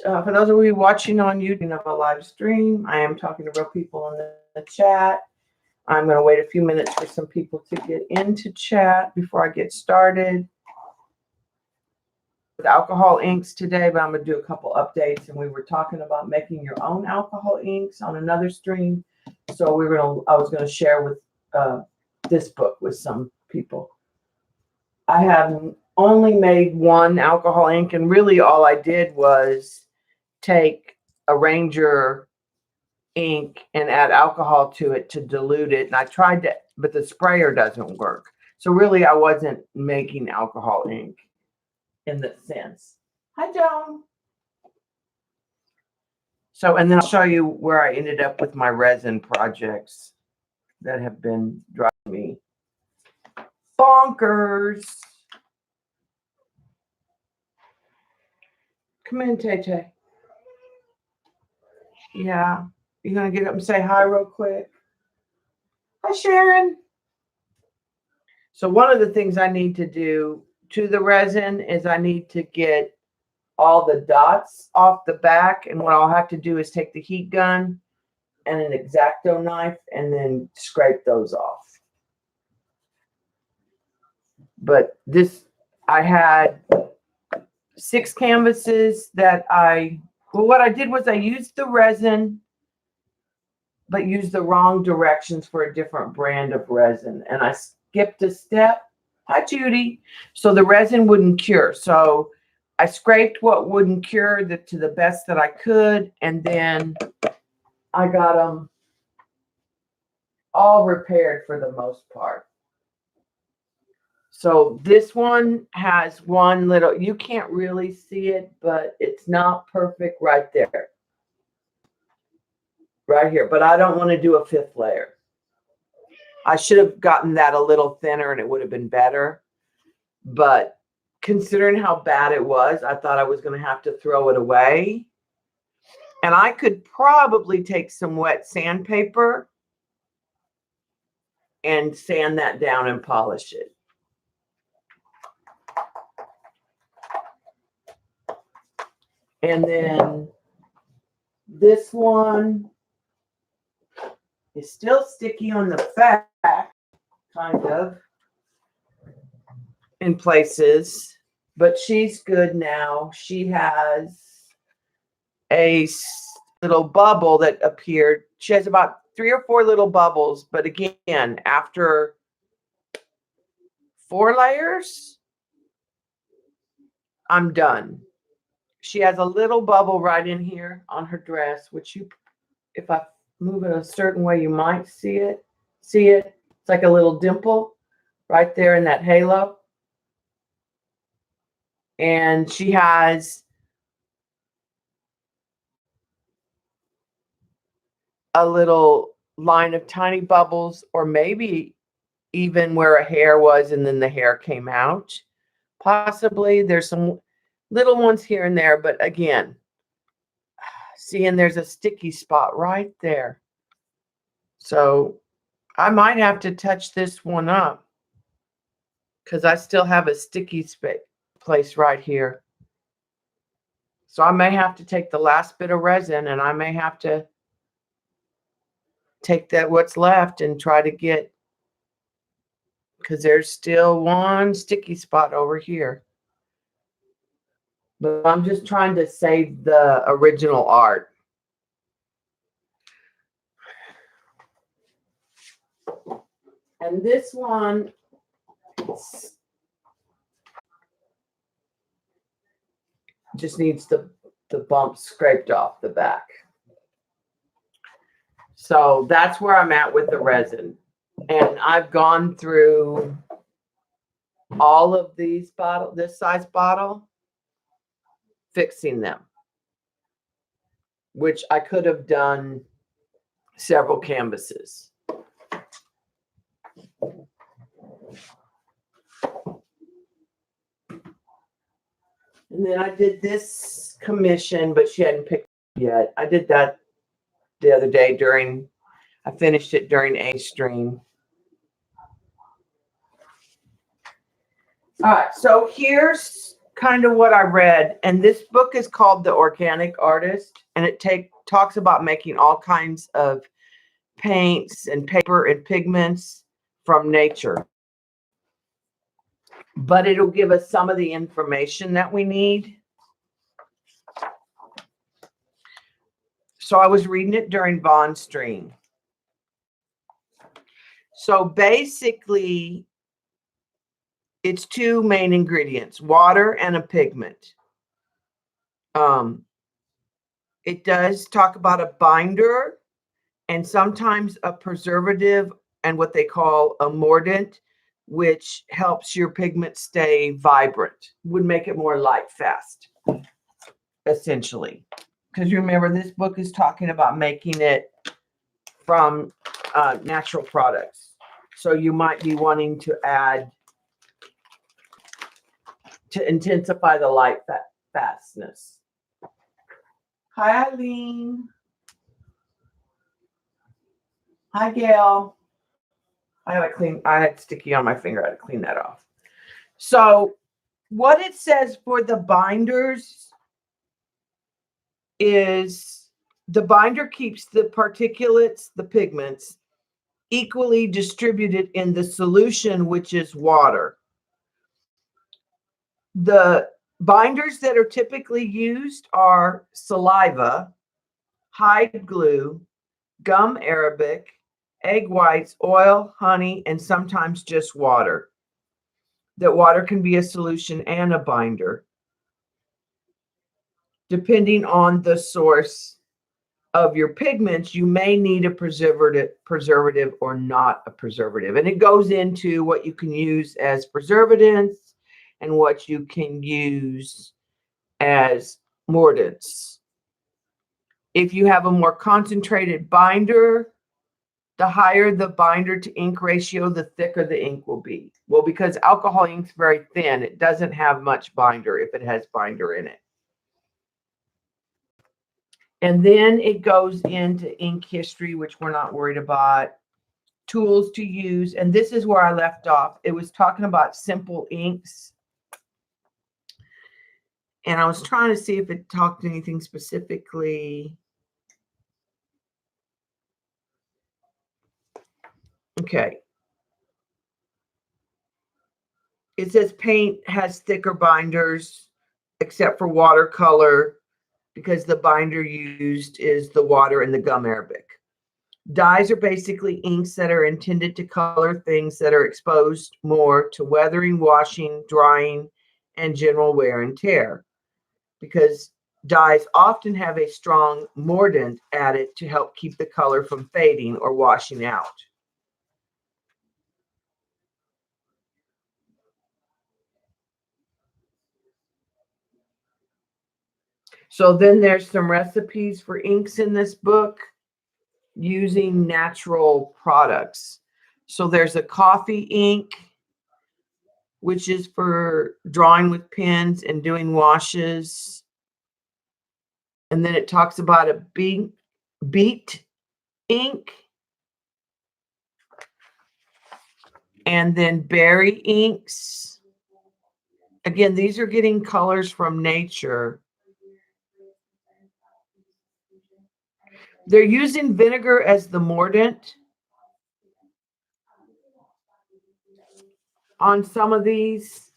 For those of you watching on YouTube of a live stream, I am talking to real people in the chat. I'm going to wait a few minutes for some people to get into chat before I get started with alcohol inks today, but I'm going to do a couple updates. And we were talking about making your own alcohol inks on another stream. So I was going to share with this book with some people. I have only made one alcohol ink, and really all I did was take a Ranger ink and add alcohol to it to dilute it. And I tried to, but the sprayer doesn't work. So really I wasn't making alcohol ink in that sense. Hi, Joan. So, and then I'll show you where I ended up with my resin projects that have been driving me bonkers. Come in, Tay. Yeah. You gonna get up and say hi real quick? Hi, Sharon. So one of the things I need to do to the resin is I need to get all the dots off the back. And what I'll have to do is take the heat gun and an X-Acto knife and then scrape those off. But I had 6 canvases that what I did was I used the resin, but used the wrong directions for a different brand of resin. And I skipped a step. Hi, Judy. So the resin wouldn't cure. So I scraped what wouldn't cure to the best that I could. And then I got them all repaired for the most part. So this one has one little, you can't really see it, but it's not perfect right there. Right here. But I don't want to do a 5th layer. I should have gotten that a little thinner and it would have been better. But considering how bad it was, I thought I was going to have to throw it away. And I could probably take some wet sandpaper and sand that down and polish it. And then this one is still sticky on the back, kind of, in places, but she's good now. She has a little bubble that appeared. She has about 3 or 4 little bubbles, but again, after 4 layers, I'm done. She has a little bubble right in here on her dress, which if I move it a certain way, you might see it. See it? It's like a little dimple right there in that halo. And she has a little line of tiny bubbles, or maybe even where a hair was and then the hair came out. Possibly there's some little ones here and there, but again, seeing there's a sticky spot right there. So I might have to touch this one up because I still have a sticky place right here. So I may have to take the last bit of resin and I may have to take what's left and try to get, because there's still one sticky spot over here. But I'm just trying to save the original art. And this one just needs the bump scraped off the back. So that's where I'm at with the resin. And I've gone through all of these bottles, this size bottle, fixing them, which I could have done several canvases. And then I did this commission, but she hadn't picked it yet. I did that the other day I finished it during a stream. All right, so here's kind of what I read. And this book is called The Organic Artist, and it talks about making all kinds of paints and paper and pigments from nature. But it'll give us some of the information that we need. So I was reading it during Bond Stream. So basically, it's two main ingredients, water and a pigment. It does talk about a binder and sometimes a preservative and what they call a mordant, which helps your pigment stay vibrant, would make it more light fast, essentially. Because remember, this book is talking about making it from natural products. So you might be wanting to add to intensify the light fastness. Hi, Eileen. Hi, Gail. I had sticky on my finger. I had to clean that off. So what it says for the binders is the binder keeps the particulates, the pigments, equally distributed in the solution, which is water. The binders that are typically used are saliva, hide glue, gum arabic, egg whites, oil, honey, and sometimes just water. That water can be a solution and a binder, depending on the source of your pigments. You may need a preservative or not a preservative. And it goes into what you can use as preservatives and what you can use as mordants. If you have a more concentrated binder, the higher the binder to ink ratio, the thicker the ink will be. Well, because alcohol ink's very thin, it doesn't have much binder if it has binder in it. And then it goes into ink history, which we're not worried about. Tools to use. And this is where I left off. It was talking about simple inks. And I was trying to see if it talked anything specifically. Okay. It says paint has thicker binders, except for watercolor, because the binder used is the water and the gum arabic. Dyes are basically inks that are intended to color things that are exposed more to weathering, washing, drying, and general wear and tear, because dyes often have a strong mordant added to help keep the color from fading or washing out. So then there's some recipes for inks in this book using natural products. So there's a coffee ink, which is for drawing with pens and doing washes. And then it talks about a beet ink. And then berry inks. Again, these are getting colors from nature. They're using vinegar as the mordant on some of these.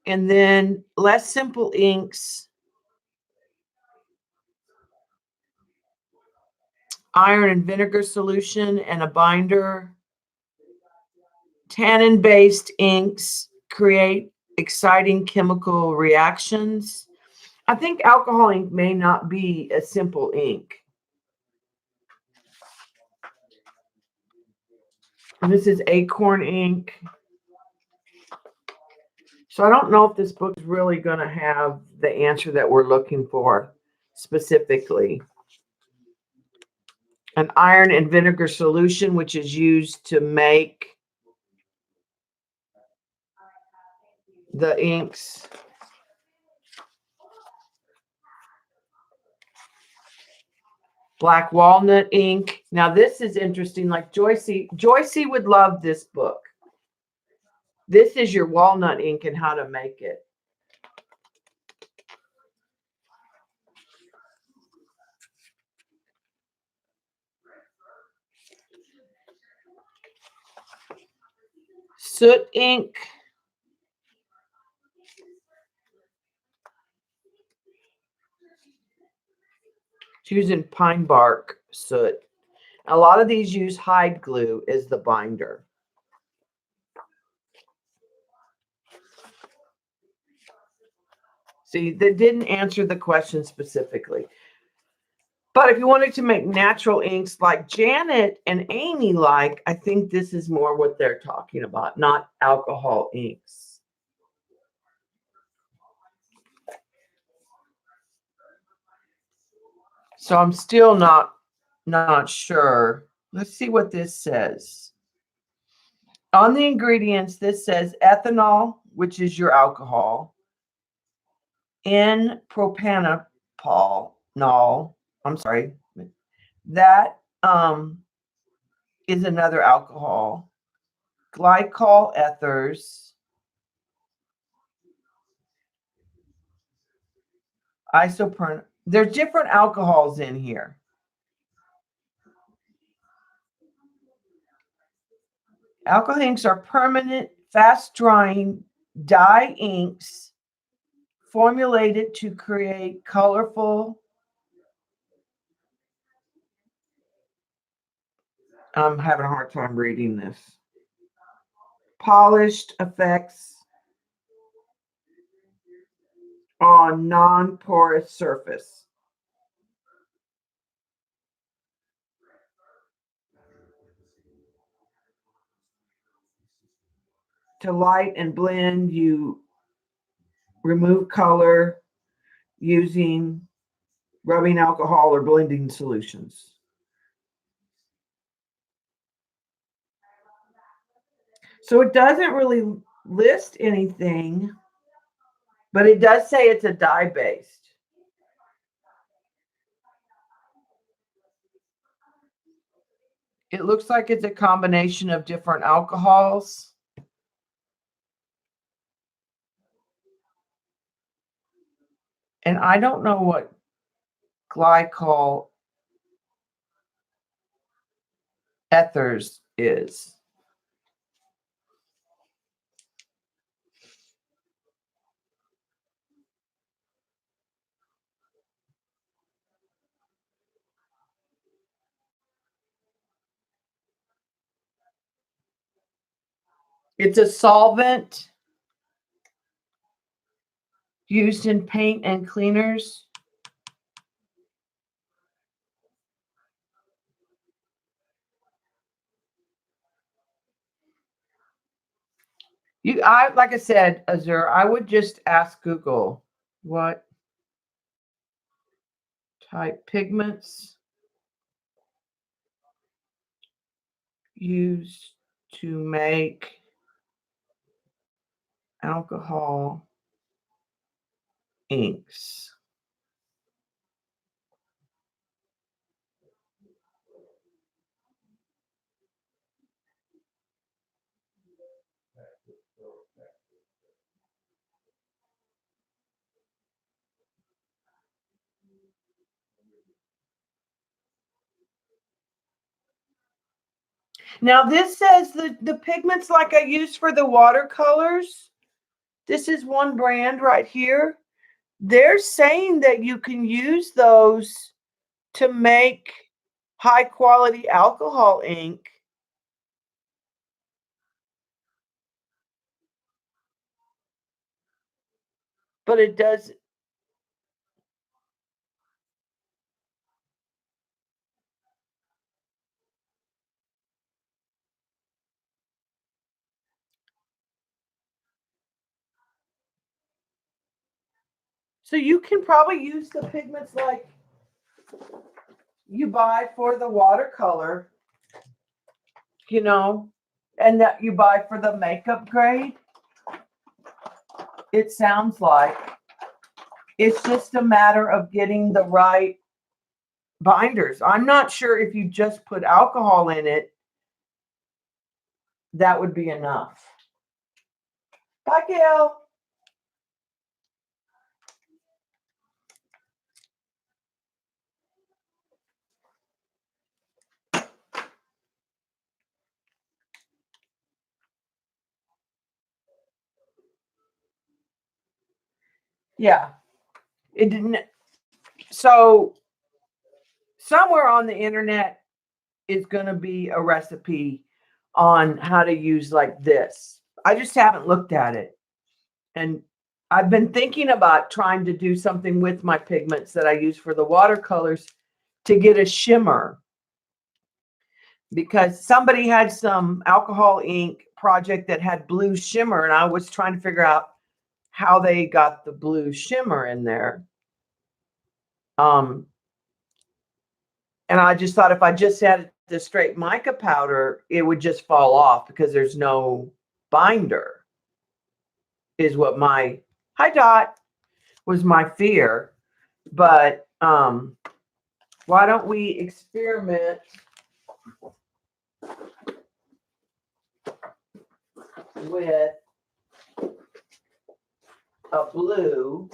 And then less simple inks. Iron and vinegar solution and a binder. Tannin-based inks create exciting chemical reactions. I think alcohol ink may not be a simple ink. And this is Acorn ink. So I don't know if this book is really going to have the answer that we're looking for specifically. An iron and vinegar solution, which is used to make the inks. Black walnut ink. Now this is interesting. Like Joycey would love this book. This is your walnut ink and how to make it. Soot ink. It's using pine bark soot. A lot of these use hide glue as the binder. See, they didn't answer the question specifically. But if you wanted to make natural inks like Janet and Amy like, I think this is more what they're talking about, not alcohol inks. So I'm still not sure. Let's see what this says. On the ingredients, this says ethanol, which is your alcohol, N-propanol. I'm sorry. That is another alcohol. Glycol ethers. Isoprene. There's different alcohols in here. Alcohol inks are permanent, fast-drying dye inks formulated to create colorful. I'm having a hard time reading this. Polished effects on non-porous surface. To light and blend, you remove color using rubbing alcohol or blending solutions. So it doesn't really list anything, but it does say it's a dye-based. It looks like it's a combination of different alcohols. And I don't know what glycol ethers is. It's a solvent used in paint and cleaners. Like I said, Azur, I would just ask Google what type pigments used to make alcohol inks. Now this says the pigments like I use for the watercolors. This is one brand right here. They're saying that you can use those to make high quality alcohol ink. But it does. So you can probably use the pigments like you buy for the watercolor, you know, and that you buy for the makeup grade. It sounds like it's just a matter of getting the right binders. I'm not sure if you just put alcohol in it, that would be enough. Bye, Gail. Yeah, it didn't. So somewhere on the internet is going to be a recipe on how to use like this. I just haven't looked at it. And I've been thinking about trying to do something with my pigments that I use for the watercolors to get a shimmer, because somebody had some alcohol ink project that had blue shimmer, and I was trying to figure out how they got the blue shimmer in there. And I just thought if I just added the straight mica powder, it would just fall off because there's no binder, is what my, hi Dot, was my fear. But why don't we experiment with a blue.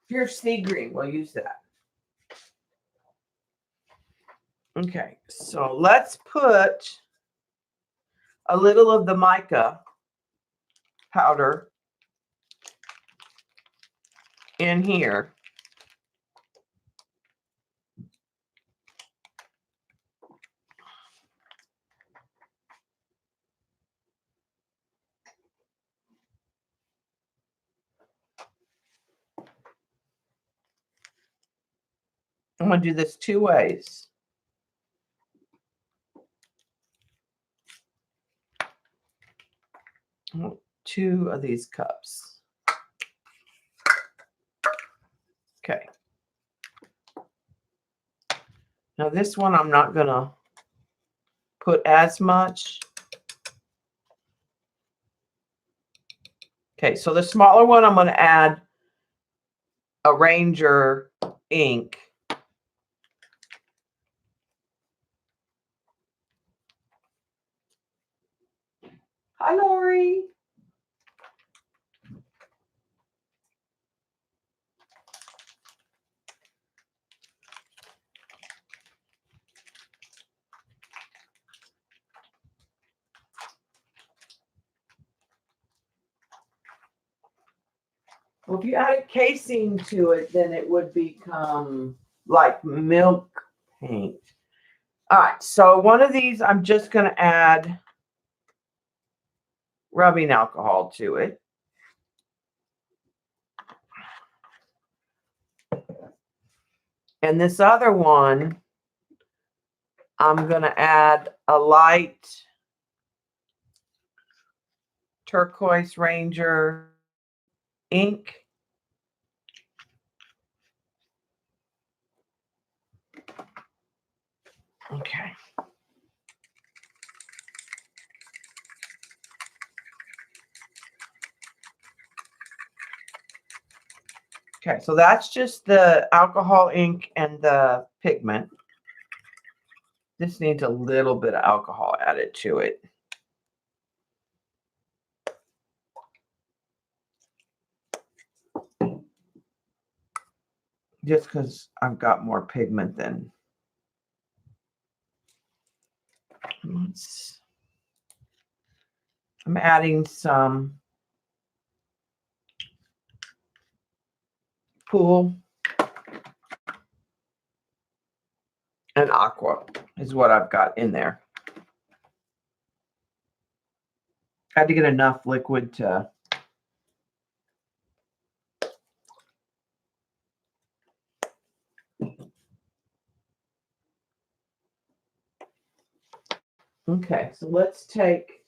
Pure sea green, we'll use that. Okay, so let's put a little of the mica powder in here. I'm going to do this two ways. Two of these cups. Okay. Now this one I'm not going to put as much. Okay, so the smaller one I'm going to add a Ranger ink. Hi, Lori. Well, if you added casing to it, then it would become like milk paint. All right, so one of these, I'm just going to add rubbing alcohol to it. And this other one, I'm going to add a light turquoise Ranger ink. Okay. Okay, so that's just the alcohol ink and the pigment. This needs a little bit of alcohol added to it. Just because I've got more pigment than. I'm adding some Pool and Aqua is what I've got in there. I had to get enough liquid to okay, so let's take,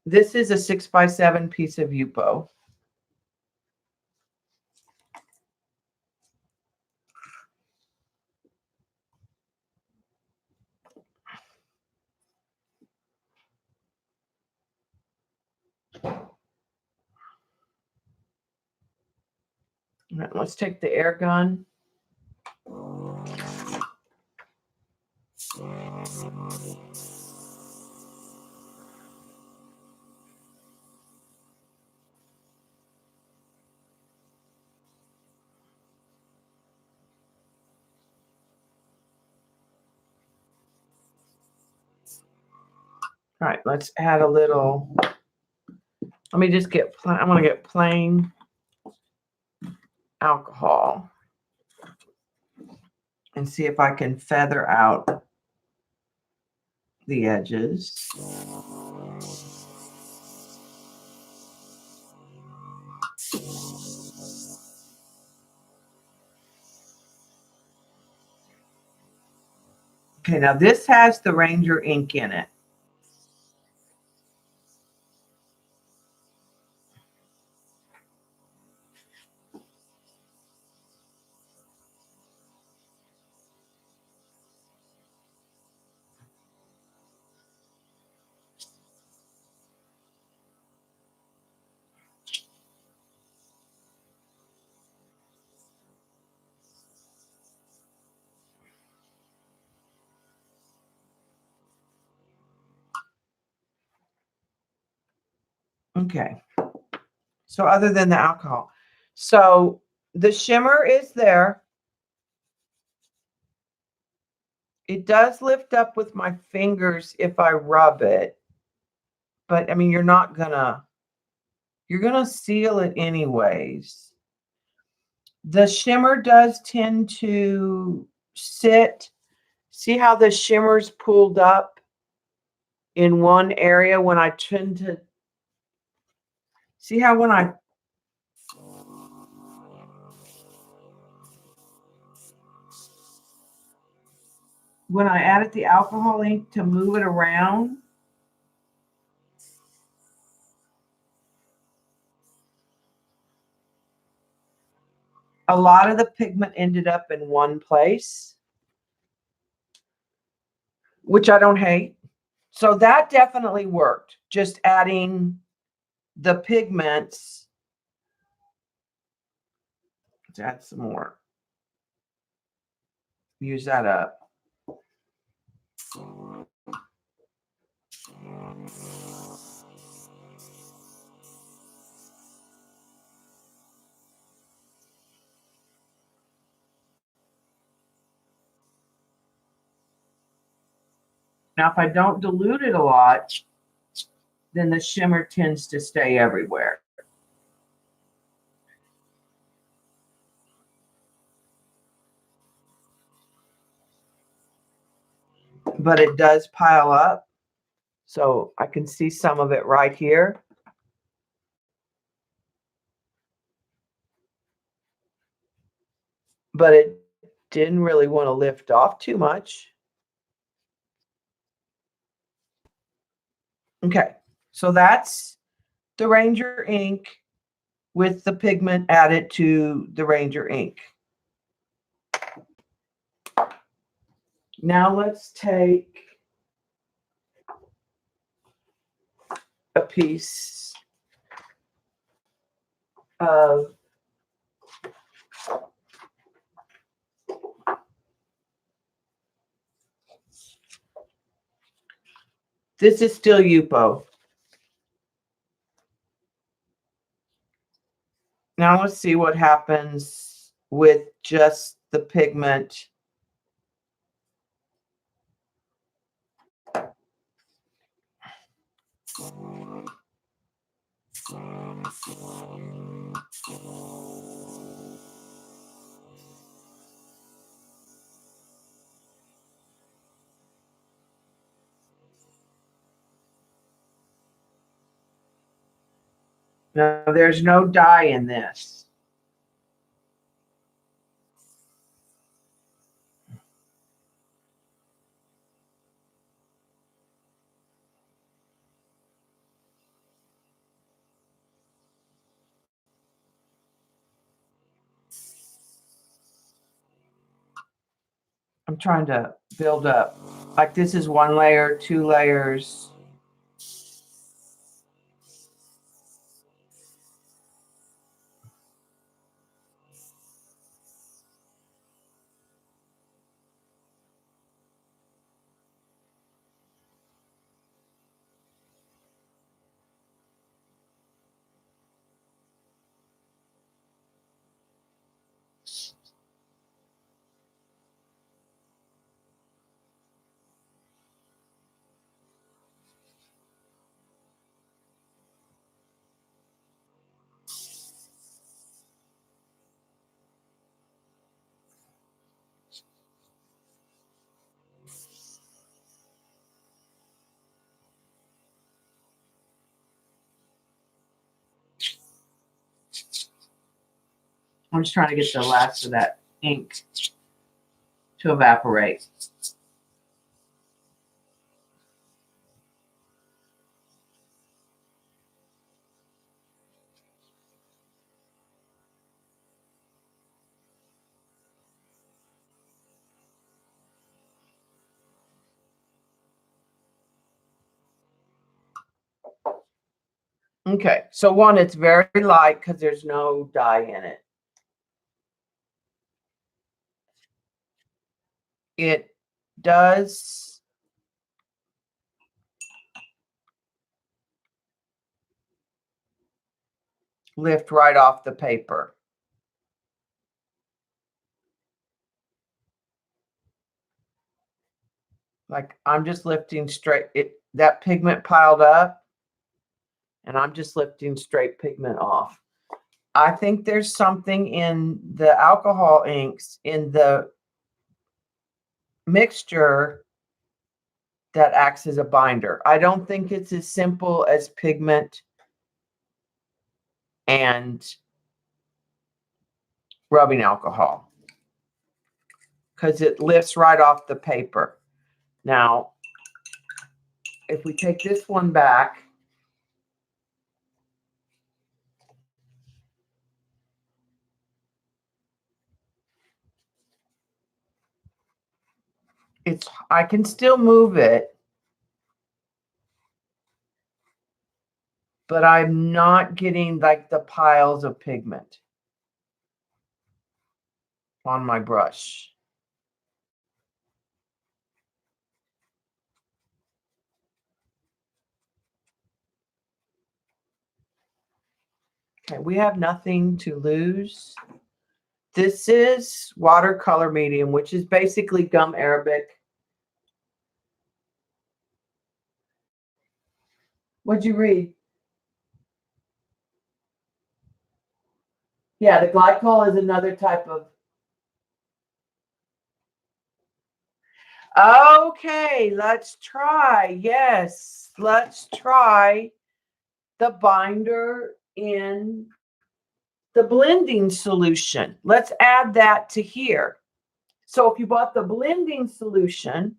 this is a 6x7 piece of Yupo. All right, let's take the air gun. All right, let's add a little. Let me just get, I'm going to get plain alcohol and see if I can feather out the edges. Okay, now this has the Ranger ink in it. Okay. So other than the alcohol. So the shimmer is there. It does lift up with my fingers if I rub it. But I mean, you're gonna seal it anyways. The shimmer does tend to sit. See how the shimmer's pulled up in one area when I tend to see how when I added the alcohol ink to move it around, a lot of the pigment ended up in one place, which I don't hate. So that definitely worked. Just adding the pigments. Let's add some more. Use that up. Now, if I don't dilute it a lot, then the shimmer tends to stay everywhere. But it does pile up. So I can see some of it right here. But it didn't really want to lift off too much. Okay, so that's the Ranger ink with the pigment added to the Ranger ink. Now let's take a piece of this is still Yupo. Now let's see what happens with just the pigment. Now there's no dye in this. I'm trying to build up. Like this is one layer, two layers. I'm just trying to get the last of that ink to evaporate. Okay, so one, it's very light because there's no dye in it. It does lift right off the paper. Like I'm just lifting straight, that pigment piled up, and I'm just lifting straight pigment off. I think there's something in the alcohol inks in the mixture that acts as a binder. I don't think it's as simple as pigment and rubbing alcohol, because it lifts right off the paper. Now, if we take this one back, I can still move it, but I'm not getting like the piles of pigment on my brush. Okay, we have nothing to lose. This is watercolor medium, which is basically gum arabic. What'd you read? Yeah, the glycol is another type of. Okay, let's try. Yes, let's try the binder in the blending solution. Let's add that to here. So if you bought the blending solution,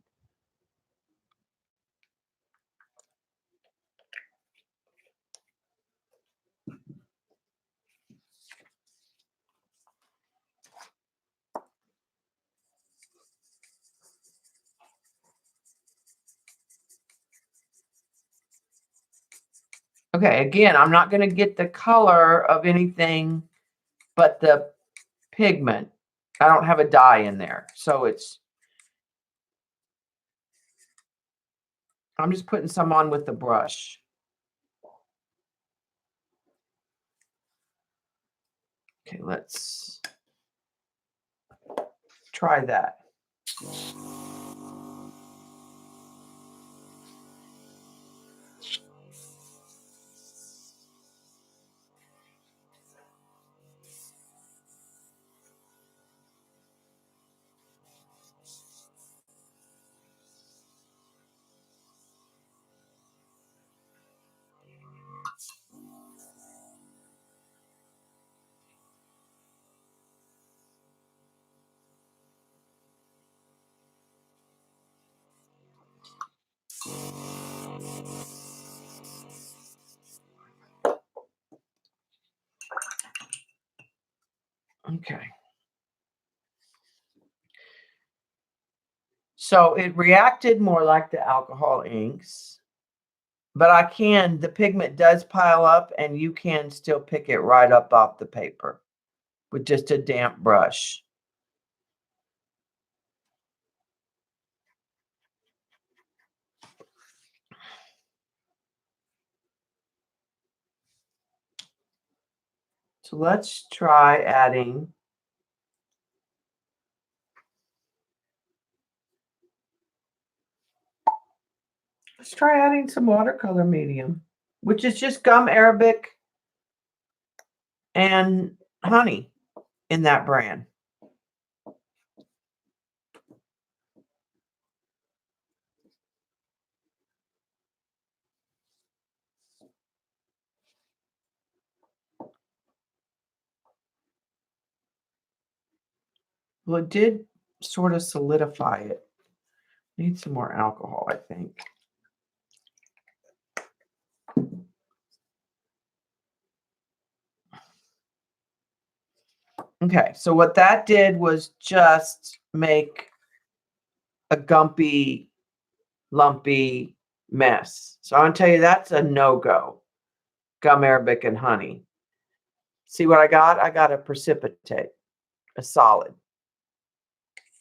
okay, again, I'm not going to get the color of anything but the pigment. I don't have a dye in there. So I'm just putting some on with the brush. Okay, let's try that. Okay. So it reacted more like the alcohol inks, but the pigment does pile up and you can still pick it right up off the paper with just a damp brush. So let's try adding. Let's try adding some watercolor medium, which is just gum arabic and honey in that brand. Well, it did sort of solidify it. Need some more alcohol, I think. Okay, so what that did was just make a gumpy, lumpy mess. So I'm going to tell you that's a no-go. Gum arabic and honey. See what I got? I got a precipitate, a solid.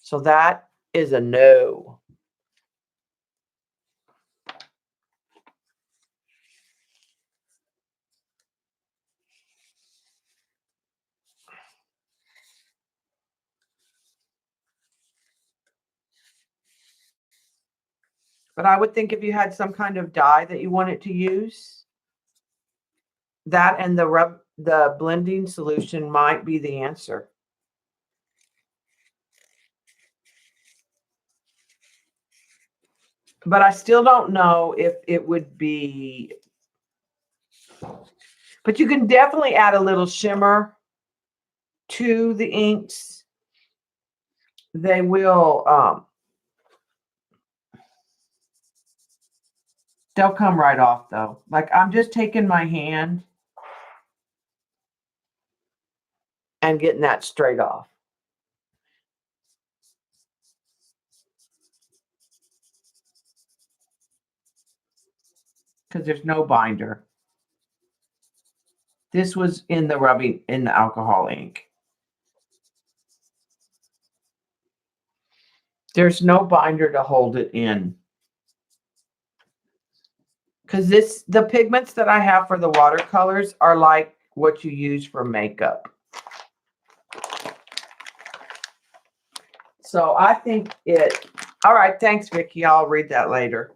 So that is a no. But I would think if you had some kind of dye that you wanted to use, that and the blending solution might be the answer. But I still don't know if it would be. But you can definitely add a little shimmer to the inks. They will, they'll come right off though. Like I'm just taking my hand and getting that straight off. Because there's no binder. This was in the alcohol ink. There's no binder to hold it in. Because the pigments that I have for the watercolors are like what you use for makeup. So I think all right, thanks, Vicki. I'll read that later.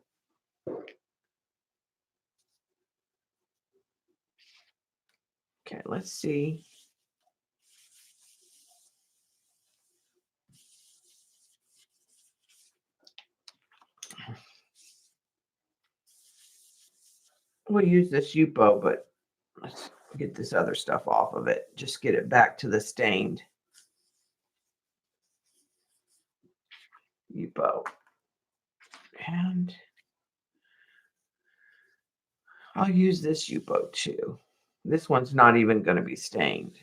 Okay, let's see. We'll use this Yupo, but let's get this other stuff off of it. Just get it back to the stained Yupo. And I'll use this Yupo too. This one's not even going to be stained.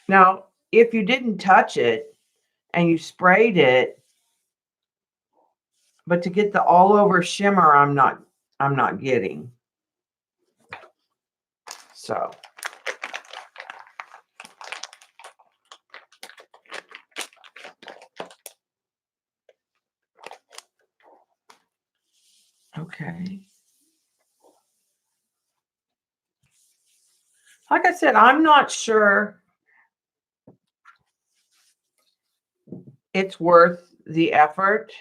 Now, if you didn't touch it and you sprayed it, but to get the all over shimmer, I'm not getting. So okay. Like I said, I'm not sure it's worth the effort,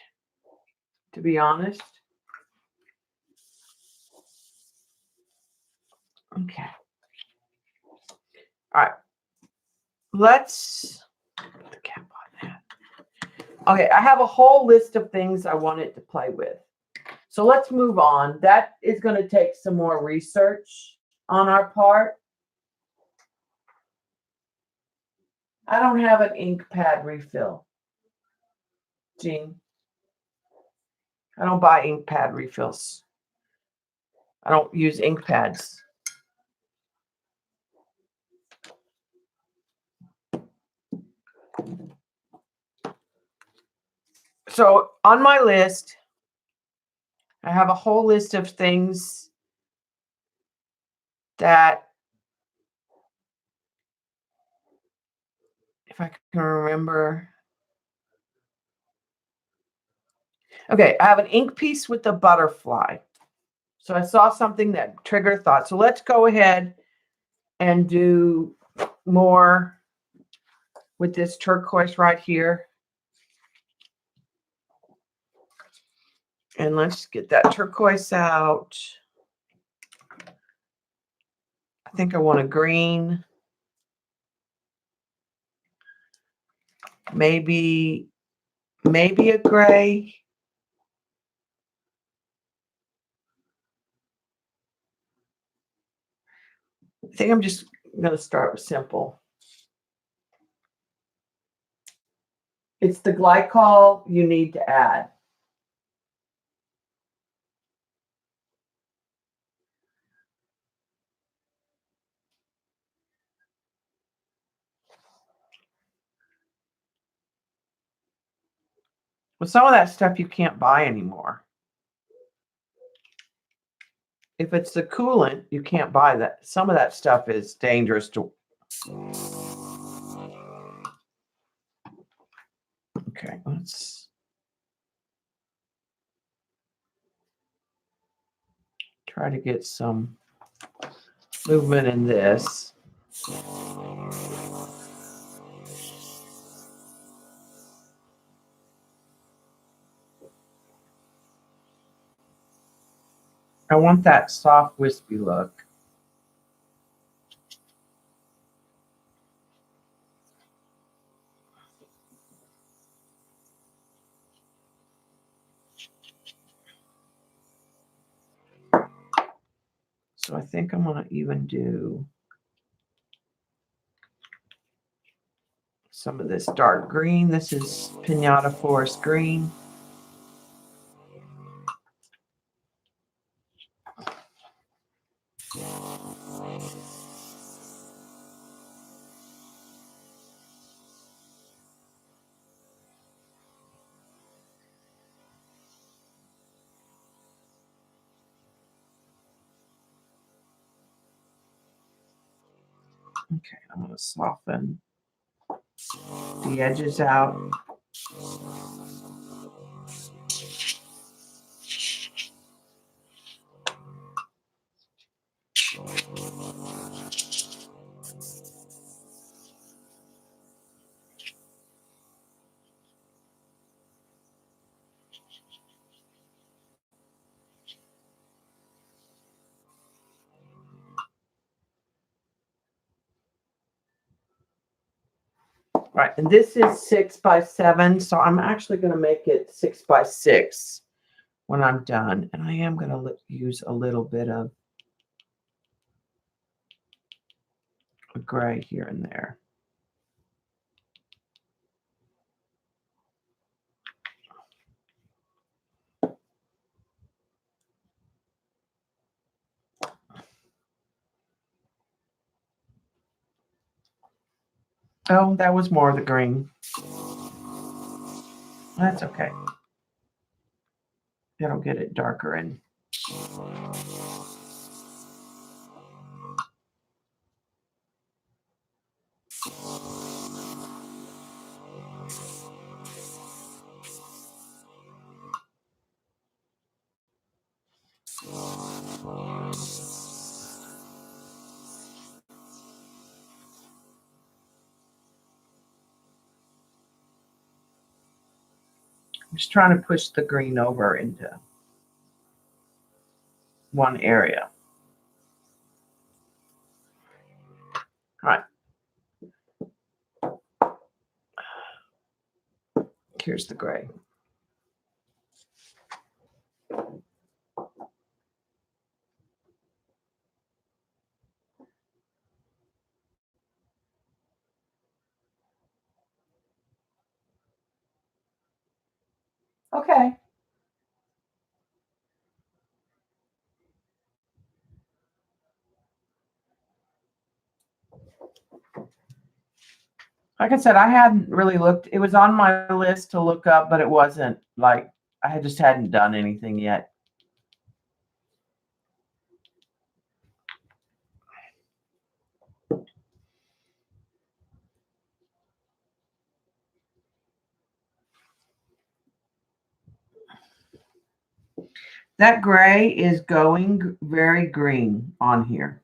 to be honest. Okay. All right. Let's put the cap on that. Okay, I have a whole list of things I wanted to play with. So let's move on. That is going to take some more research on our part. I don't have an ink pad refill. Jean. I don't buy ink pad refills. I don't use ink pads. So on my list, I have a whole list of things that, if I can remember. Okay, I have an ink piece with a butterfly. So I saw something that triggered thought. So let's go ahead and do more with this turquoise right here. And let's get that turquoise out. I think I want a green. Maybe a gray. I think I'm just I'm going to start with simple. It's the glycol you need to add. Well, some of that stuff you can't buy anymore. If it's the coolant, you can't buy that. Some of that stuff is dangerous to. Okay, let's try to get some movement in this. I want that soft, wispy look. So I think I'm going to even do some of this dark green. This is Pinata Forest Green. Okay, I'm going to soften the edges out. Right, and this is 6 by 7, so I'm actually going to make it 6 by 6 when I'm done. And I am going to use a little bit of a gray here and there. Oh, that was more of the green. That's okay. It'll get it darker in. I'm just trying to push the green over into one area. All right. Here's the gray. Okay. Like I said, I hadn't really looked. It was on my list to look up, but it wasn't like I just hadn't done anything yet. That gray is going very green on here.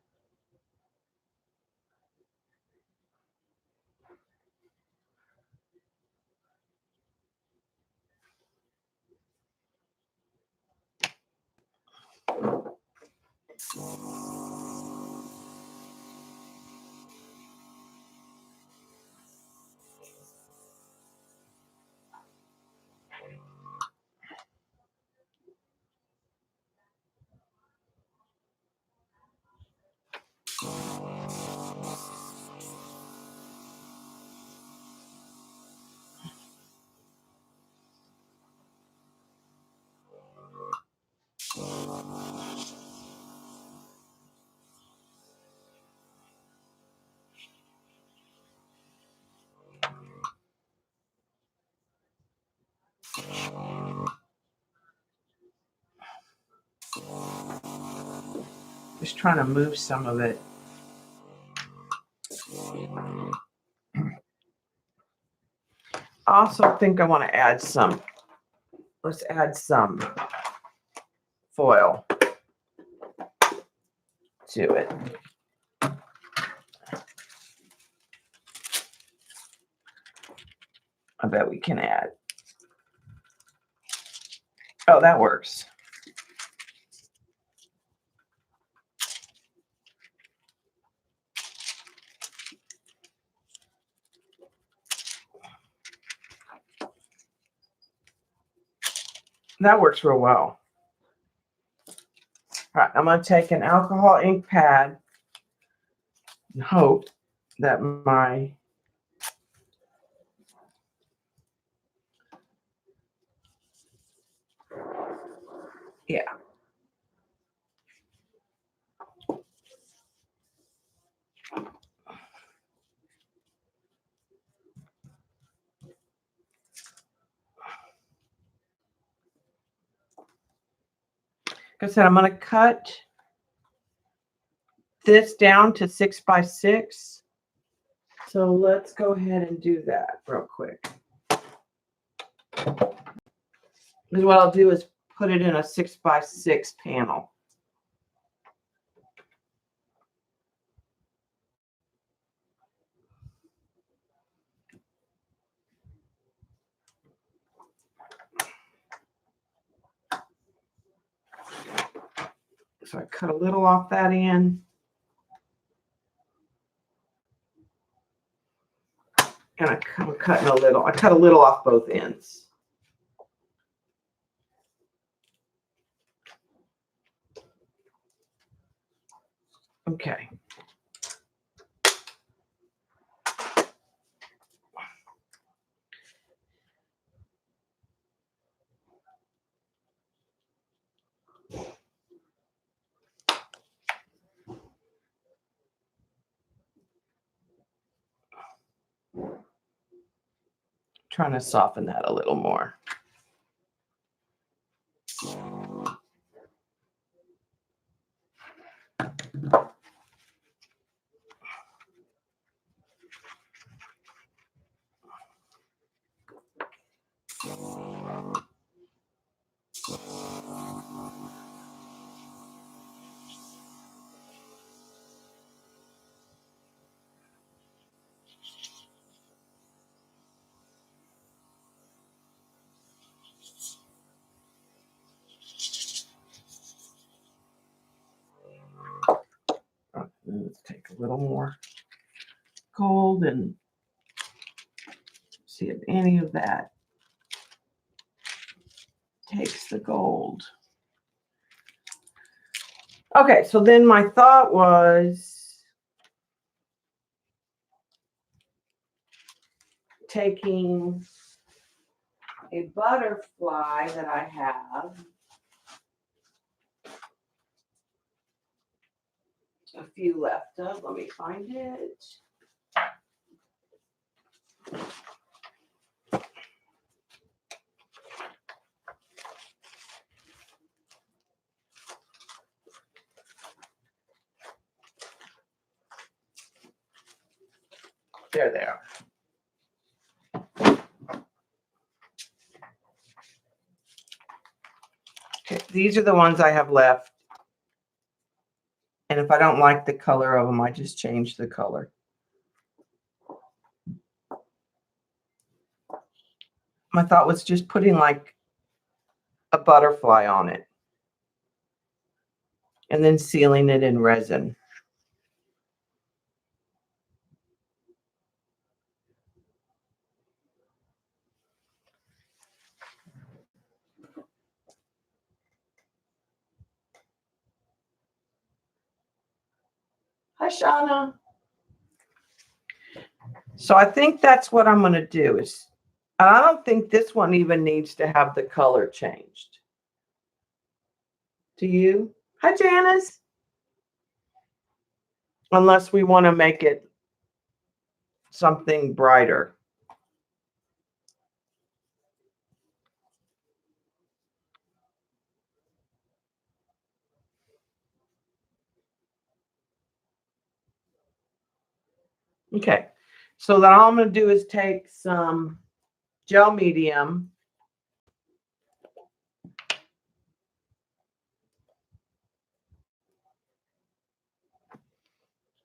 Just trying to move some of it. I also think I want to add some. Let's add some foil to it. I bet we can add. Oh, that works. That works real well. All right, I'm going to take an alcohol ink pad and hope that my like I said, I'm going to cut this down to 6 by 6. So let's go ahead and do that real quick. Because what I'll do is put it in a 6 by 6 panel. So I cut a little off that end. And I'm cutting a little. I cut a little off both ends. Okay. Trying to soften that a little more. Let's take a little more gold and see if any of that takes the gold. Okay, so then my thought was taking a butterfly that I have, a few left of. Let me find it. There they are. Okay, these are the ones I have left. And if I don't like the color of them, I just change the color. My thought was just putting like a butterfly on it and then sealing it in resin. Hi, Shauna. So I think that's what I'm going to do is, I don't think this one even needs to have the color changed. Do you? Hi, Janice. Unless we want to make it something brighter. Okay, so then all I'm going to do is take some gel medium.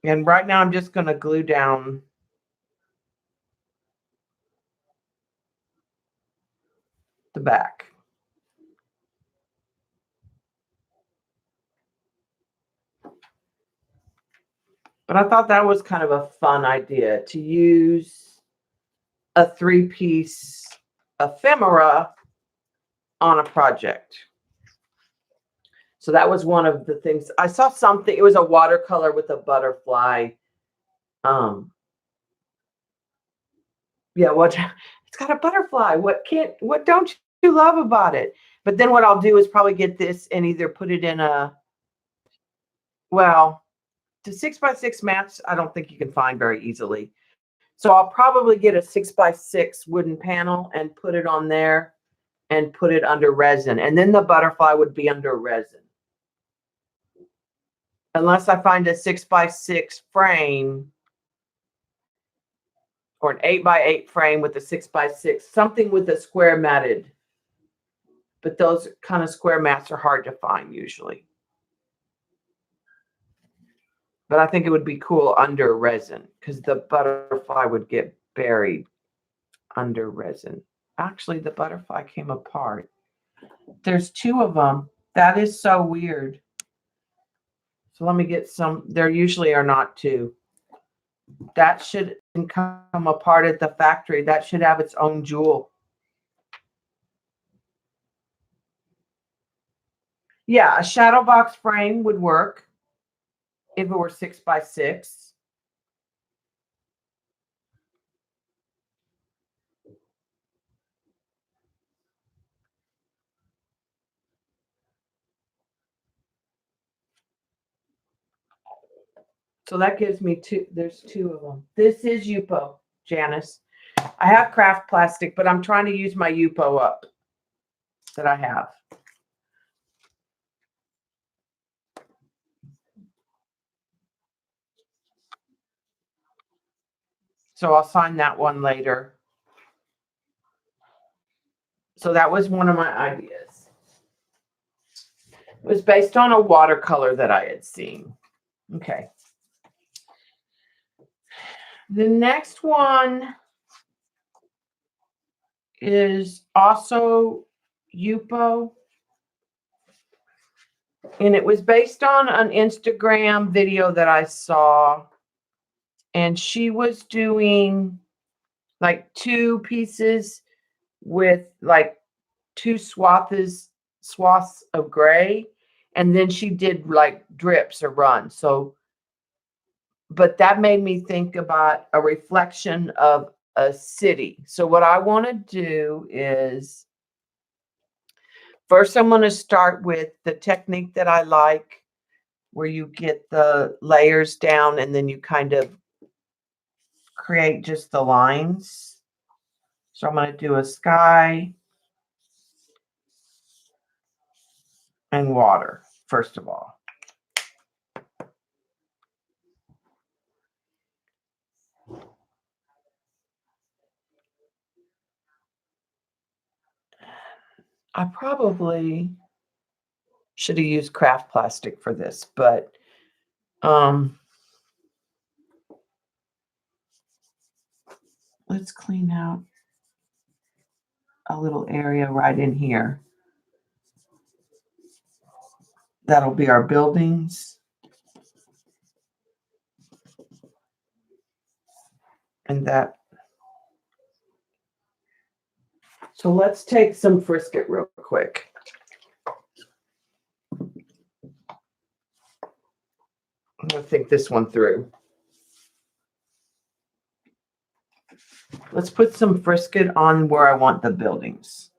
And right now I'm just going to glue down the back. But I thought that was kind of a fun idea to use a 3-piece ephemera on a project. So that was one of the things. I saw something, it was a watercolor with a butterfly. Yeah, what it's got a butterfly. What don't you love about it? But then what I'll do is probably get this and either put it in well, the 6x6 mats, I don't think you can find very easily. So I'll probably get a 6x6 wooden panel and put it on there and put it under resin. And then the butterfly would be under resin. Unless I find a 6x6 frame or an 8x8 frame with a 6x6, something with a square matted. But those kind of square mats are hard to find usually. But I think it would be cool under resin because the butterfly would get buried under resin. Actually, the butterfly came apart. There's 2 of them. That is so weird. So let me get some. There usually are not 2. That should come apart at the factory. That should have its own jewel. Yeah, a shadow box frame would work if it were 6x6. So that gives me 2. There's 2 of them. This is Yupo, Janice. I have craft plastic, but I'm trying to use my Yupo up that I have. So I'll sign that one later. So that was one of my ideas. It was based on a watercolor that I had seen. Okay. The next one is also Yupo. And it was based on an Instagram video that I saw. And she was doing like 2 pieces with like 2 swaths of gray. And then she did like drips or runs. So, but that made me think about a reflection of a city. So what I want to do is first I'm going to start with the technique that I like, where you get the layers down and then you kind of create just the lines. So I'm going to do a sky and water, first of all. I probably should have used craft plastic for this, but let's clean out a little area right in here. That'll be our buildings. And that. So let's take some Frisket real quick. I'm going to think this one through. Let's put some Frisket on where I want the buildings.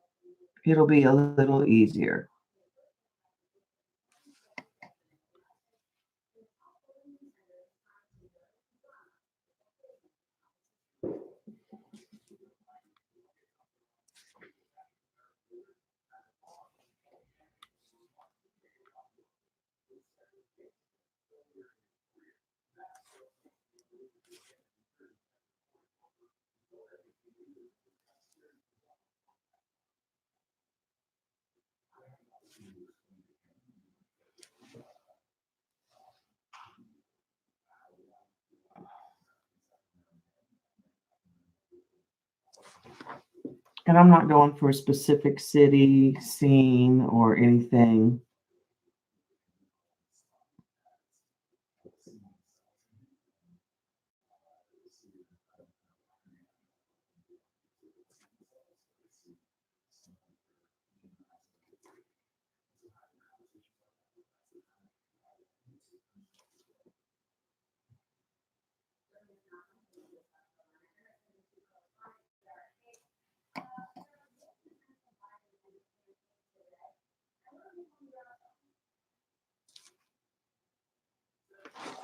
It'll be a little easier. And I'm not going for a specific city, scene, or anything.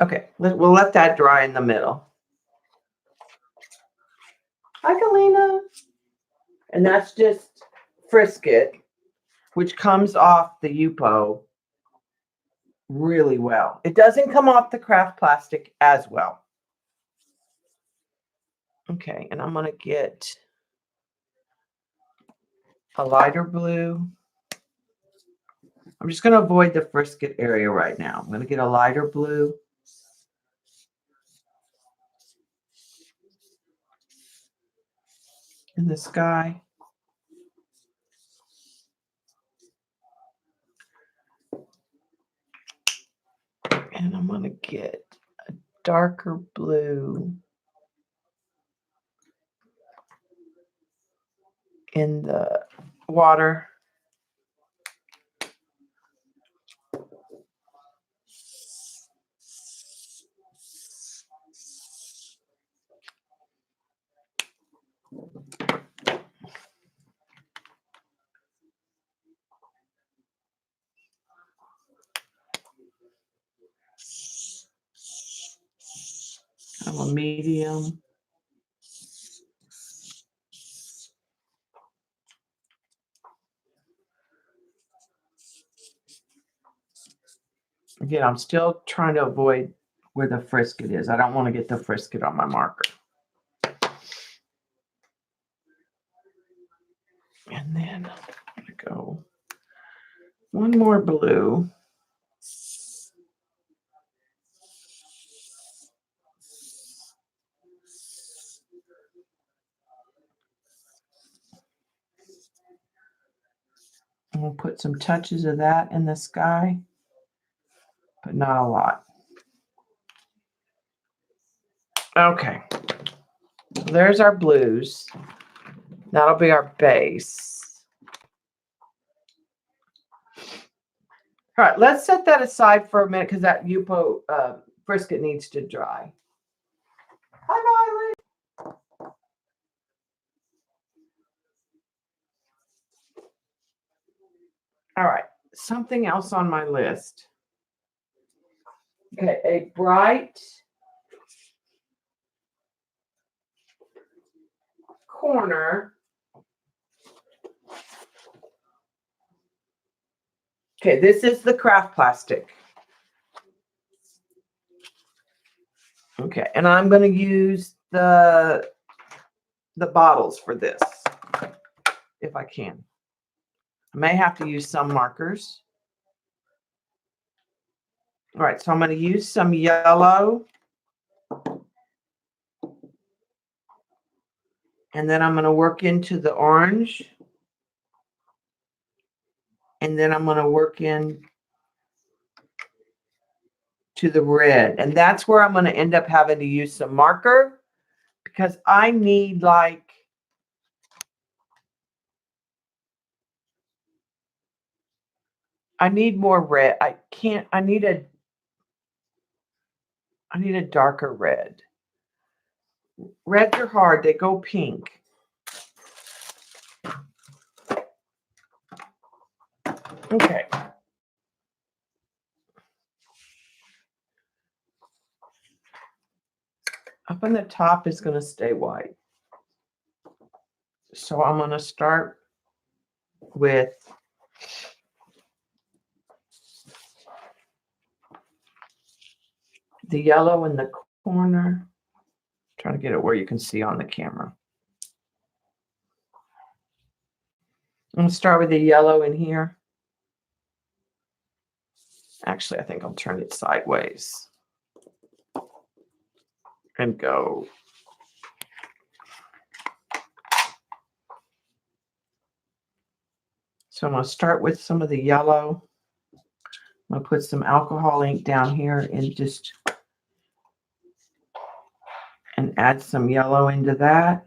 Okay, we'll let that dry in the middle. Hi, Galena. And that's just Frisket, which comes off the Yupo really well. It doesn't come off the craft plastic as well. Okay, and I'm going to get a lighter blue. I'm just going to avoid the Frisket area right now. I'm going to get a lighter blue. In the sky. And I'm going to get a darker blue in the water. I'm a medium. Again, I'm still trying to avoid where the Frisket is. I don't want to get the Frisket on my marker. And then I'm going to go one more blue. And we'll put some touches of that in the sky, but not a lot. Okay, so there's our blues. That'll be our base. All right, let's set that aside for a minute because that Yupo Frisket needs to dry. Hi, Violet. All right, something else on my list. Okay, a bright corner. Okay, this is the craft plastic. Okay, and I'm going to use the bottles for this if I can. I may have to use some markers. All right, so I'm going to use some yellow. And then I'm going to work into the orange. And then I'm going to work in to the red. And that's where I'm going to end up having to use some marker because I need I need more red. I need a darker red. Reds are hard. They go pink. Okay. Up on the top is going to stay white. So I'm going to start with the yellow in the corner. Trying to get it where you can see on the camera. I'm going to start with the yellow in here. Actually, I think I'll turn it sideways and go So I'm going to start with some of the yellow. I'm going to put some alcohol ink down here and add some yellow into that.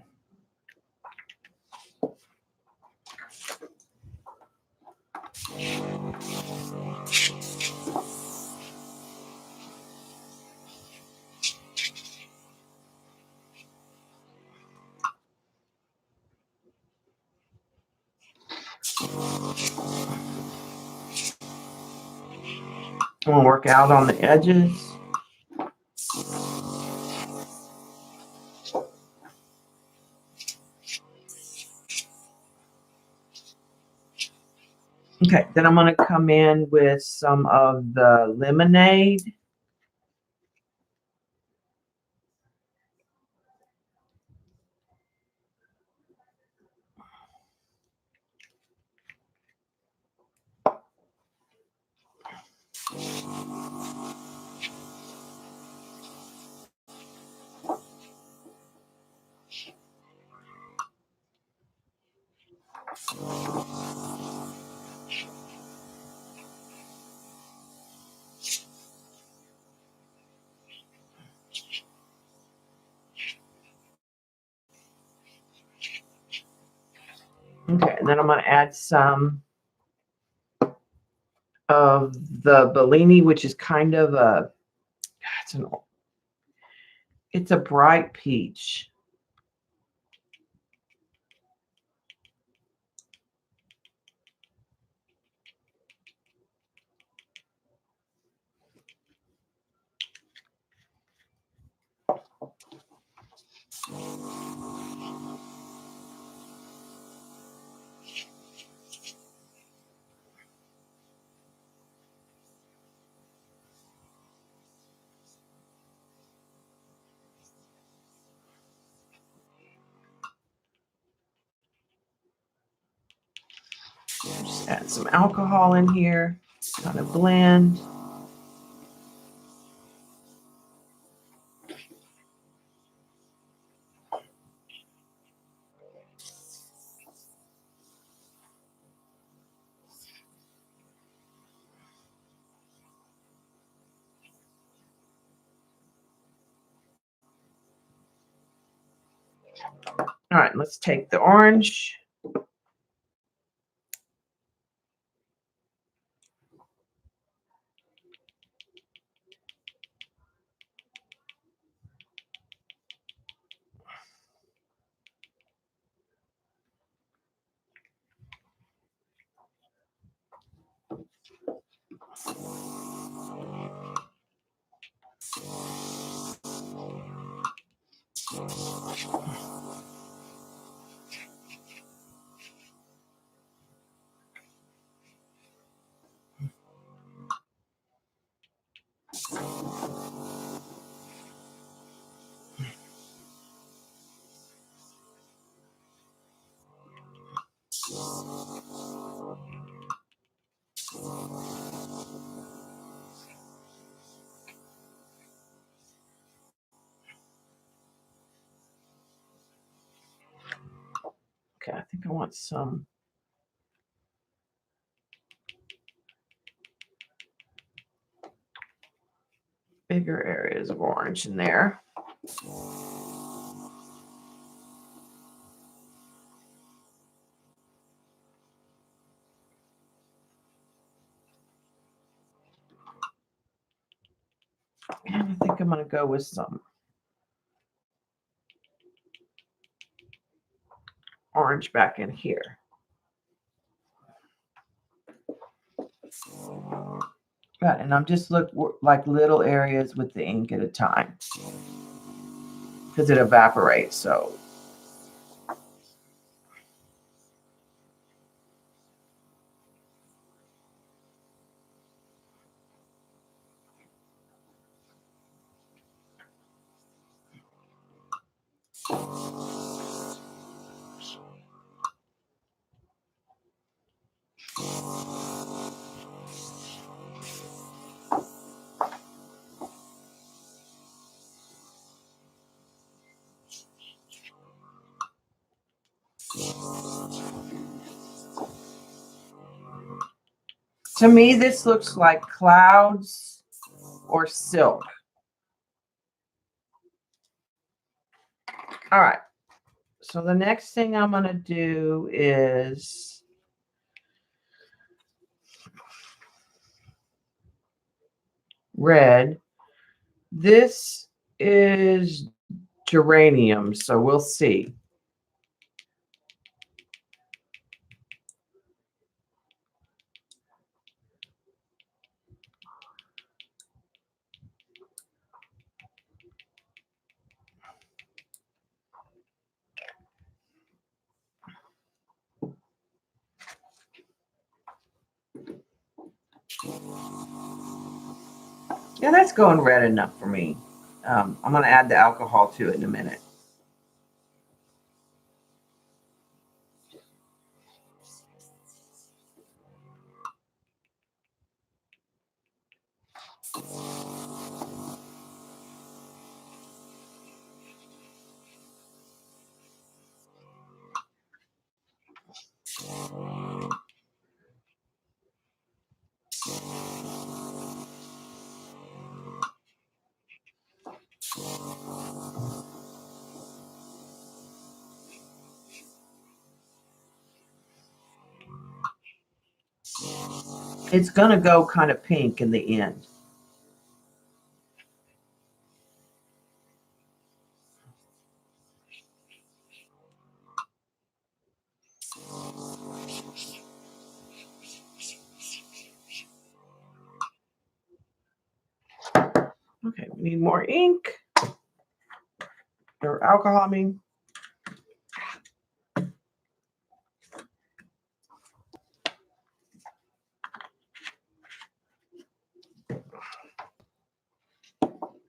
I'm going to work out on the edges. Okay, then I'm going to come in with some of the lemonade. Okay, and then I'm going to add some of the Bellini, which is kind of it's a bright peach. Just add some alcohol in here, kind of blend. All right, let's take the orange. Okay, I think I want some bigger areas of orange in there. And I think I'm going to go with some orange back in here. Right, and I'm just like little areas with the ink at a time because it evaporates. So To me, this looks like clouds or silk. All right. So the next thing I'm going to do is red. This is geranium, so we'll see. Yeah, that's going red enough for me. I'm going to add the alcohol to it in a minute. It's going to go kind of pink in the end. Okay, we need more ink or alcohol, I mean.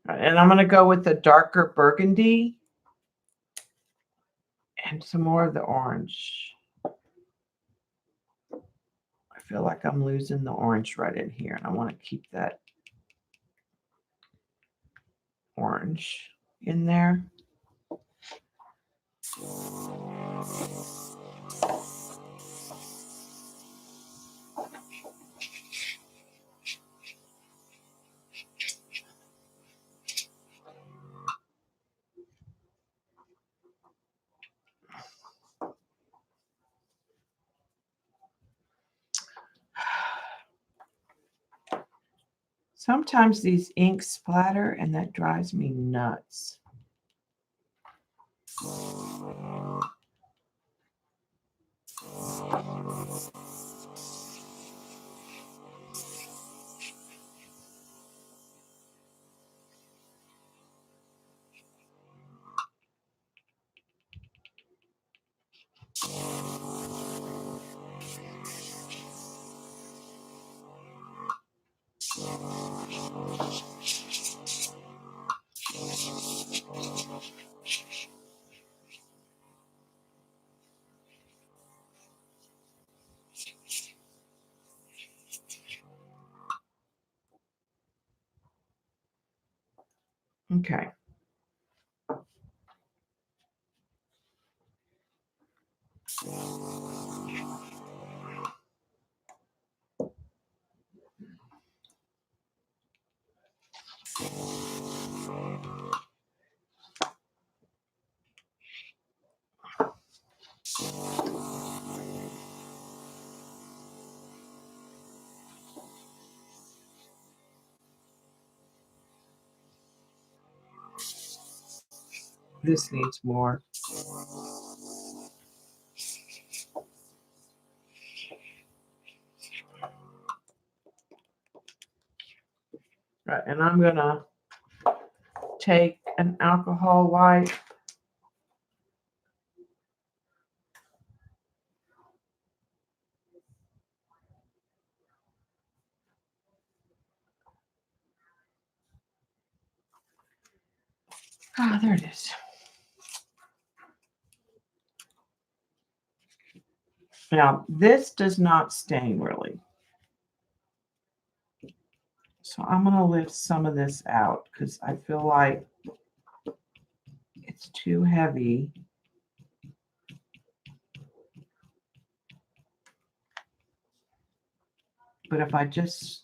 And I'm going to go with the darker burgundy and some more of the orange. I feel like I'm losing the orange right in here, and I want to keep that orange in there. Sometimes these inks splatter, and that drives me nuts. Okay. This needs more. Right, and I'm going to take an alcohol wipe. Ah, there it is. Now, this does not stain really. So I'm going to lift some of this out because I feel like it's too heavy. But if I just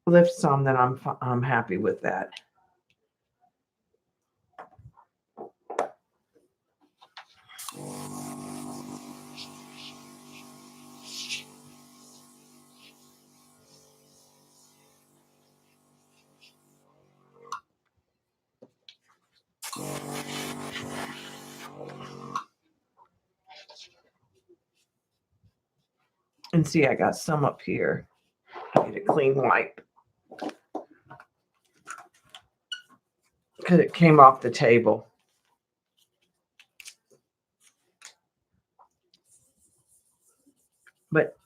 lift some, then I'm happy with that. And see, I got some up here. I need a clean wipe because it came off the table. But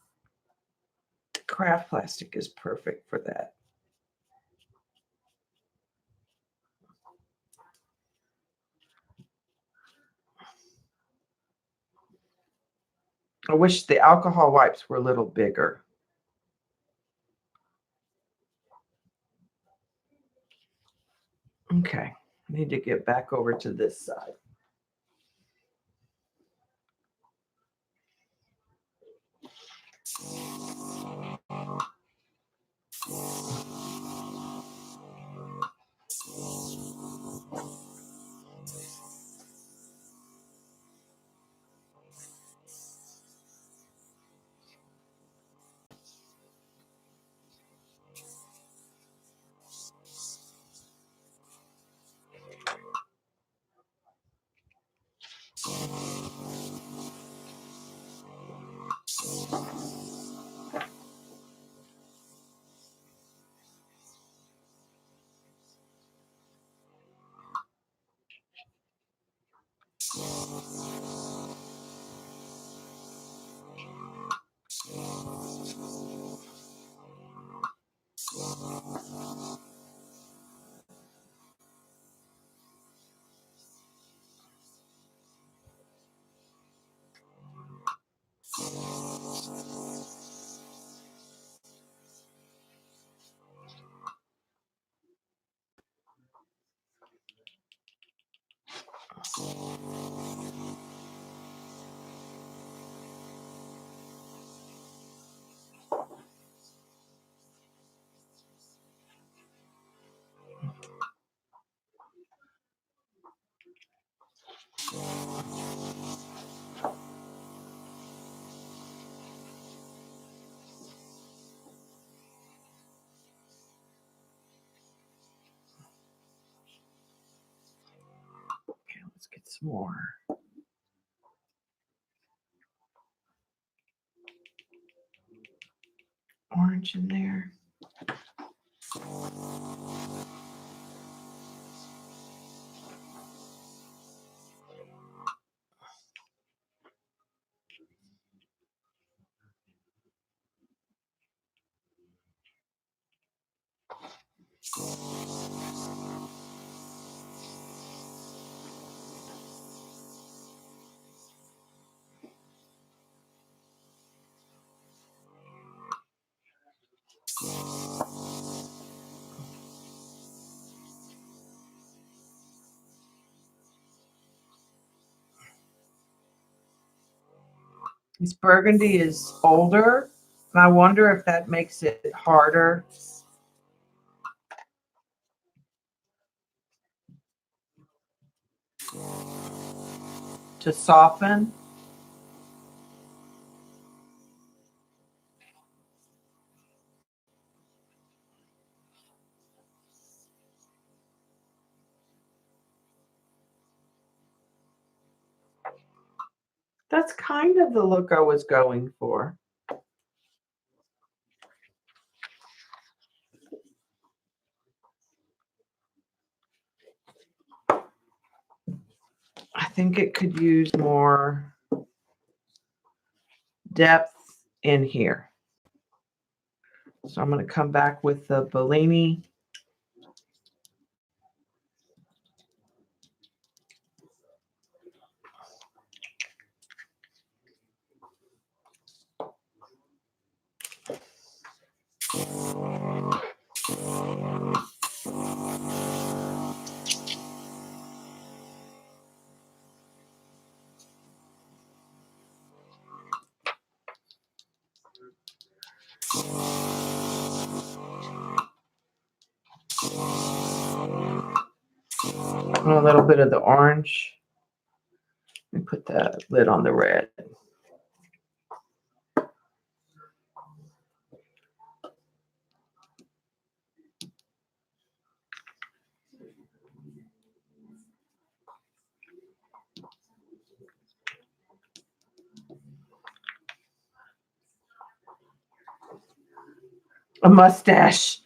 craft plastic is perfect for that. I wish the alcohol wipes were a little bigger. Okay, I need to get back over to this side. Okay, let's get some more. Orange in there. This burgundy is older, and I wonder if that makes it harder to soften. That's kind of the look I was going for. I think it could use more depth in here. So I'm going to come back with the Bellini. And a little bit of the orange. Let me put the lid on the red. A mustache.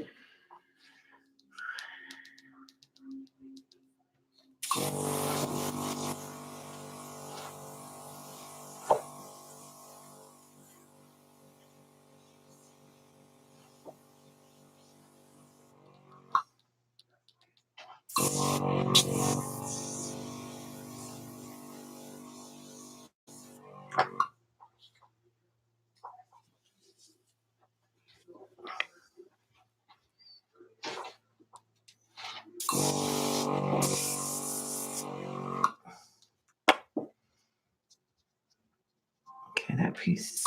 Okay, that piece.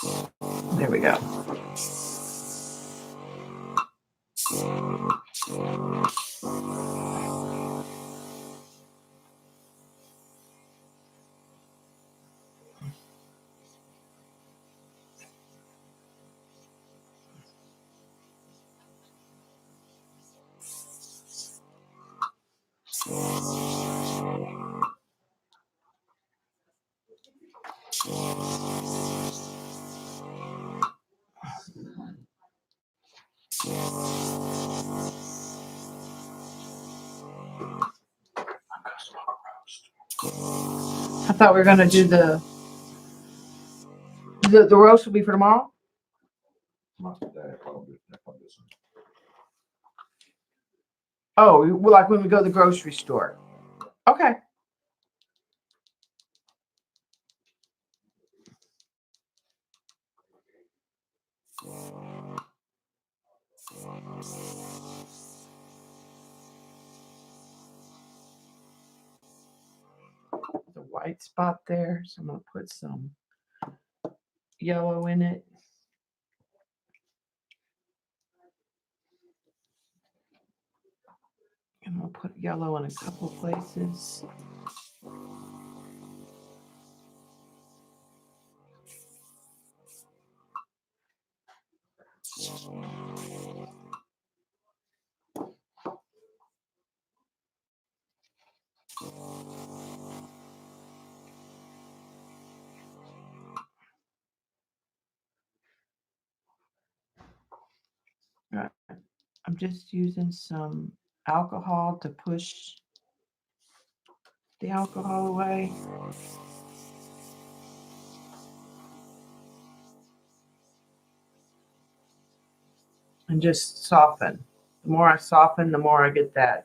There we go. I thought we were gonna do the roast will be for tomorrow. Not today, probably this one. Oh, well, like when we go to the grocery store. Okay. The white spot there, so I'm gonna put some yellow in it. And we'll put yellow in a couple places. Right. I'm just using some alcohol to push the alcohol away. And just soften. The more I soften, the more I get that.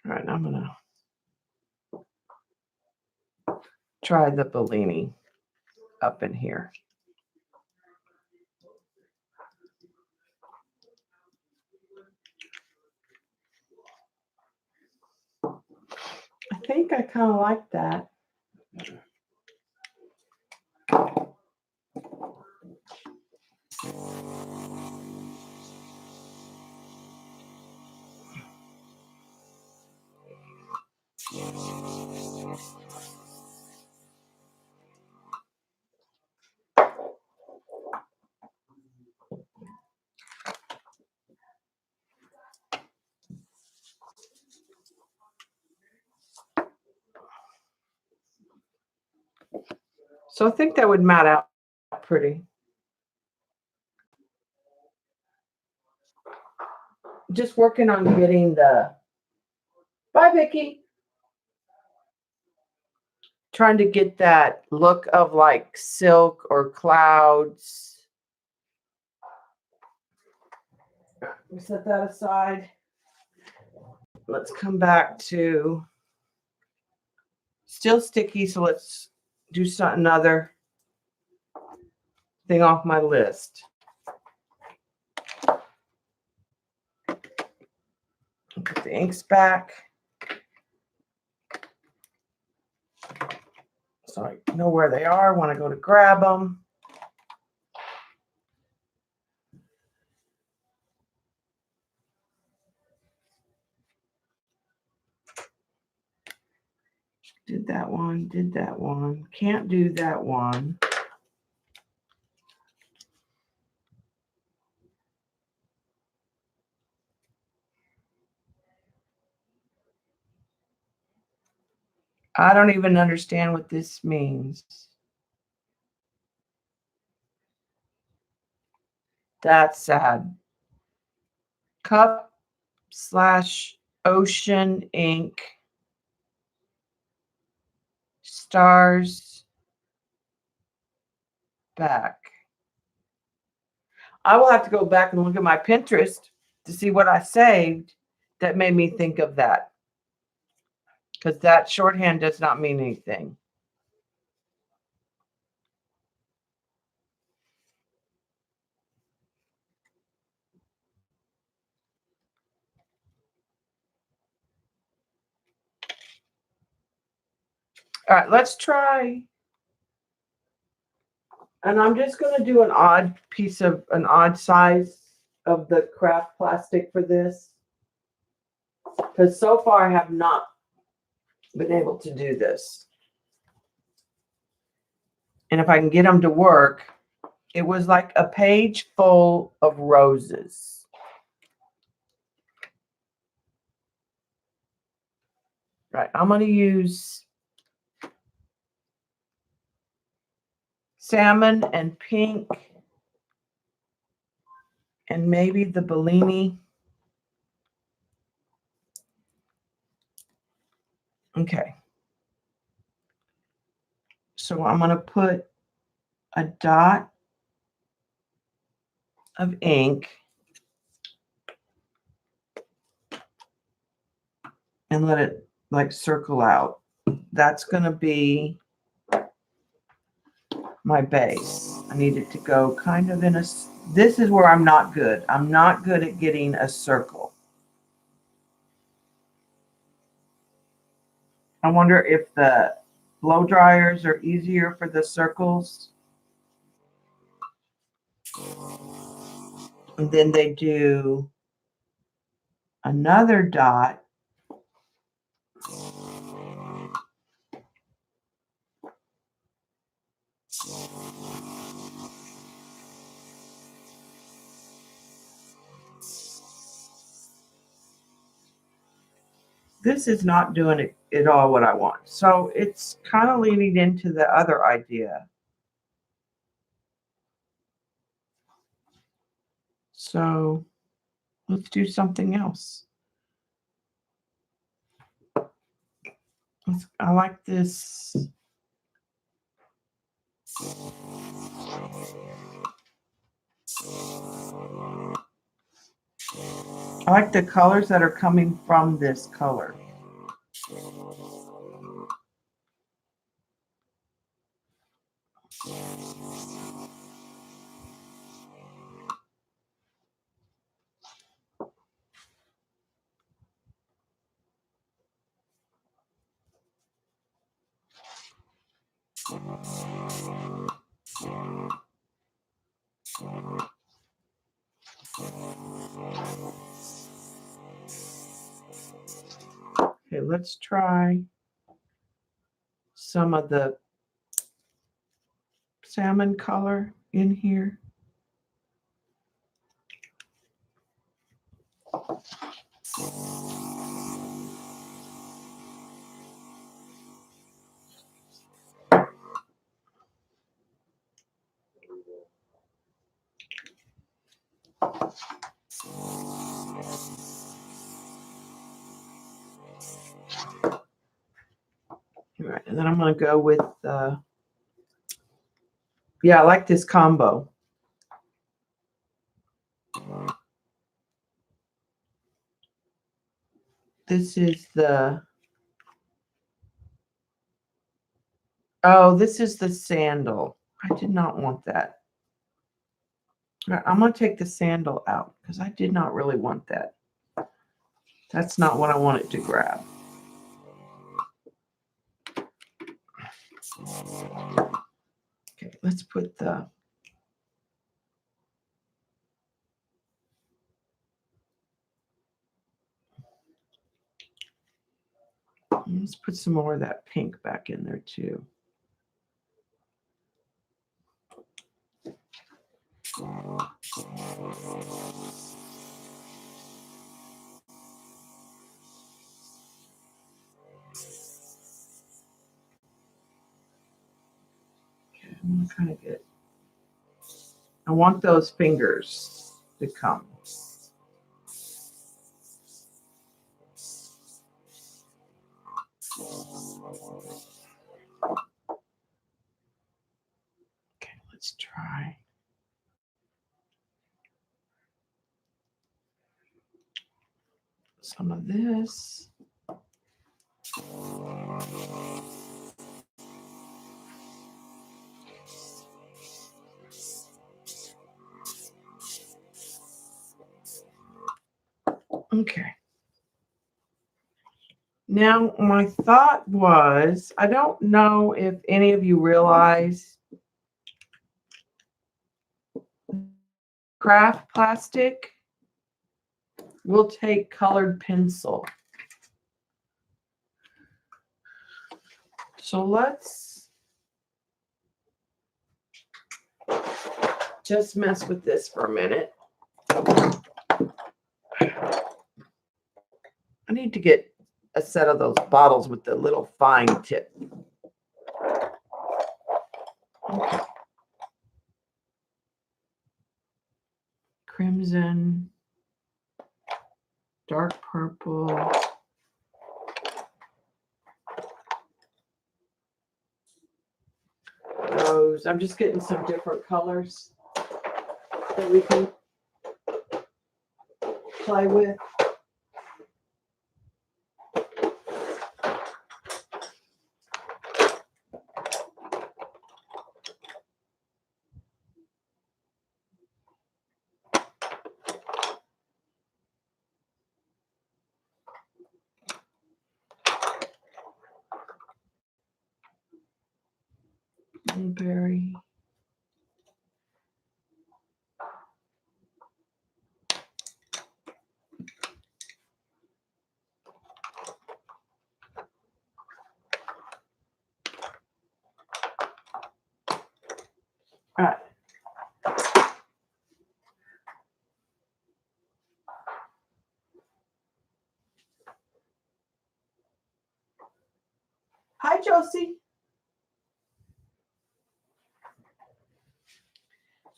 All right, I'm gonna try the Bellini up in here. I think I kind of like that. So I think that would mat out pretty. Just working on getting the, bye Vicky. Trying to get that look of like silk or clouds. We set that aside. Let's come back to still sticky, so let's do something other. thing off my list. Put the inks back. So I know where they are when I go to grab them. Did that one, did that one. Can't do that one. I don't even understand what this means. That's sad. Cup / ocean ink. Stars back. I will have to go back and look at my Pinterest to see what I saved that made me think of that. Because that shorthand does not mean anything. All right, let's try. And I'm just going to do an odd size of the craft plastic for this. Because so far I have not been able to do this. And if I can get them to work, it was like a page full of roses. Right, I'm going to use salmon and pink and maybe the Bellini. Okay. So I'm going to put a dot of ink and let it like circle out. That's going to be my base. I need it to go kind of in a, this is where I'm not good. I'm not good at getting a circle. I wonder if the blow dryers are easier for the circles. And then they do another dot. This is not doing it at all what I want. So it's kind of leaning into the other idea. So let's do something else. I like this. I like the colors that are coming from this color. Okay, let's try some of the salmon color in here. All right, and then I'm going to go with, yeah, I like this combo. This is the, oh, this is the sandal. I did not want that. All right, I'm going to take the sandal out because I did not really want that. That's not what I wanted to grab. Okay, let's put the... Let's put some more of that pink back in there too. Okay, I'm gonna kind of get... I want those fingers to come. Okay, let's try. Some of this. Okay. Now, my thought was, I don't know if any of you realize craft plastic will take colored pencil. So let's just mess with this for a minute. I need to get a set of those bottles with the little fine tip. Okay. Crimson, dark purple. Rose. I'm just getting some different colors that we can play with. Blueberry. All right. Hi, Josie.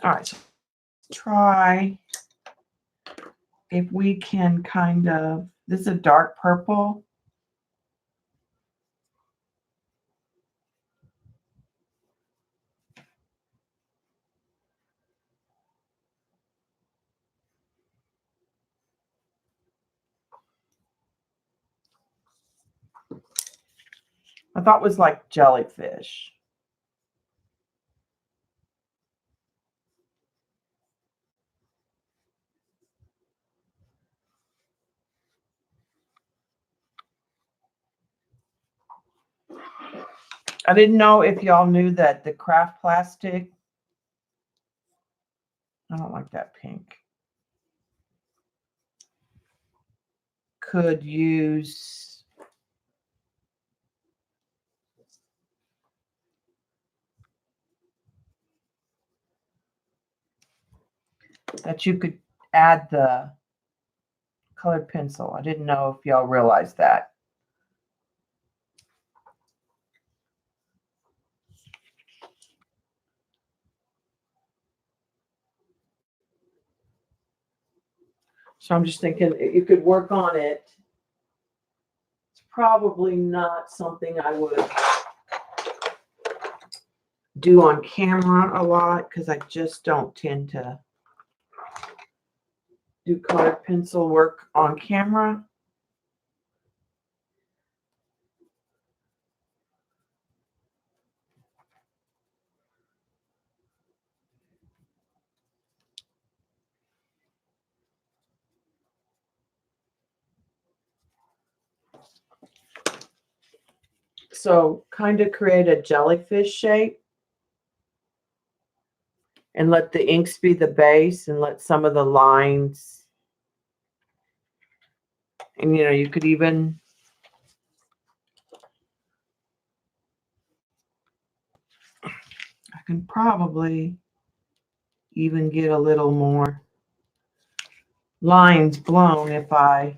All right. So try if we can kind of, this is a dark purple. I thought it was like jellyfish. I didn't know if y'all knew that the craft plastic, I don't like that pink, could use that you could add the colored pencil. I didn't know if y'all realized that. So I'm just thinking you could work on it. It's probably not something I would do on camera a lot because I just don't tend to do colored pencil work on camera. So kind of create a jellyfish shape and let the inks be the base and let some of the lines, and you could even I can probably even get a little more lines blown if I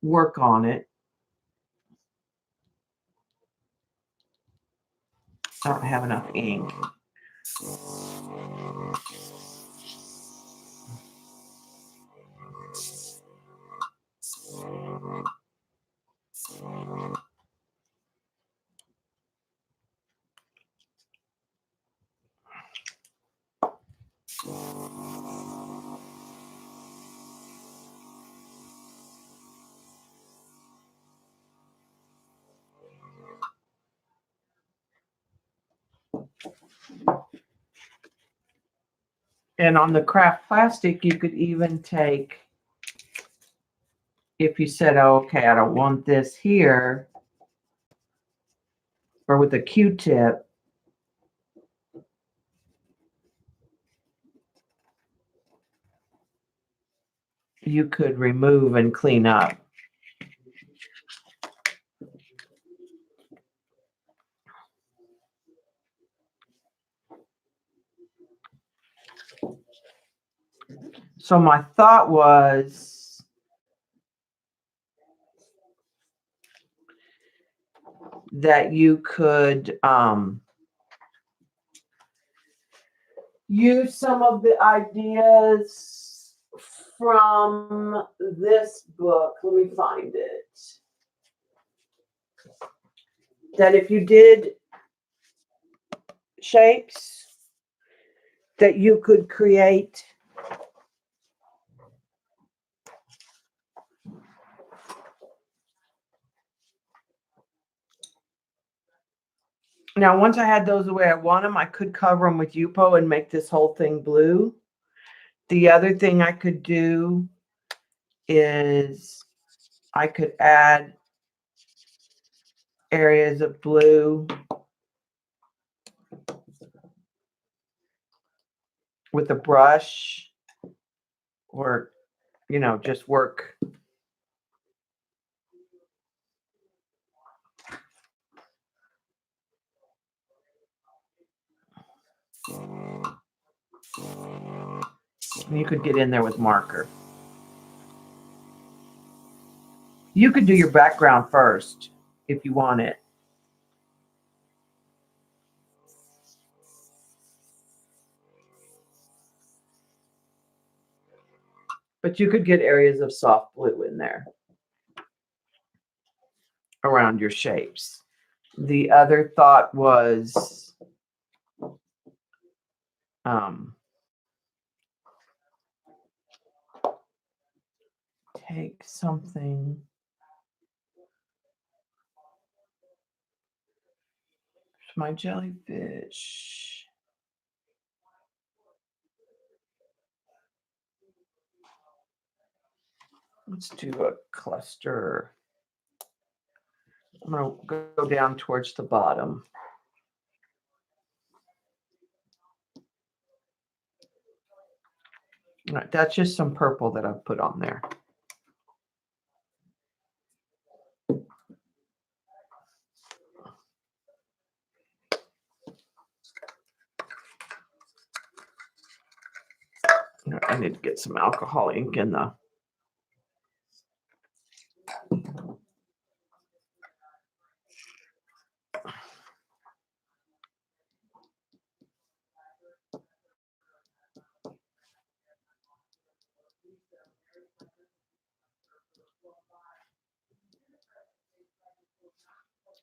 work on it. I don't have enough ink. And on the craft plastic, you could even take, if you said, oh, okay, I don't want this here, or with a Q-tip, you could remove and clean up. So my thought was that you could use some of the ideas from this book. Let me find it. That if you did shapes, that you could create now, once I had those the way I want them, I could cover them with Yupo and make this whole thing blue. The other thing I could do is I could add areas of blue with a brush, or, just work. And you could get in there with marker. You could do your background first if you want it. But you could get areas of soft blue in there around your shapes. The other thought was take something. My jellyfish. Let's do a cluster. I'm going to go down towards the bottom. All right, that's just some purple that I've put on there. I need to get some alcohol ink in the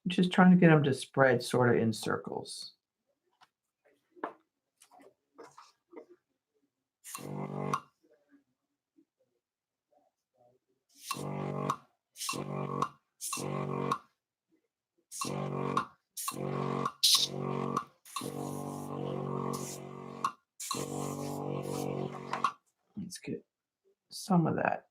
just trying to get them to spread sort of in circles. Let's get some of that.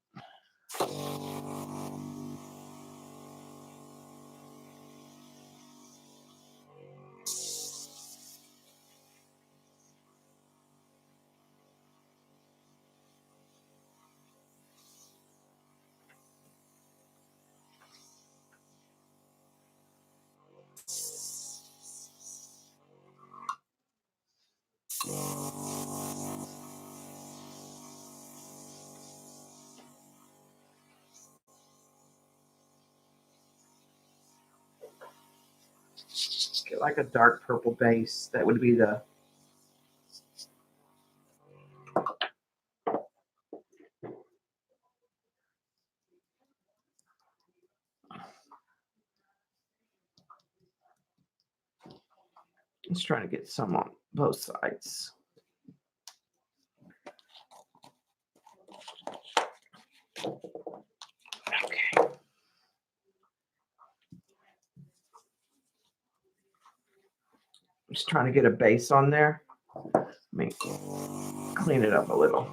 get like a dark purple base. That would be the Just trying to get some on both sides. Okay. Just trying to get a base on there. Let me clean it up a little.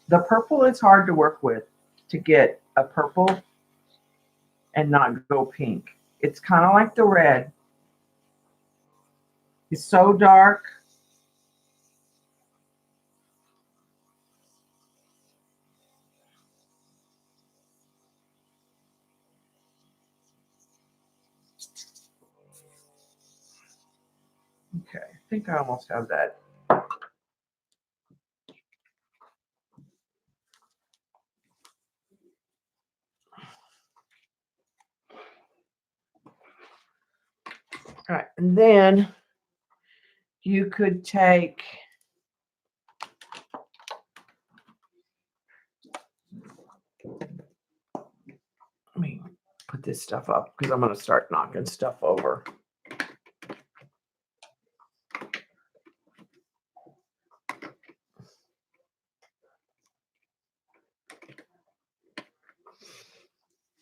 The purple is hard to work with, to get a purple and not go pink. It's kind of like the red. It's so dark. Okay, I think I almost have that. All right, and then you could take, let me put this stuff up because I'm going to start knocking stuff over.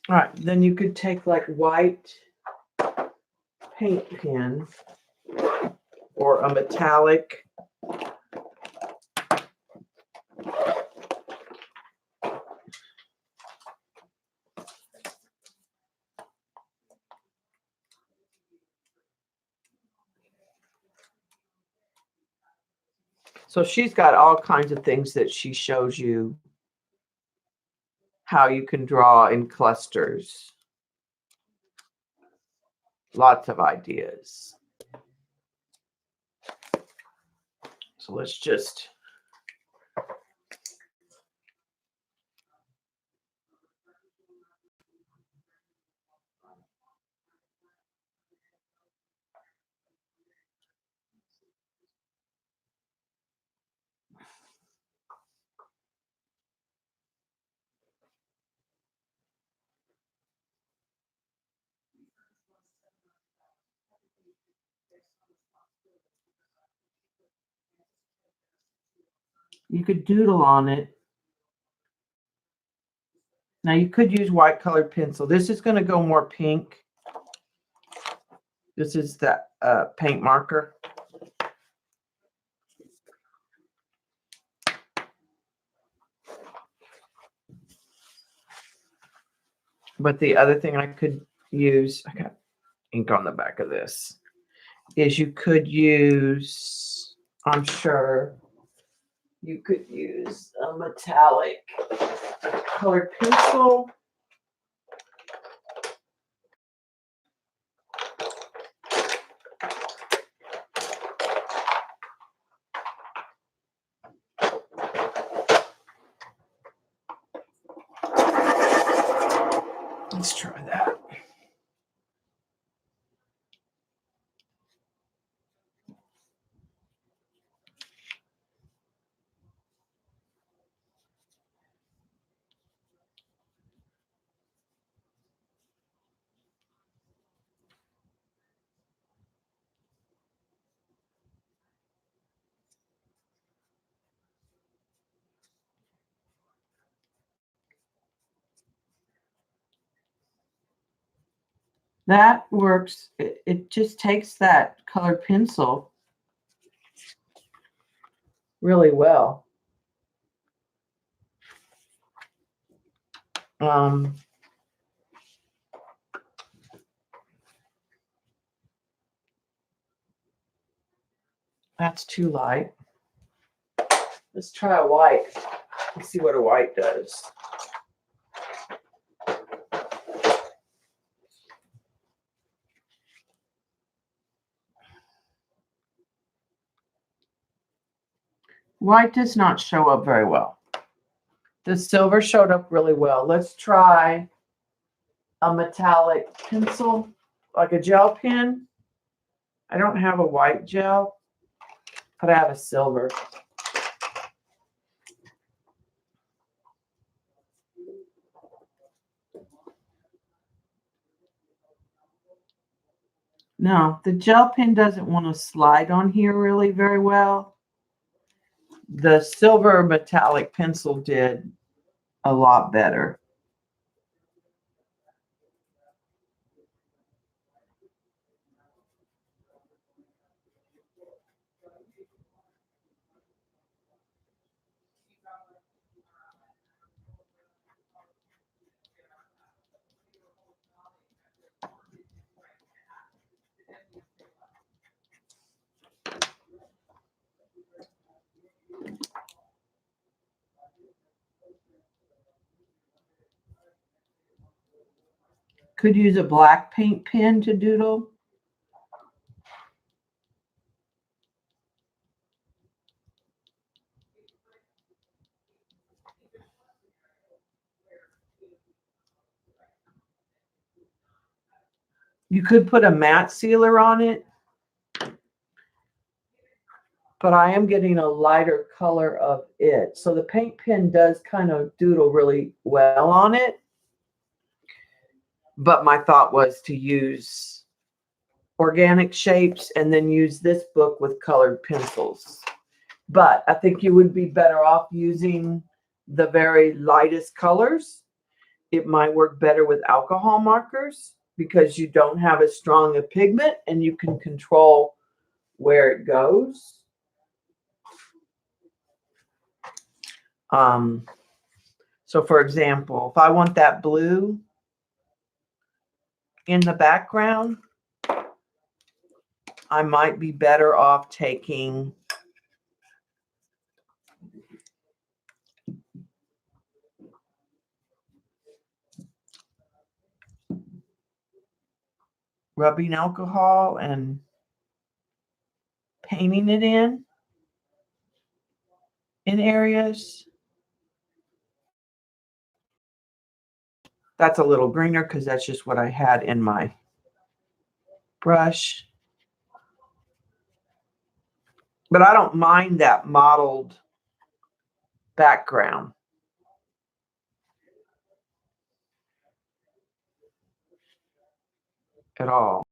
All right, then you could take like white paint pen or a metallic. So she's got all kinds of things that she shows you how you can draw in clusters. Lots of ideas. So let's just you could doodle on it. Now you could use white colored pencil. This is going to go more pink. This is the paint marker. But the other thing I could use, I got ink on the back of this, is you could use, I'm sure, you could use a metallic colored pencil. Let's try that. That works. It just takes that colored pencil really well. That's too light. Let's try a white. Let's see what a white does. White does not show up very well. The silver showed up really well. Let's try a metallic pencil, like a gel pen. I don't have a white gel, but I have a silver. No, the gel pen doesn't want to slide on here really very well. The silver metallic pencil did a lot better. Could use a black paint pen to doodle. You could put a matte sealer on it, but I am getting a lighter color of it. So the paint pen does kind of doodle really well on it. But my thought was to use organic shapes and then use this book with colored pencils. But I think you would be better off using the very lightest colors. It might work better with alcohol markers because you don't have as strong a pigment and you can control where it goes. So for example, if I want that blue in the background, I might be better off taking rubbing alcohol and painting it in areas. That's a little greener because that's just what I had in my brush. But I don't mind that mottled background at all.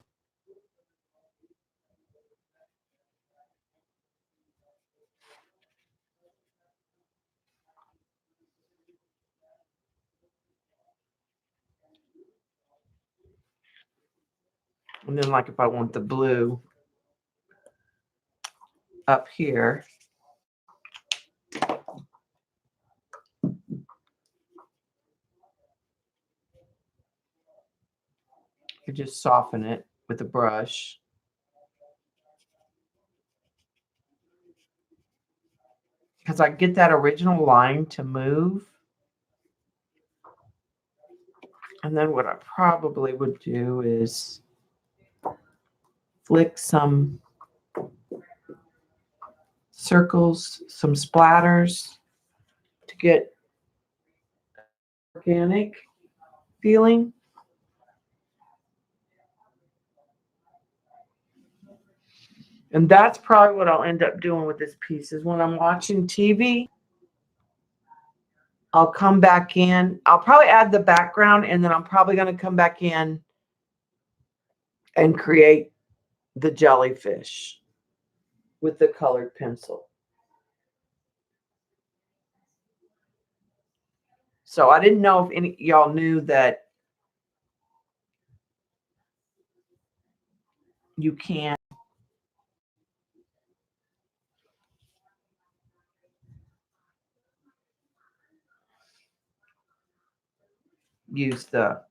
And then like if I want the blue up here, you just soften it with a brush. Because I get that original line to move. And then what I probably would do is flick some circles, some splatters to get organic feeling. And that's probably what I'll end up doing with this piece is when I'm watching TV, I'll come back in. I'll probably add the background and then I'm probably going to come back in and create the jellyfish with the colored pencil. So I didn't know if any y'all knew that you can use the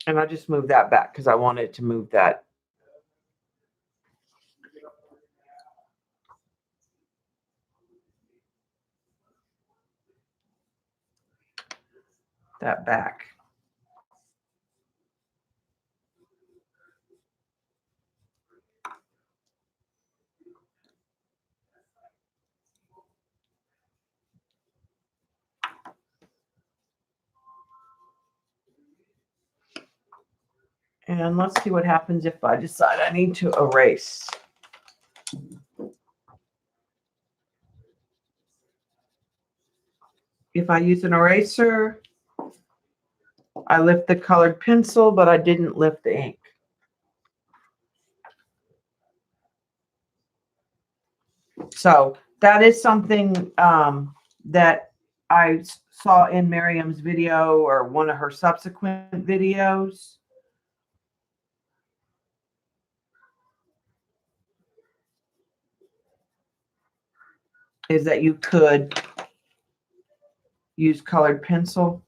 And I just moved that back because I wanted to move that. That back. And let's see what happens if I decide I need to erase. If I use an eraser, I lift the colored pencil, but I didn't lift the ink. So that is something that I saw in Miriam's video or one of her subsequent videos. Is that you could use colored pencil.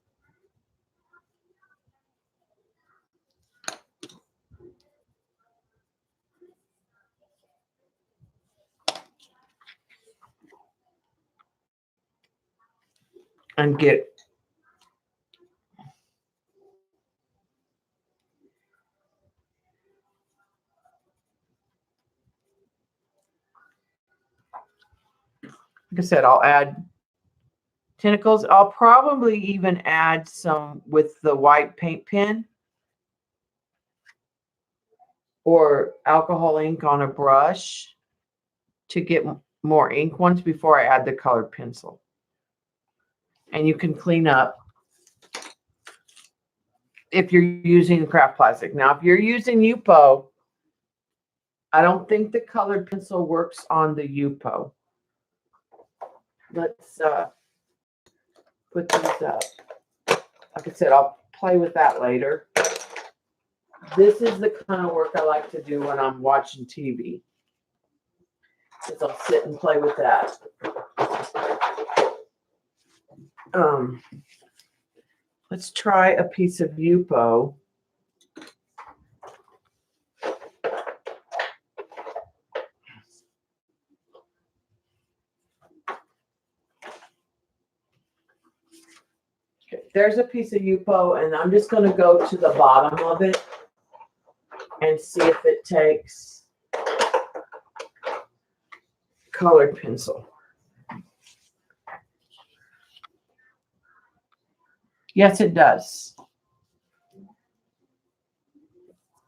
And get like I said, I'll add tentacles. I'll probably even add some with the white paint pen or alcohol ink on a brush to get more ink once before I add the colored pencil. And you can clean up if you're using craft plastic. Now, if you're using Yupo, I don't think the colored pencil works on the Yupo. Let's put these up. Like I said, I'll play with that later. This is the kind of work I like to do when I'm watching TV. Is I'll sit and play with that. Let's try a piece of Yupo. Okay, there's a piece of Yupo, and I'm just going to go to the bottom of it and see if it takes colored pencil. Yes, it does.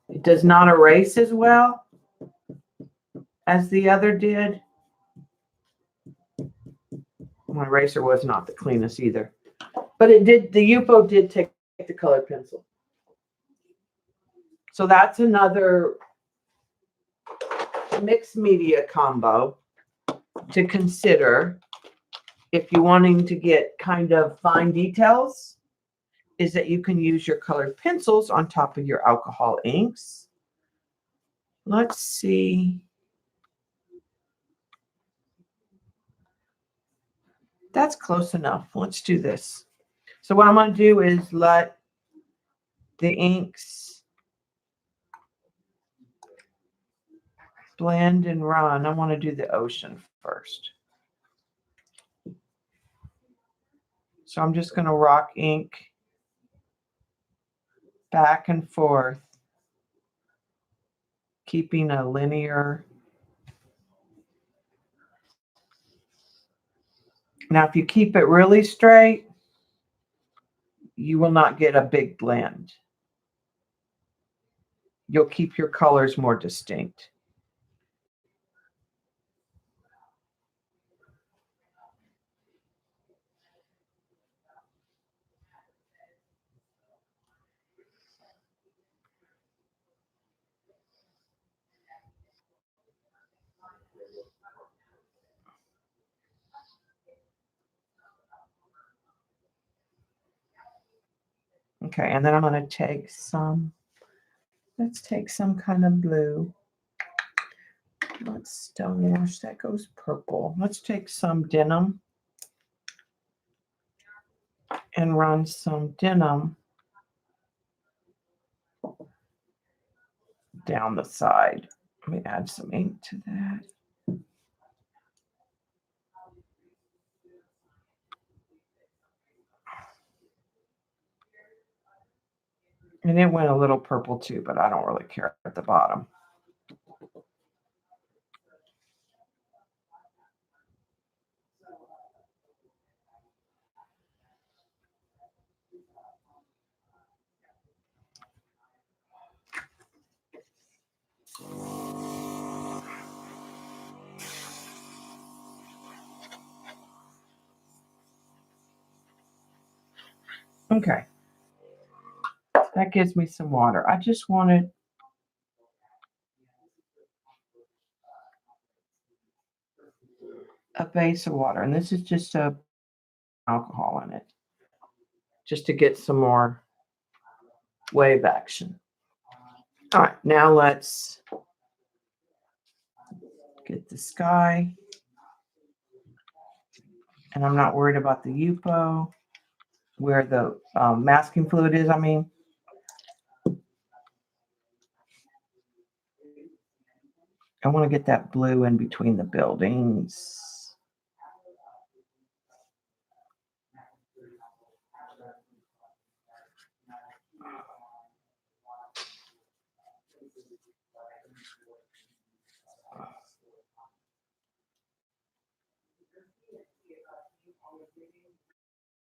It does not erase as well as the other did. My eraser was not the cleanest either. But it did, the Yupo did take the colored pencil. So that's another mixed media combo to consider if you're wanting to get kind of fine details, is that you can use your colored pencils on top of your alcohol inks. Let's see. That's close enough. Let's do this. So what I'm going to do is let the inks blend and run. I want to do the ocean first. So I'm just going to rock ink back and forth, keeping a linear. Now, if you keep it really straight, you will not get a big blend. You'll keep your colors more distinct. Okay, and then I'm going to take some, let's take some kind of blue. Let's stone wash, that goes purple. Let's take some denim and run some denim down the side. Let me add some ink to that. And it went a little purple too, but I don't really care at the bottom. Okay. That gives me some water. I just wanted a base of water, and this is just a alcohol in it, just to get some more wave action. All right, now let's get the sky. And I'm not worried about the Yupo, where the masking fluid is, I mean. I want to get that blue in between the buildings.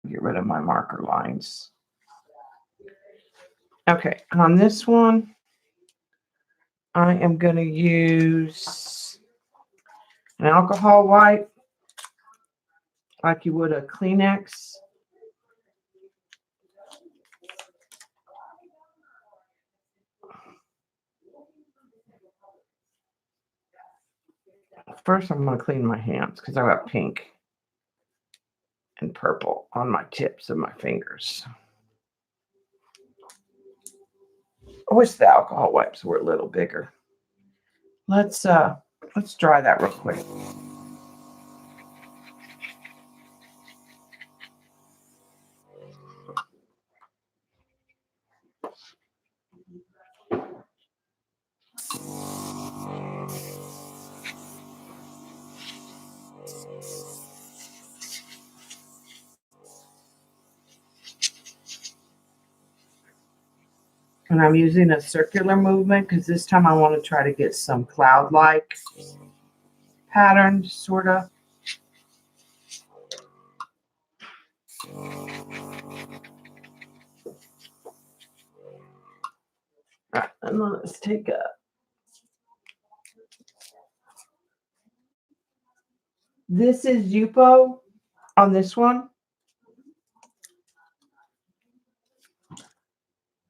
Get rid of my marker lines. Okay, and on this one, I am going to use an alcohol wipe, like you would a Kleenex. First, I'm going to clean my hands because I got pink and purple on my tips of my fingers. I wish the alcohol wipes were a little bigger. Let's dry that real quick. And I'm using a circular movement because this time I want to try to get some cloud-like pattern, sort of. All right, and then let's take a. This is Yupo on this one.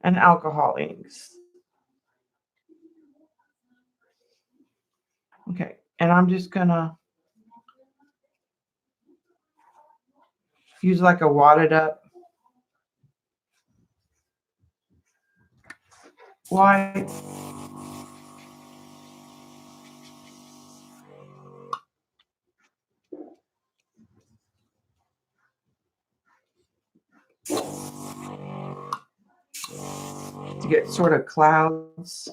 And alcohol inks. Okay, and I'm just gonna use like a wadded up wipe. To get sort of clouds.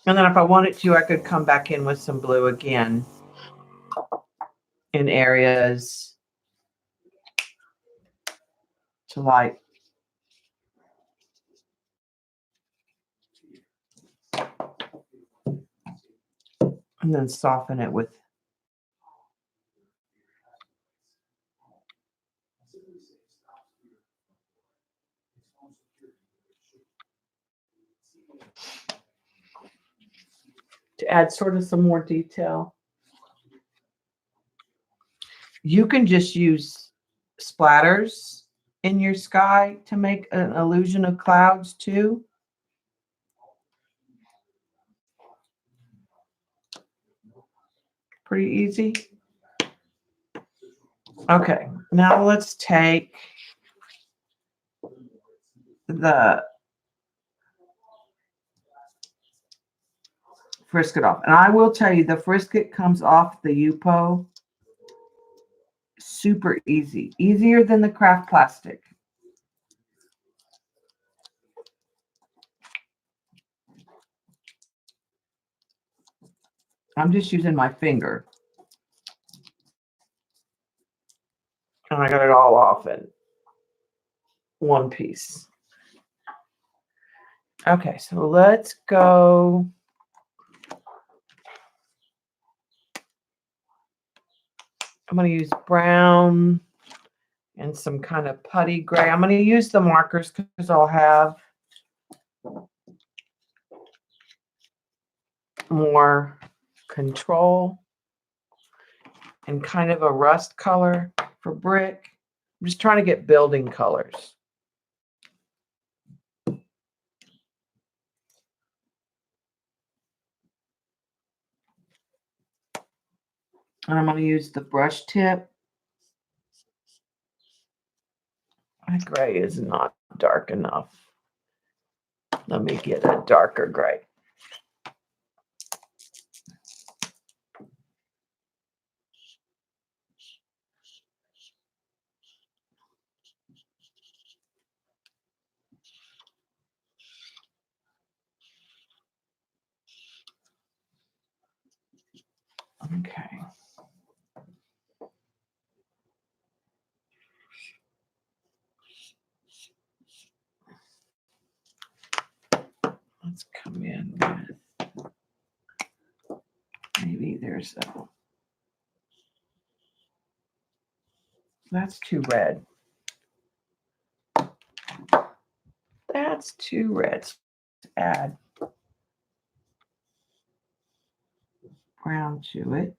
And then if I wanted to, I could come back in with some blue again in areas to like and then soften it with to add sort of some more detail. You can just use splatters in your sky to make an illusion of clouds too. pretty easy. Okay, now let's take the Frisket off. And I will tell you, the Frisket comes off the Yupo super easy. Easier than the craft plastic. I'm just using my finger. And I got it all off in one piece. Okay, so let's go. I'm going to use brown and some kind of putty gray. I'm going to use the markers because I'll have more control and kind of a rust color for brick. I'm just trying to get building colors. And I'm going to use the brush tip. My gray is not dark enough. Let me get a darker gray. Okay. Let's come in with, maybe there's a, that's too red. That's too red. Let's add brown to it.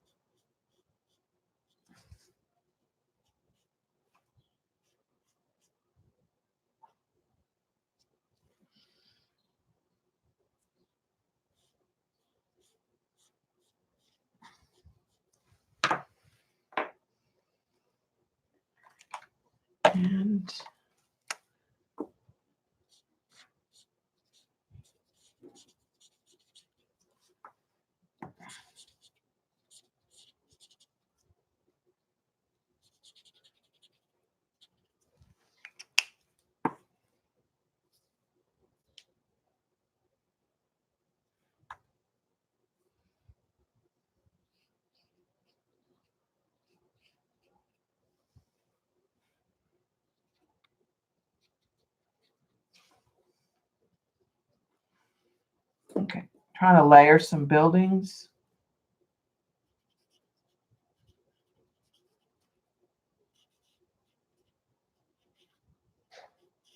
And okay, trying to layer some buildings.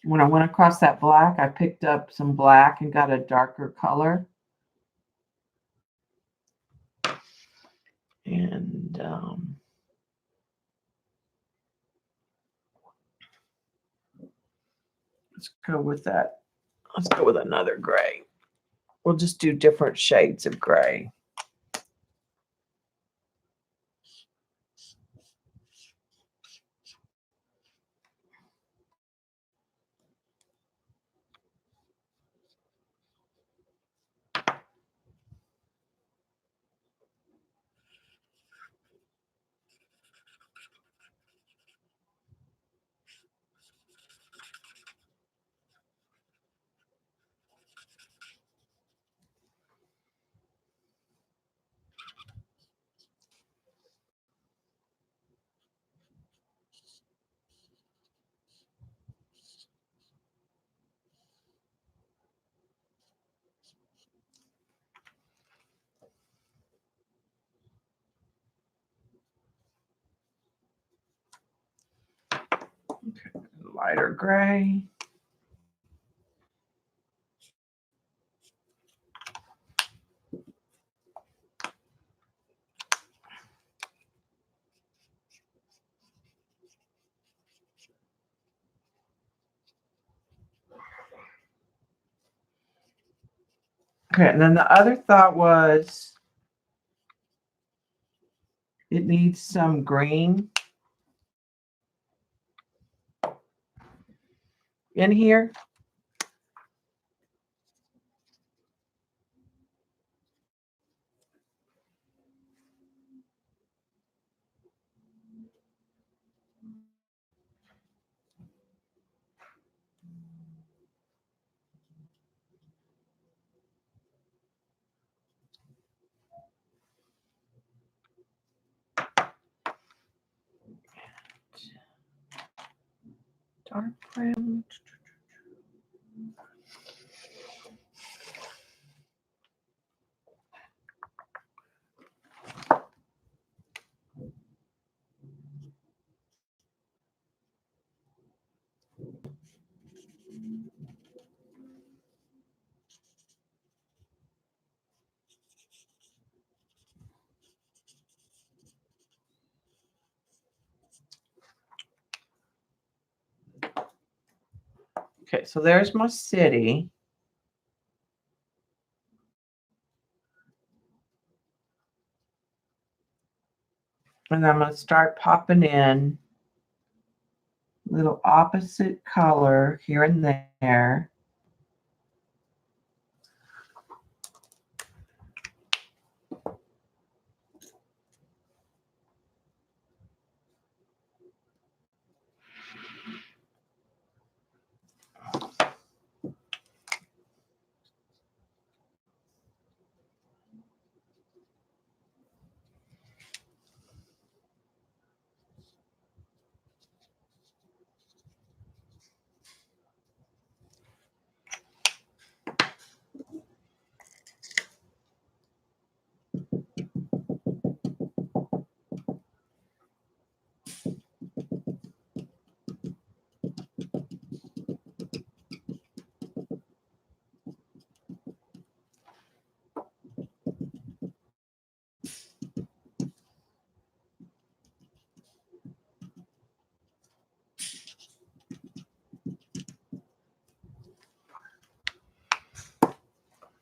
When I went across that black, I picked up some black and got a darker color. And let's go with that. Let's go with another gray. We'll just do different shades of gray. Okay, lighter gray. Okay, and then the other thought was It needs some green in here. Dark brown. Okay, so there's my city. And I'm going to start popping in little opposite color here and there.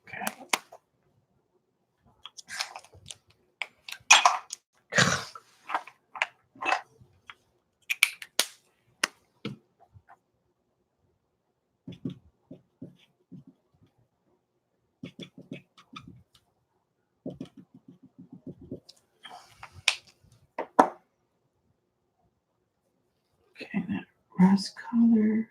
Okay. Okay, that rust color.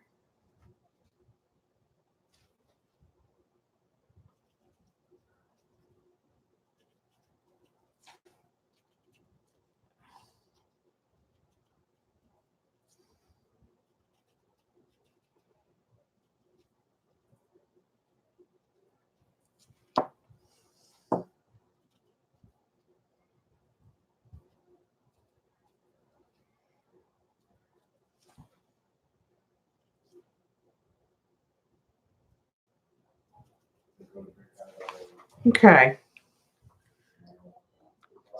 Okay.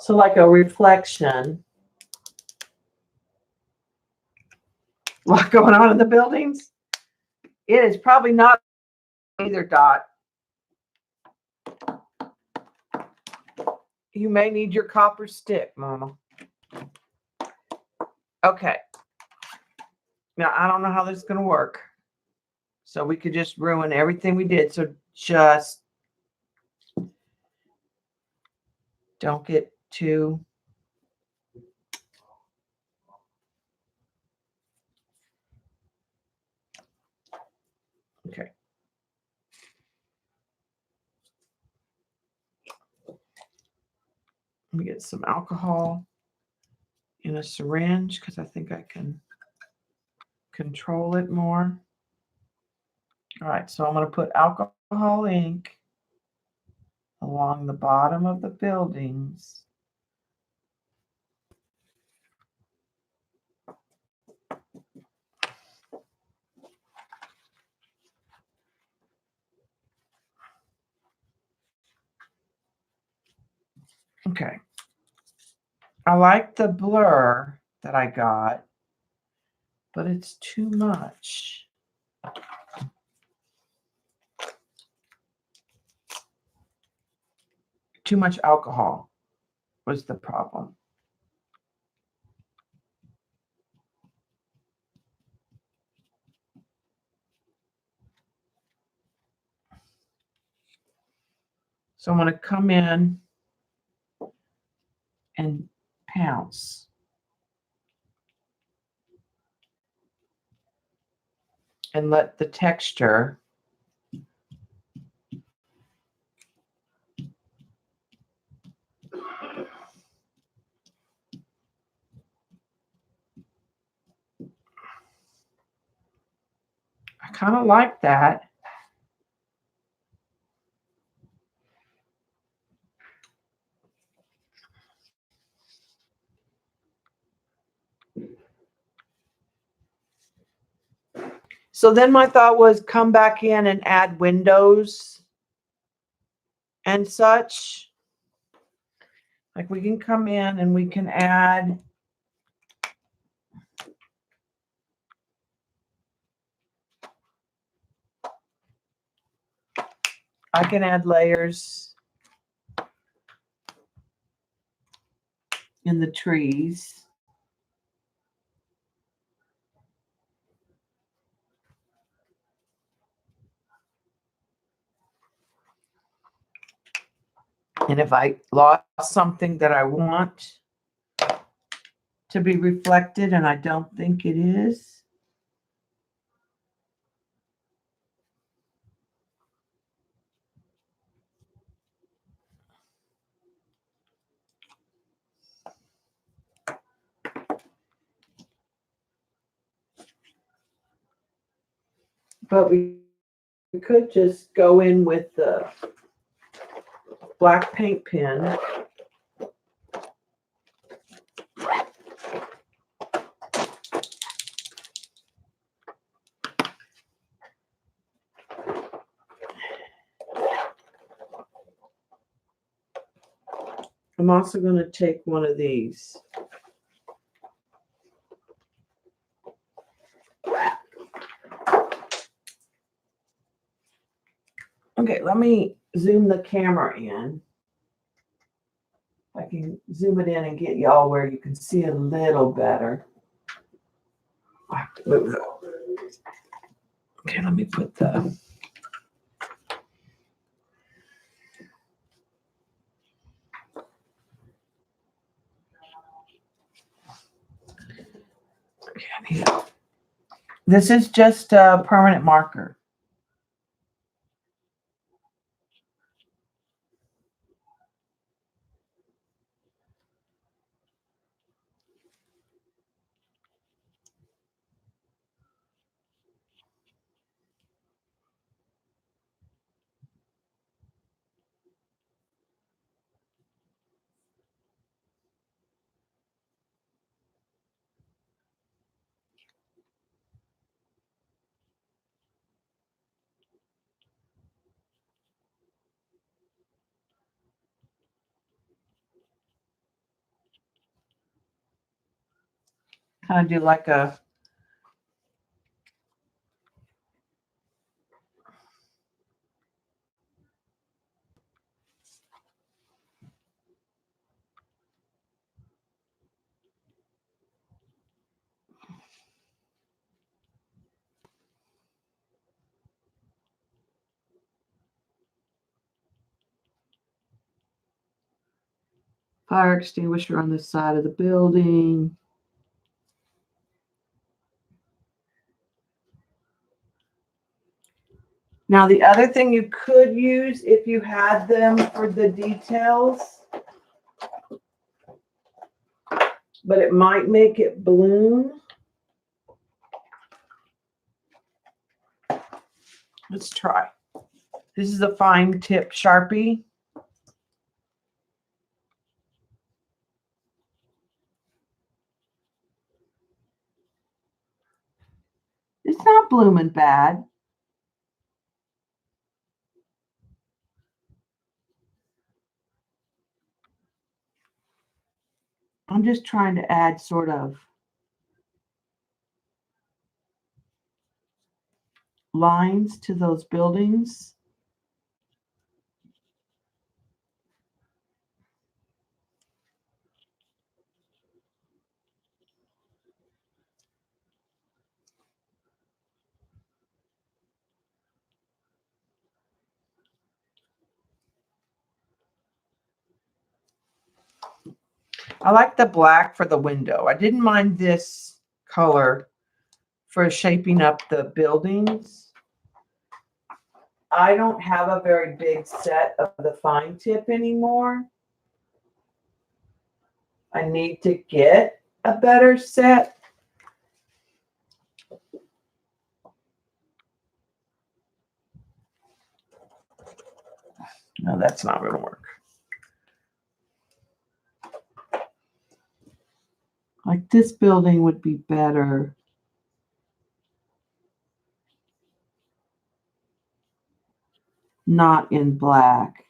So like a reflection. A lot going on in the buildings. It is probably not either, Dot. You may need your copper stick, Mama. Okay. Now, I don't know how this is going to work. So we could just ruin everything we did. So just don't get too... Okay. Let me get some alcohol in a syringe because I think I can control it more. All right, so I'm going to put alcohol ink along the bottom of the buildings. Okay. I like the blur that I got, but it's too much. Too much alcohol was the problem. So I'm going to come in and pounce. And let the texture I kind of like that. So then my thought was come back in and add windows and such. Like we can come in and we can add I can add layers in the trees. And if I lost something that I want to be reflected, and I don't think it is, but we could just go in with the black paint pen. I'm also going to take one of these. Okay, let me zoom the camera in. I can zoom it in and get y'all where you can see a little better. Okay, let me put the This is just a permanent marker. Kind of do like a fire extinguisher on the side of the building. Now, the other thing you could use if you had them for the details, but it might make it bloom. Let's try. This is a fine tip Sharpie. It's not blooming bad. I'm just trying to add sort of lines to those buildings. I like the black for the window. I didn't mind this color for shaping up the buildings. I don't have a very big set of the fine tip anymore. I need to get a better set. No, that's not going to work. Like this building would be better. Not in black.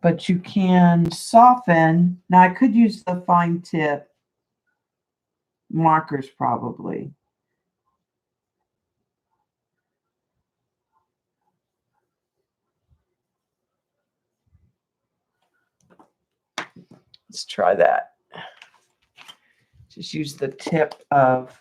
But you can soften. Now I could use the fine tip markers probably. Let's try that. Just use the tip of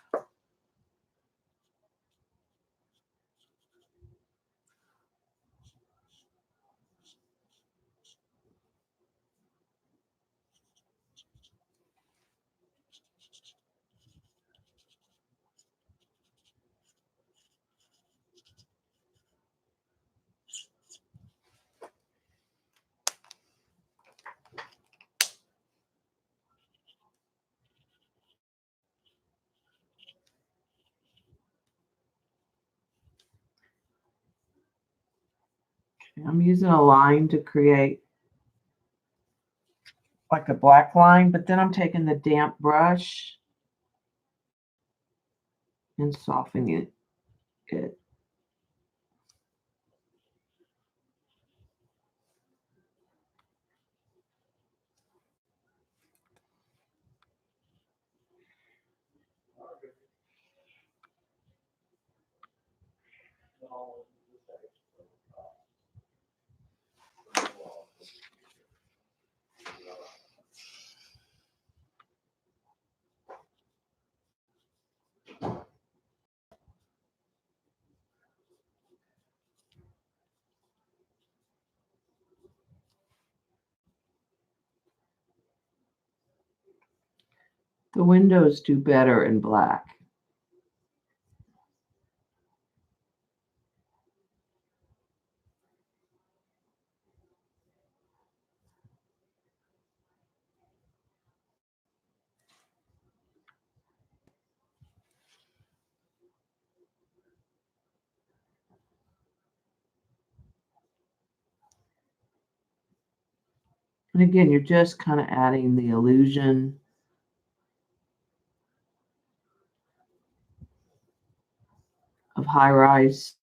I'm using a line to create like a black line, but then I'm taking the damp brush and softening it. The windows do better in black. And again, you're just kind of adding the illusion of high rise.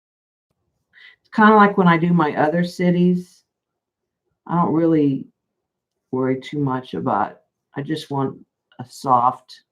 It's kind of like when I do my other cities, I don't really worry too much about, I just want a soft.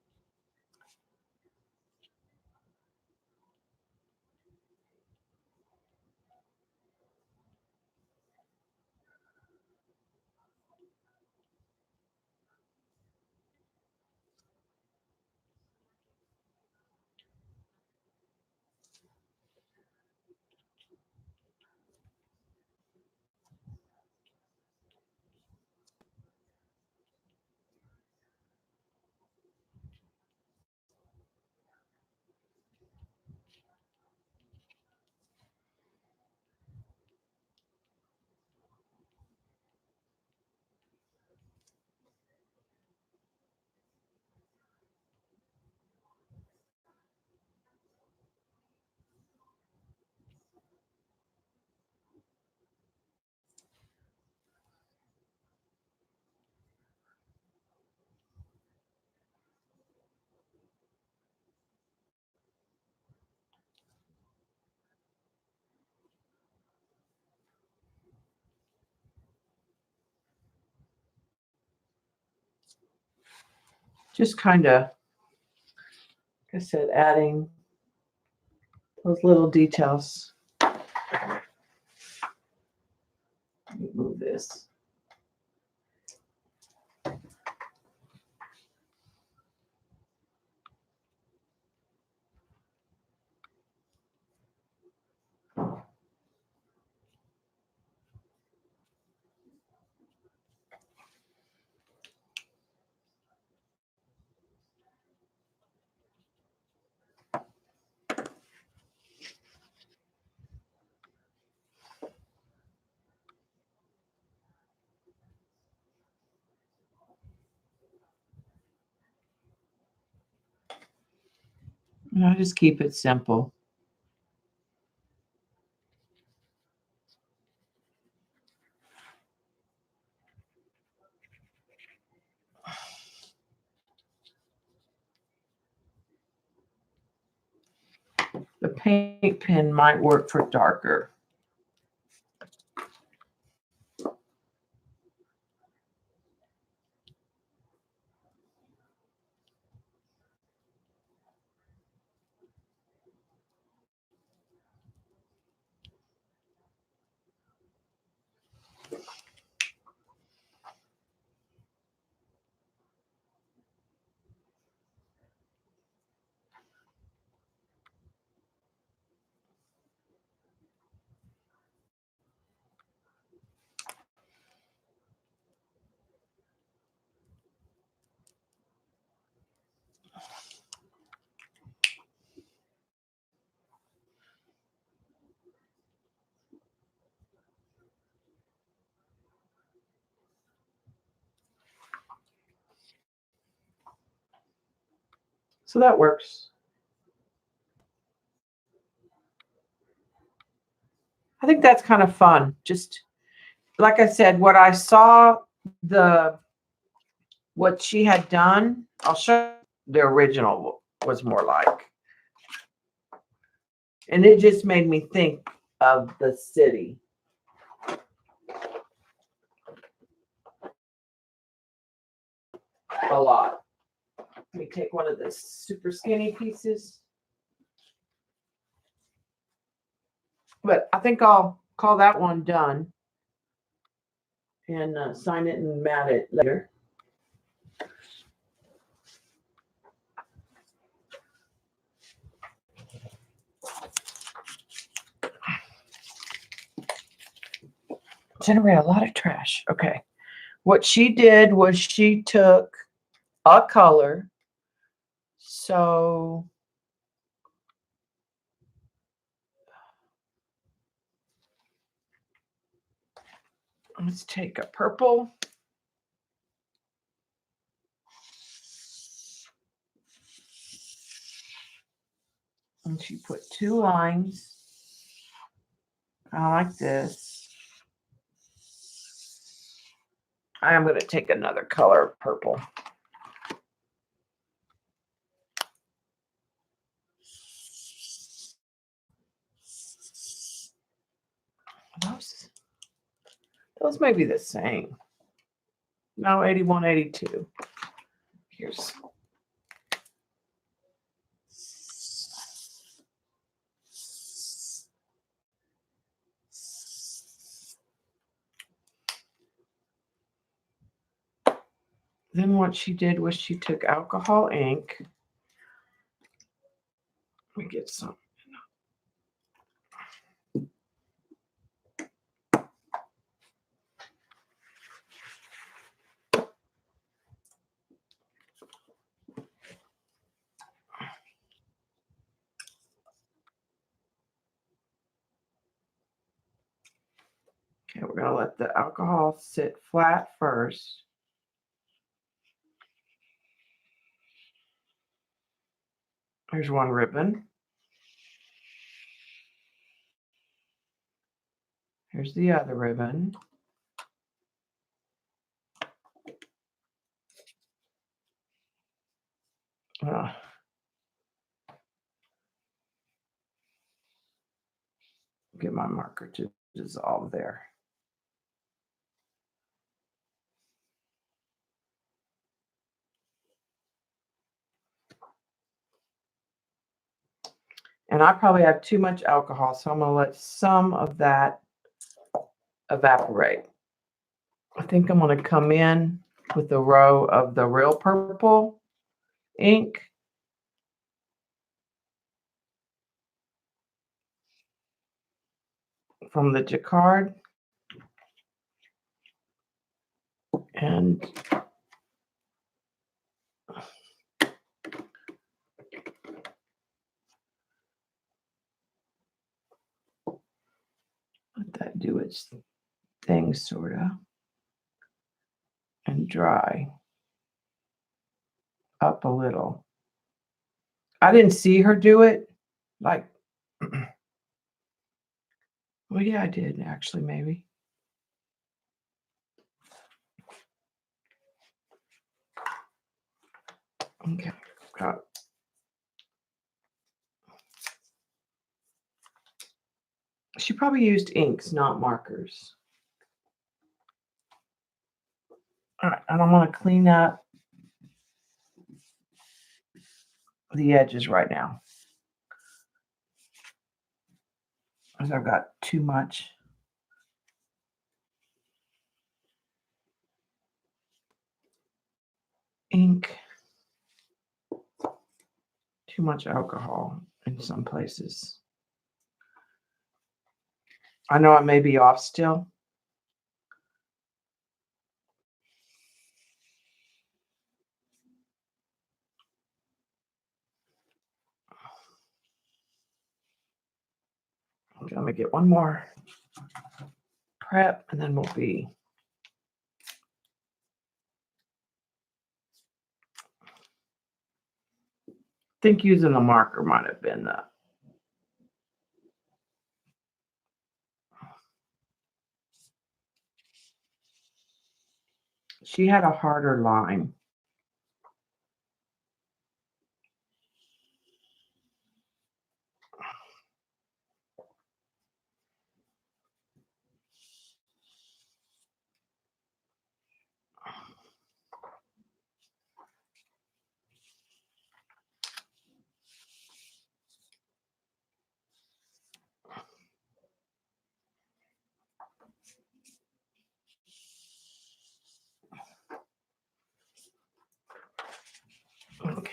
Just kind of, like I said, adding those little details. Let me move this. And I just keep it simple. The paint pen might work for darker. So that works. I think that's kind of fun. Just like I said, what I saw what she had done, I'll show you the original was more like. And it just made me think of the city. A lot. Let me take one of the super skinny pieces. But I think I'll call that one done and sign it and mat it later. Generate a lot of trash. Okay. What she did was she took a color. So let's take a purple. And she put 2 lines. I like this. I am going to take another color of purple. Those may be the same. No, 81, 82. Here's. Then what she did was she took alcohol ink. Let me get some. Okay, we're going to let the alcohol sit flat first. Here's one ribbon. Here's the other ribbon. Get my marker to dissolve there. And I probably have too much alcohol, so I'm going to let some of that evaporate. I think I'm going to come in with a row of the real purple ink. From the Jacquard. And let that do its thing, sort of. And dry up a little. I didn't see her do it. Like, well, yeah, I did actually, maybe. Okay, got it. She probably used inks, not markers. All right, and I'm gonna clean up the edges right now, because I've got too much. Ink, too much alcohol in some places. I know I may be off still. Okay, let me get one more prep and then we'll be. I think using the marker might have been the. She had a harder line. Okay.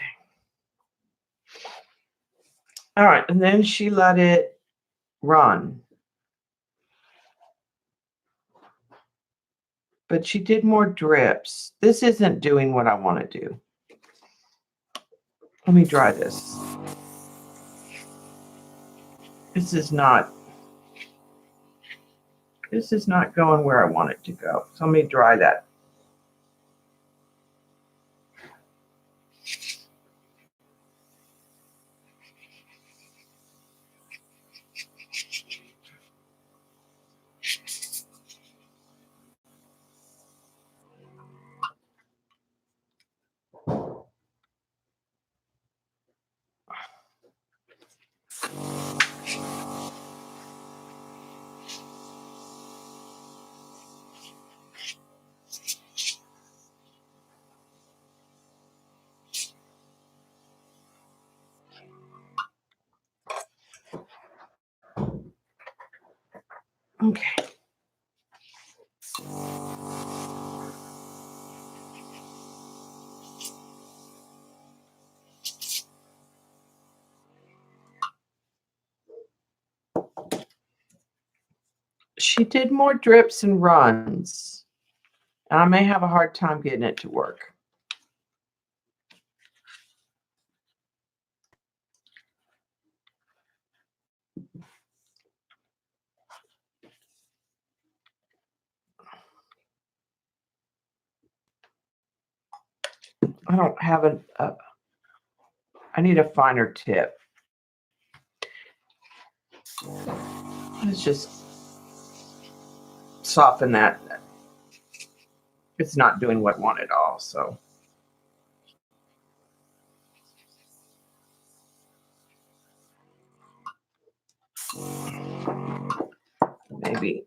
All right, and then she let it run. But she did more drips. This isn't doing what I want to do. Let me dry this. This is not going where I want it to go. So let me dry that. Okay. She did more drips and runs. And I may have a hard time getting it to work. I don't have I need a finer tip. Let's just soften that. It's not doing what I want at all, so. Maybe.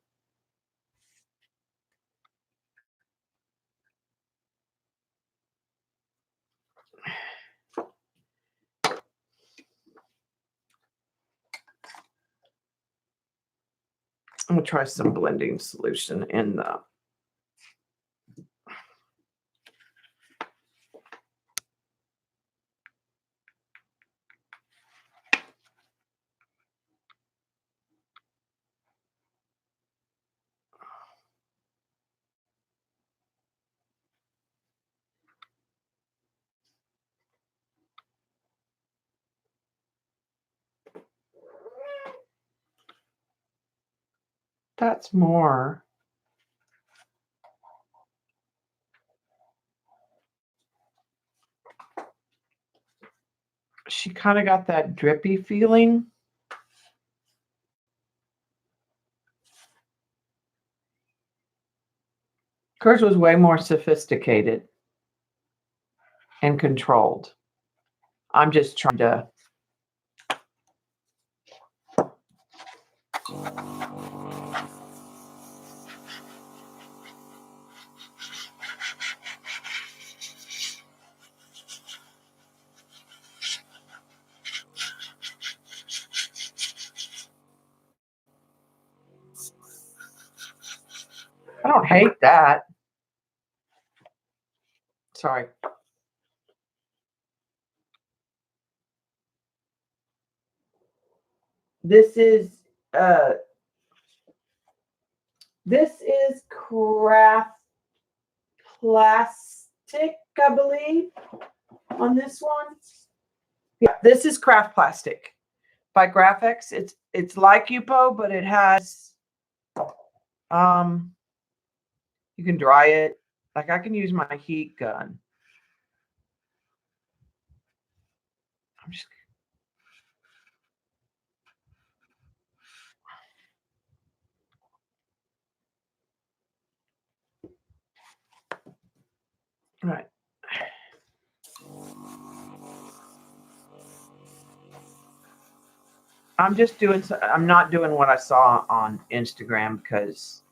I'm gonna try some blending solution in the. That's more. she kind of got that drippy feeling. Hers was way more sophisticated and controlled. I'm just trying to. I don't hate that. Sorry. This is Craft Plastic, I believe, on this one. Yeah, this is Craft Plastic by Graphics. It's like Yupo, but it has you can dry it. Like I can use my heat gun. I'm just right. I'm just doing. I'm not doing what I saw on Instagram because,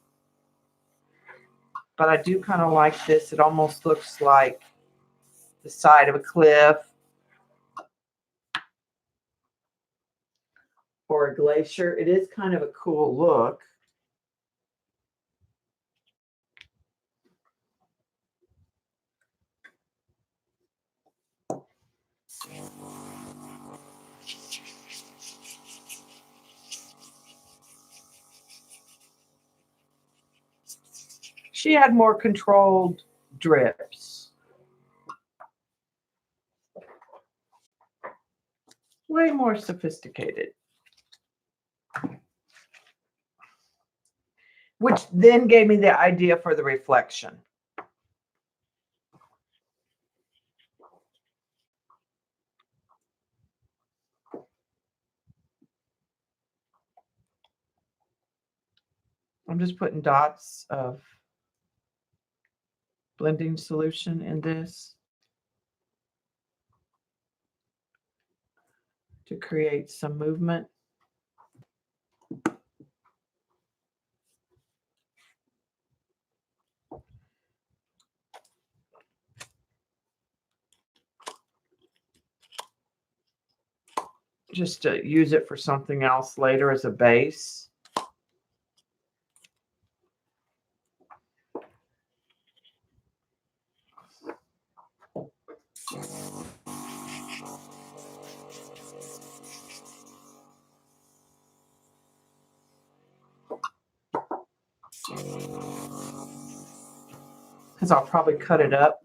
but I do kind of like this. It almost looks like the side of a cliff or a glacier. It is kind of a cool look. She had more controlled drips. Way more sophisticated. Which then gave me the idea for the reflection. I'm just putting dots of blending solution in this to create some movement. Just to use it for something else later as a base. Because I'll probably cut it up.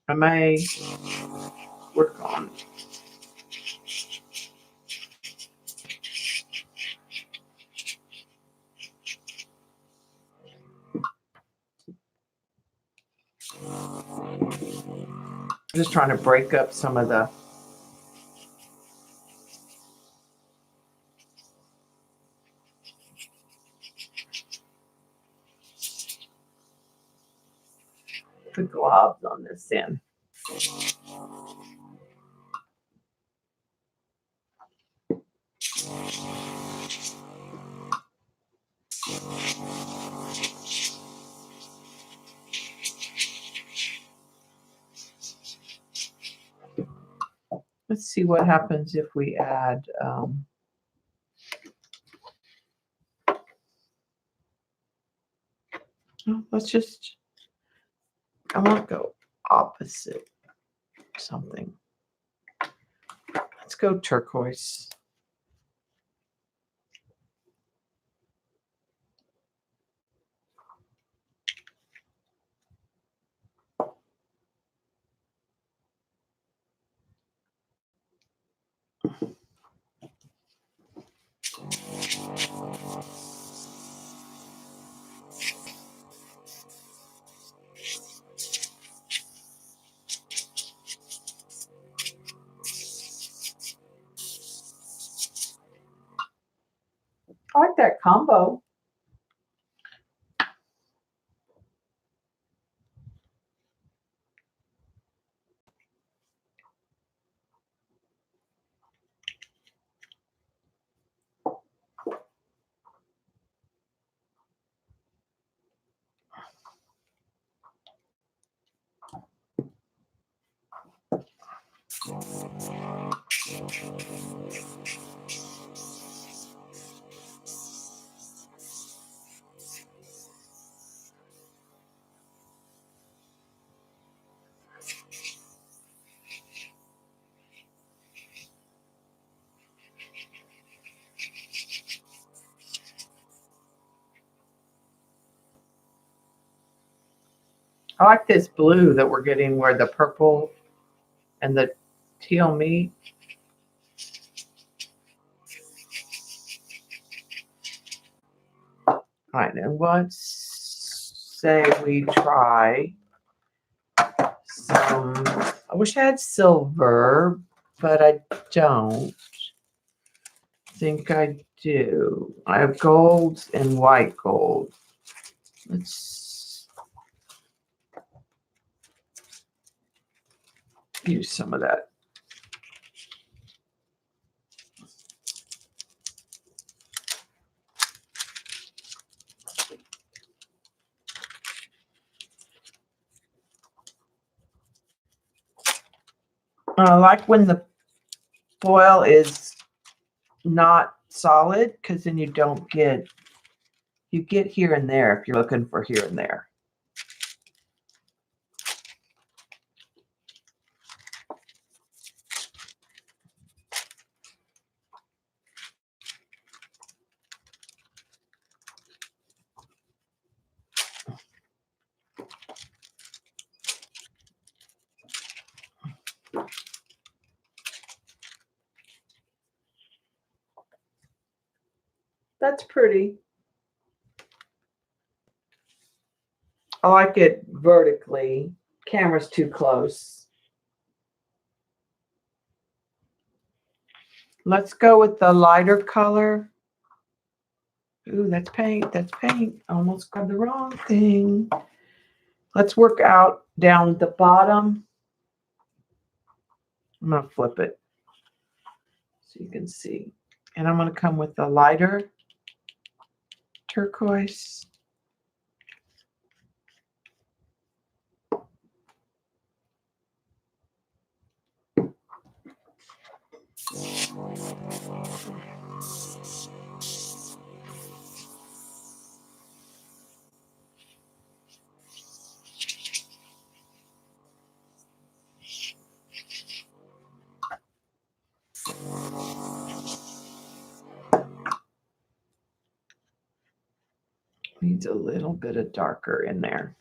I may work on just trying to break up some of the globs on this end. Let's see what happens if we add let's just, I want to go opposite something. Let's go turquoise. I like that combo. I like this blue that we're getting where the purple and the teal meet. All right, and let's say we try some, I wish I had silver, but I don't think I do. I have gold and white gold. Let's use some of that. I like when the foil is not solid, because then you don't get, you get here and there if you're looking for here and there. That's pretty. I like it vertically. Camera's too close. Let's go with the lighter color. Ooh, that's paint. That's paint. Almost got the wrong thing. Let's work out down the bottom. I'm going to flip it so you can see. And I'm going to come with the lighter turquoise. Needs a little bit of darker in there.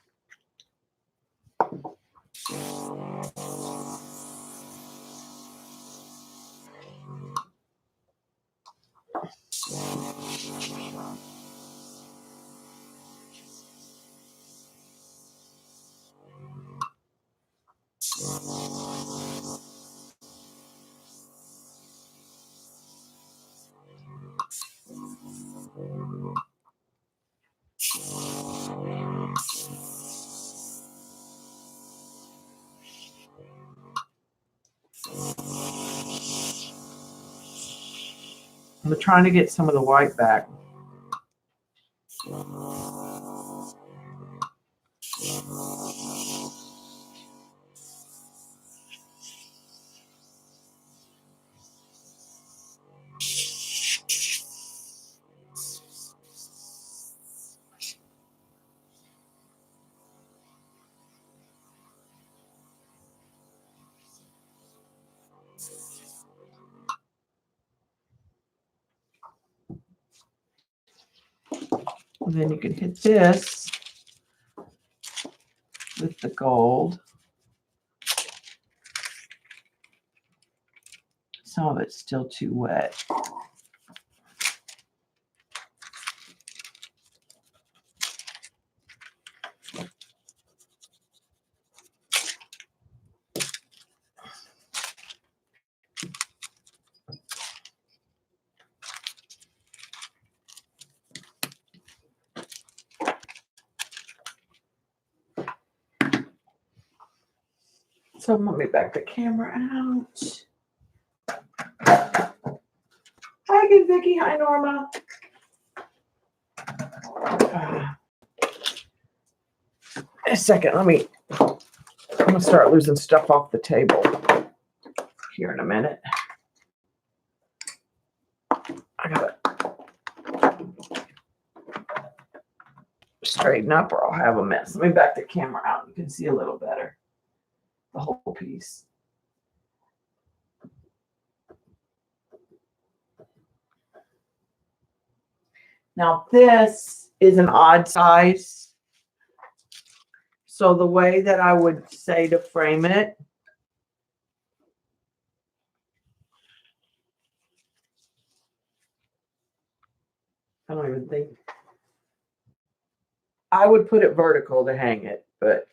I'm trying to get some of the white back. And then you can hit this with the gold. some of it's still too wet. So let me back the camera out. Hi, good Vicky. Hi, Norma. A second. I'm gonna start losing stuff off the table here in a minute. I gotta straighten up or I'll have a mess. Let me back the camera out. You can see a little better. The whole piece. Now this is an odd size. So the way that I would say to frame it, I don't even think, I would put it vertical to hang it, but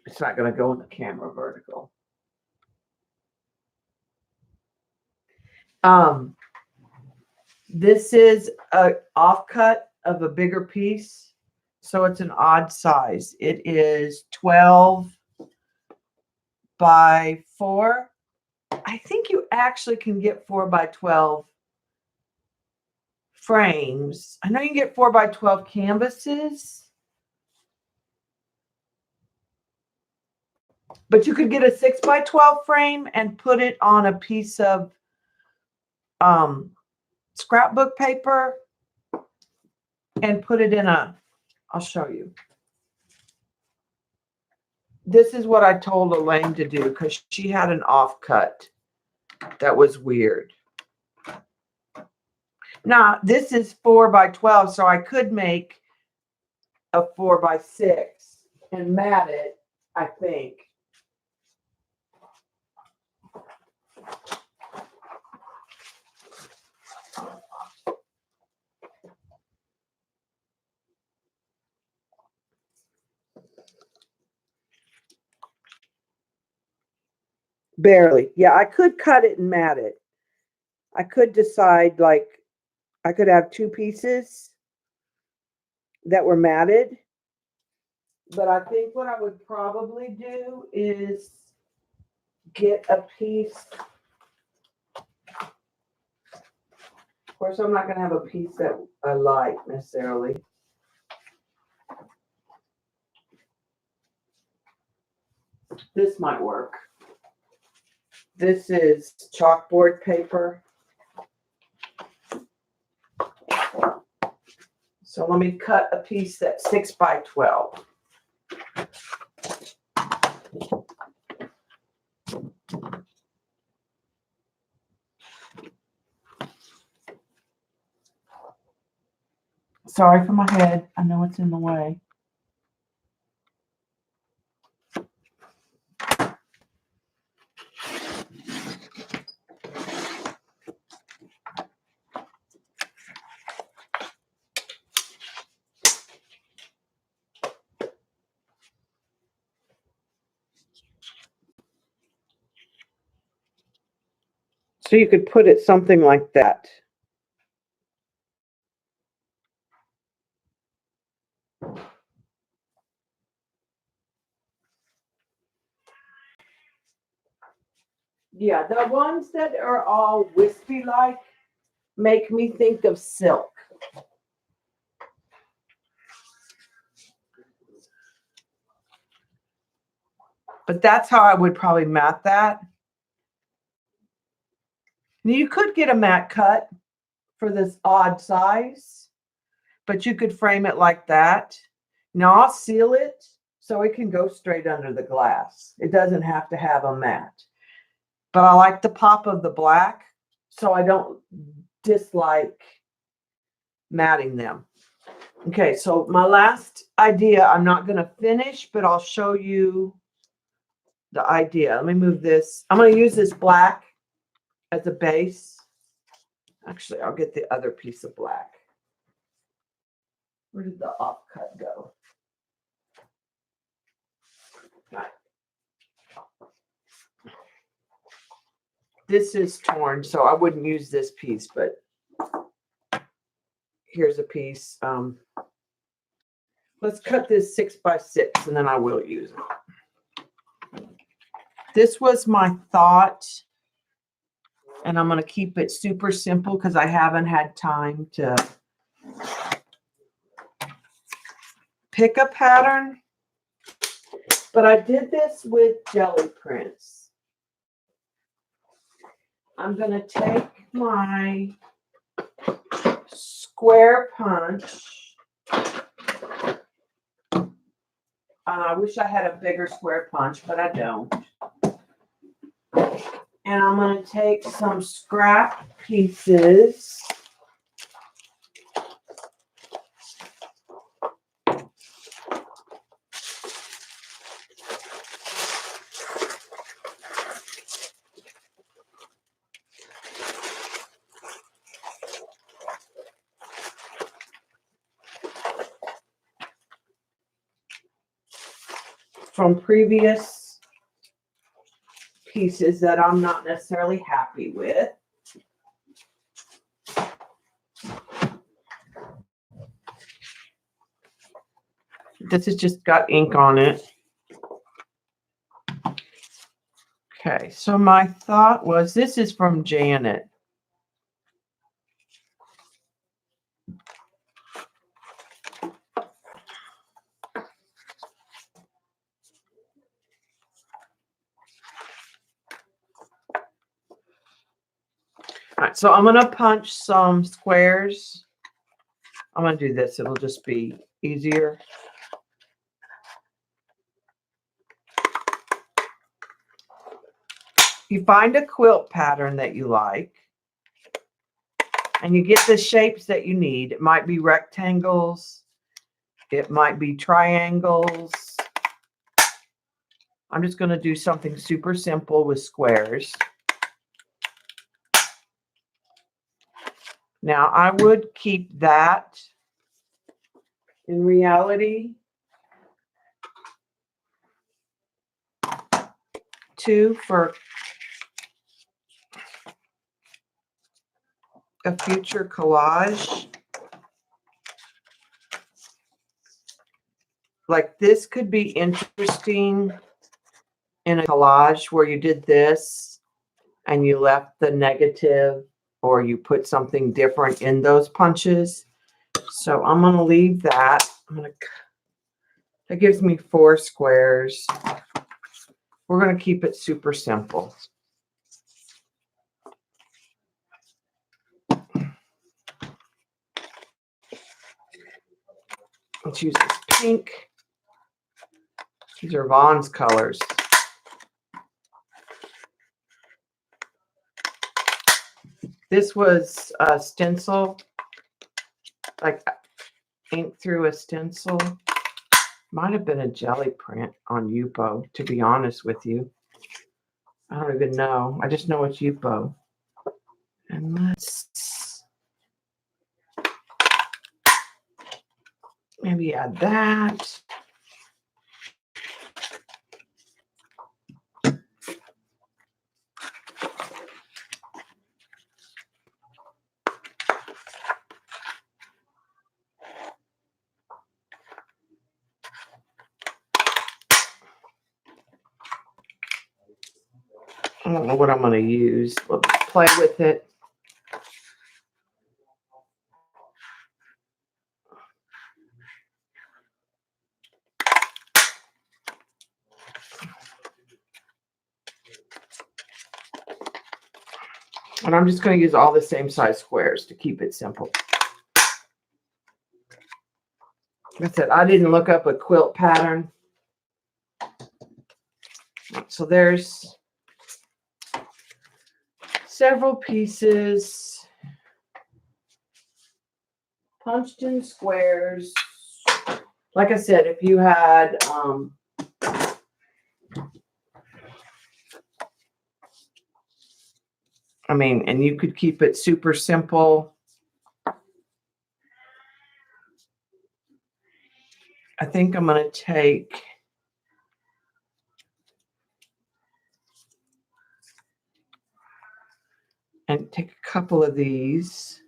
it's not going to go in the camera vertical. This is a offcut of a bigger piece, so it's an odd size. It is 12 by 4. I think you actually can get 4 by 12 frames. I know you can get 4 by 12 canvases, but you could get a 6 by 12 frame and put it on a piece of scrapbook paper and put it in I'll show you. This is what I told Elaine to do because she had an offcut that was weird. Now, this is 4 by 12, so I could make a 4 by 6 and mat it, I think. Barely. Yeah, I could cut it and mat it. I could decide, like, I could have 2 pieces that were matted. But I think what I would probably do is get a piece. Of course, I'm not going to have a piece that I like necessarily. This might work. This is chalkboard paper. So let me cut a piece that's 6 by 12. Sorry for my head. I know it's in the way. So you could put it something like that. Yeah, the ones that are all wispy-like make me think of silk. But that's how I would probably mat that. You could get a mat cut for this odd size, but you could frame it like that. Now I'll seal it so it can go straight under the glass. It doesn't have to have a mat. But I like the pop of the black, so I don't dislike matting them. Okay, so my last idea, I'm not going to finish, but I'll show you the idea. Let me move this. I'm going to use this black as a base. Actually, I'll get the other piece of black. Where did the offcut go? Right. This is torn, so I wouldn't use this piece, but here's a piece. Let's cut this 6 by 6 and then I will use it. This was my thought, and I'm going to keep it super simple because I haven't had time to pick a pattern. But I did this with jelly prints. I'm going to take my square punch. I wish I had a bigger square punch, but I don't. And I'm going to take some scrap pieces. From previous pieces that I'm not necessarily happy with. This has just got ink on it. Okay, so my thought was, this is from Janet. All right, so I'm going to punch some squares. I'm going to do this. It'll just be easier. You find a quilt pattern that you like, and you get the shapes that you need. It might be rectangles. It might be triangles. I'm just going to do something super simple with squares. Now, I would keep that. In reality, too, for a future collage. Like, this could be interesting in a collage where you did this and you left the negative, or you put something different in those punches. So I'm going to leave that. That gives me 4 squares. We're going to keep it super simple. Let's use this pink. These are Vaughn's colors. This was a stencil, like ink through a stencil. Might have been a jelly print on Yupo, to be honest with you. I don't even know. I just know it's Yupo. And let's maybe add that. I don't know what I'm going to use. We'll play with it. And I'm just going to use all the same size squares to keep it simple. Like I said, I didn't look up a quilt pattern. So there's several pieces punched in squares. Like I said, if you had I mean, and you could keep it super simple. I think I'm going to take a couple of these,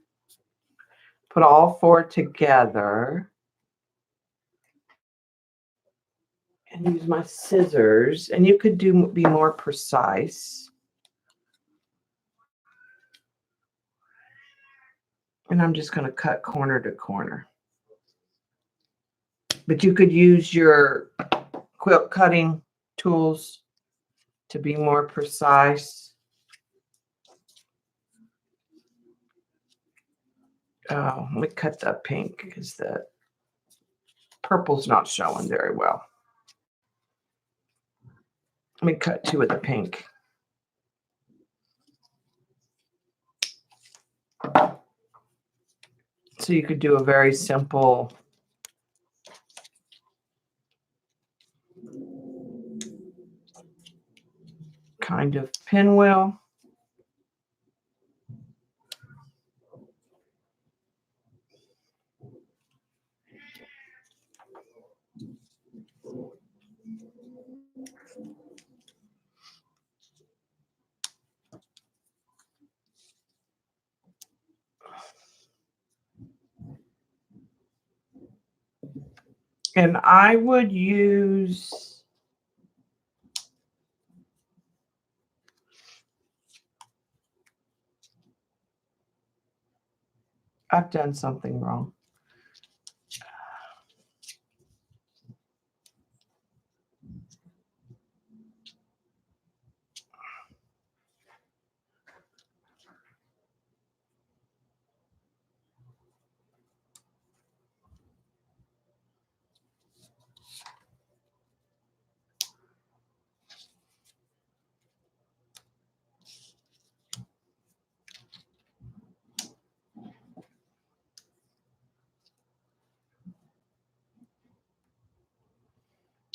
put all four together, and use my scissors. And you could be more precise. And I'm just going to cut corner to corner. But you could use your quilt cutting tools to be more precise. Oh, let me cut the pink because the purple's not showing very well. Let me cut two of the pink. So you could do a very simple kind of pinwheel. And I would use I've done something wrong.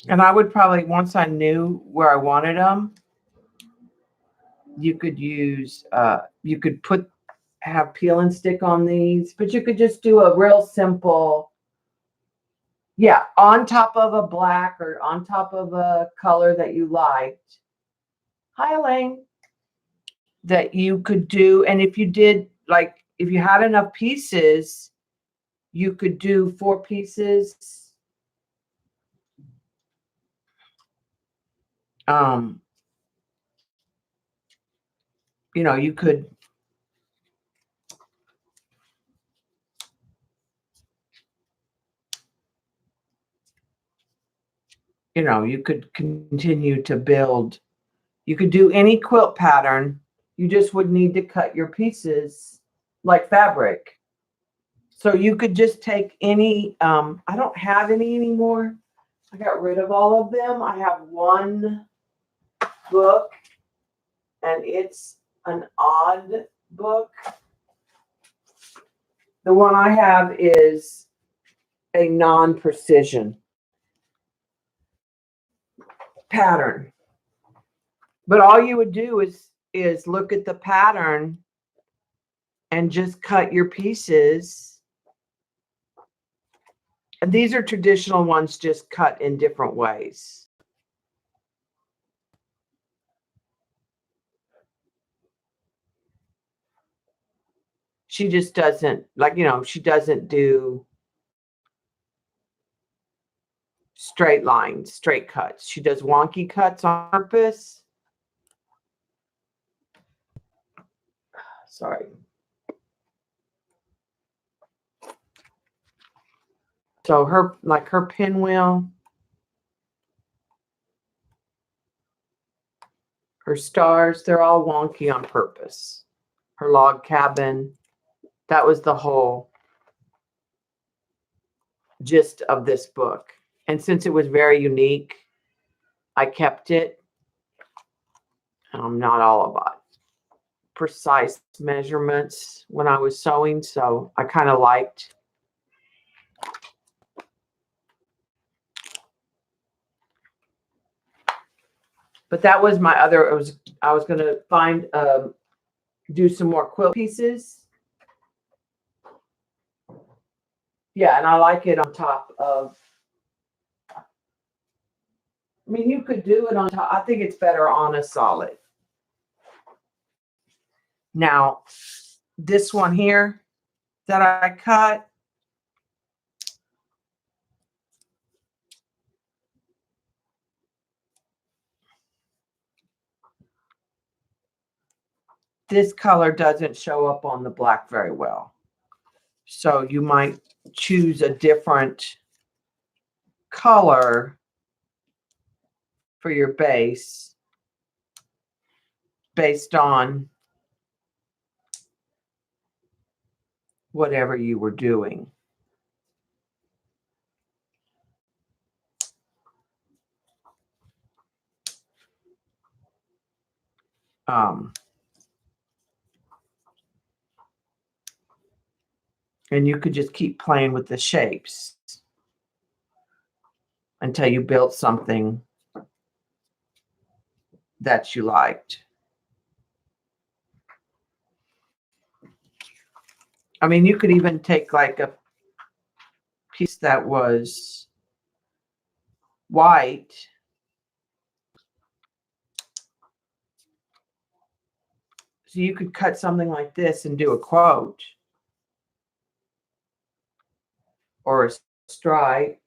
And I would probably, once I knew where I wanted them, you could use, you could have peel and stick on these, but you could just do a real simple, yeah, on top of a black or on top of a color that you liked. Hi, Elaine. That you could do. And if you did, like, if you had enough pieces, you could do 4 pieces. You know, you could, you could continue to build. You could do any quilt pattern. You just would need to cut your pieces like fabric. So you could just take any, I don't have any anymore. I got rid of all of them. I have one book, and it's an odd book. The one I have is a non-precision pattern. But all you would do is look at the pattern and just cut your pieces. And these are traditional ones, just cut in different ways. She just doesn't, like, she doesn't do straight lines, straight cuts. She does wonky cuts on purpose. Sorry. So her pinwheel, her stars, they're all wonky on purpose. Her log cabin, that was the whole gist of this book. And since it was very unique, I kept it. I'm not all about precise measurements when I was sewing, so I kind of liked. But that was my other, I was going to find do some more quilt pieces. Yeah, and I like it on top of, I mean, you could do it on top. I think it's better on a solid. Now, this one here that I cut, this color doesn't show up on the black very well. So you might choose a different color for your base based on whatever you were doing. And you could just keep playing with the shapes until you built something that you liked. I mean, you could even take like a piece that was white so you could cut something like this and do a quote or a stripe,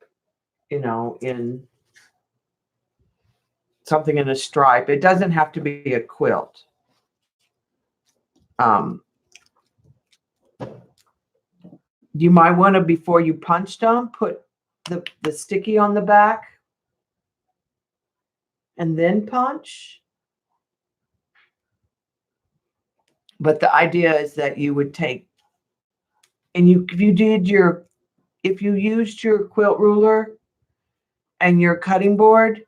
you know, in something in a stripe. It doesn't have to be a quilt. You might want to, before you punch them, put the sticky on the back and then punch. But the idea is that you would take, and if you used your quilt ruler and your cutting board,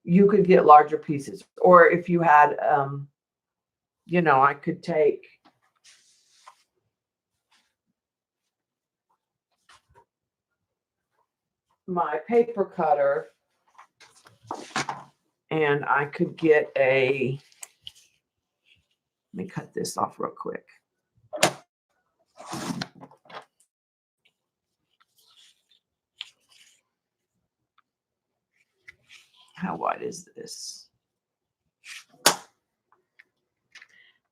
you could get larger pieces. Or if you had, you know, I could take my paper cutter and I could get let me cut this off real quick. How wide is this?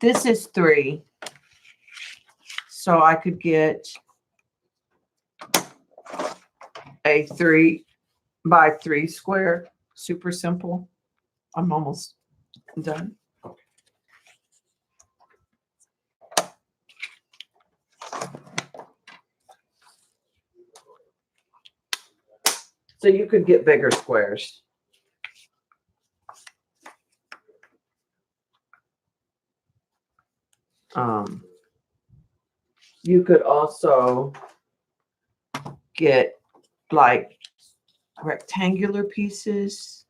This is 3. So I could get a 3 by 3 square. Super simple. I'm almost done. So you could get bigger squares. You could also get like rectangular pieces.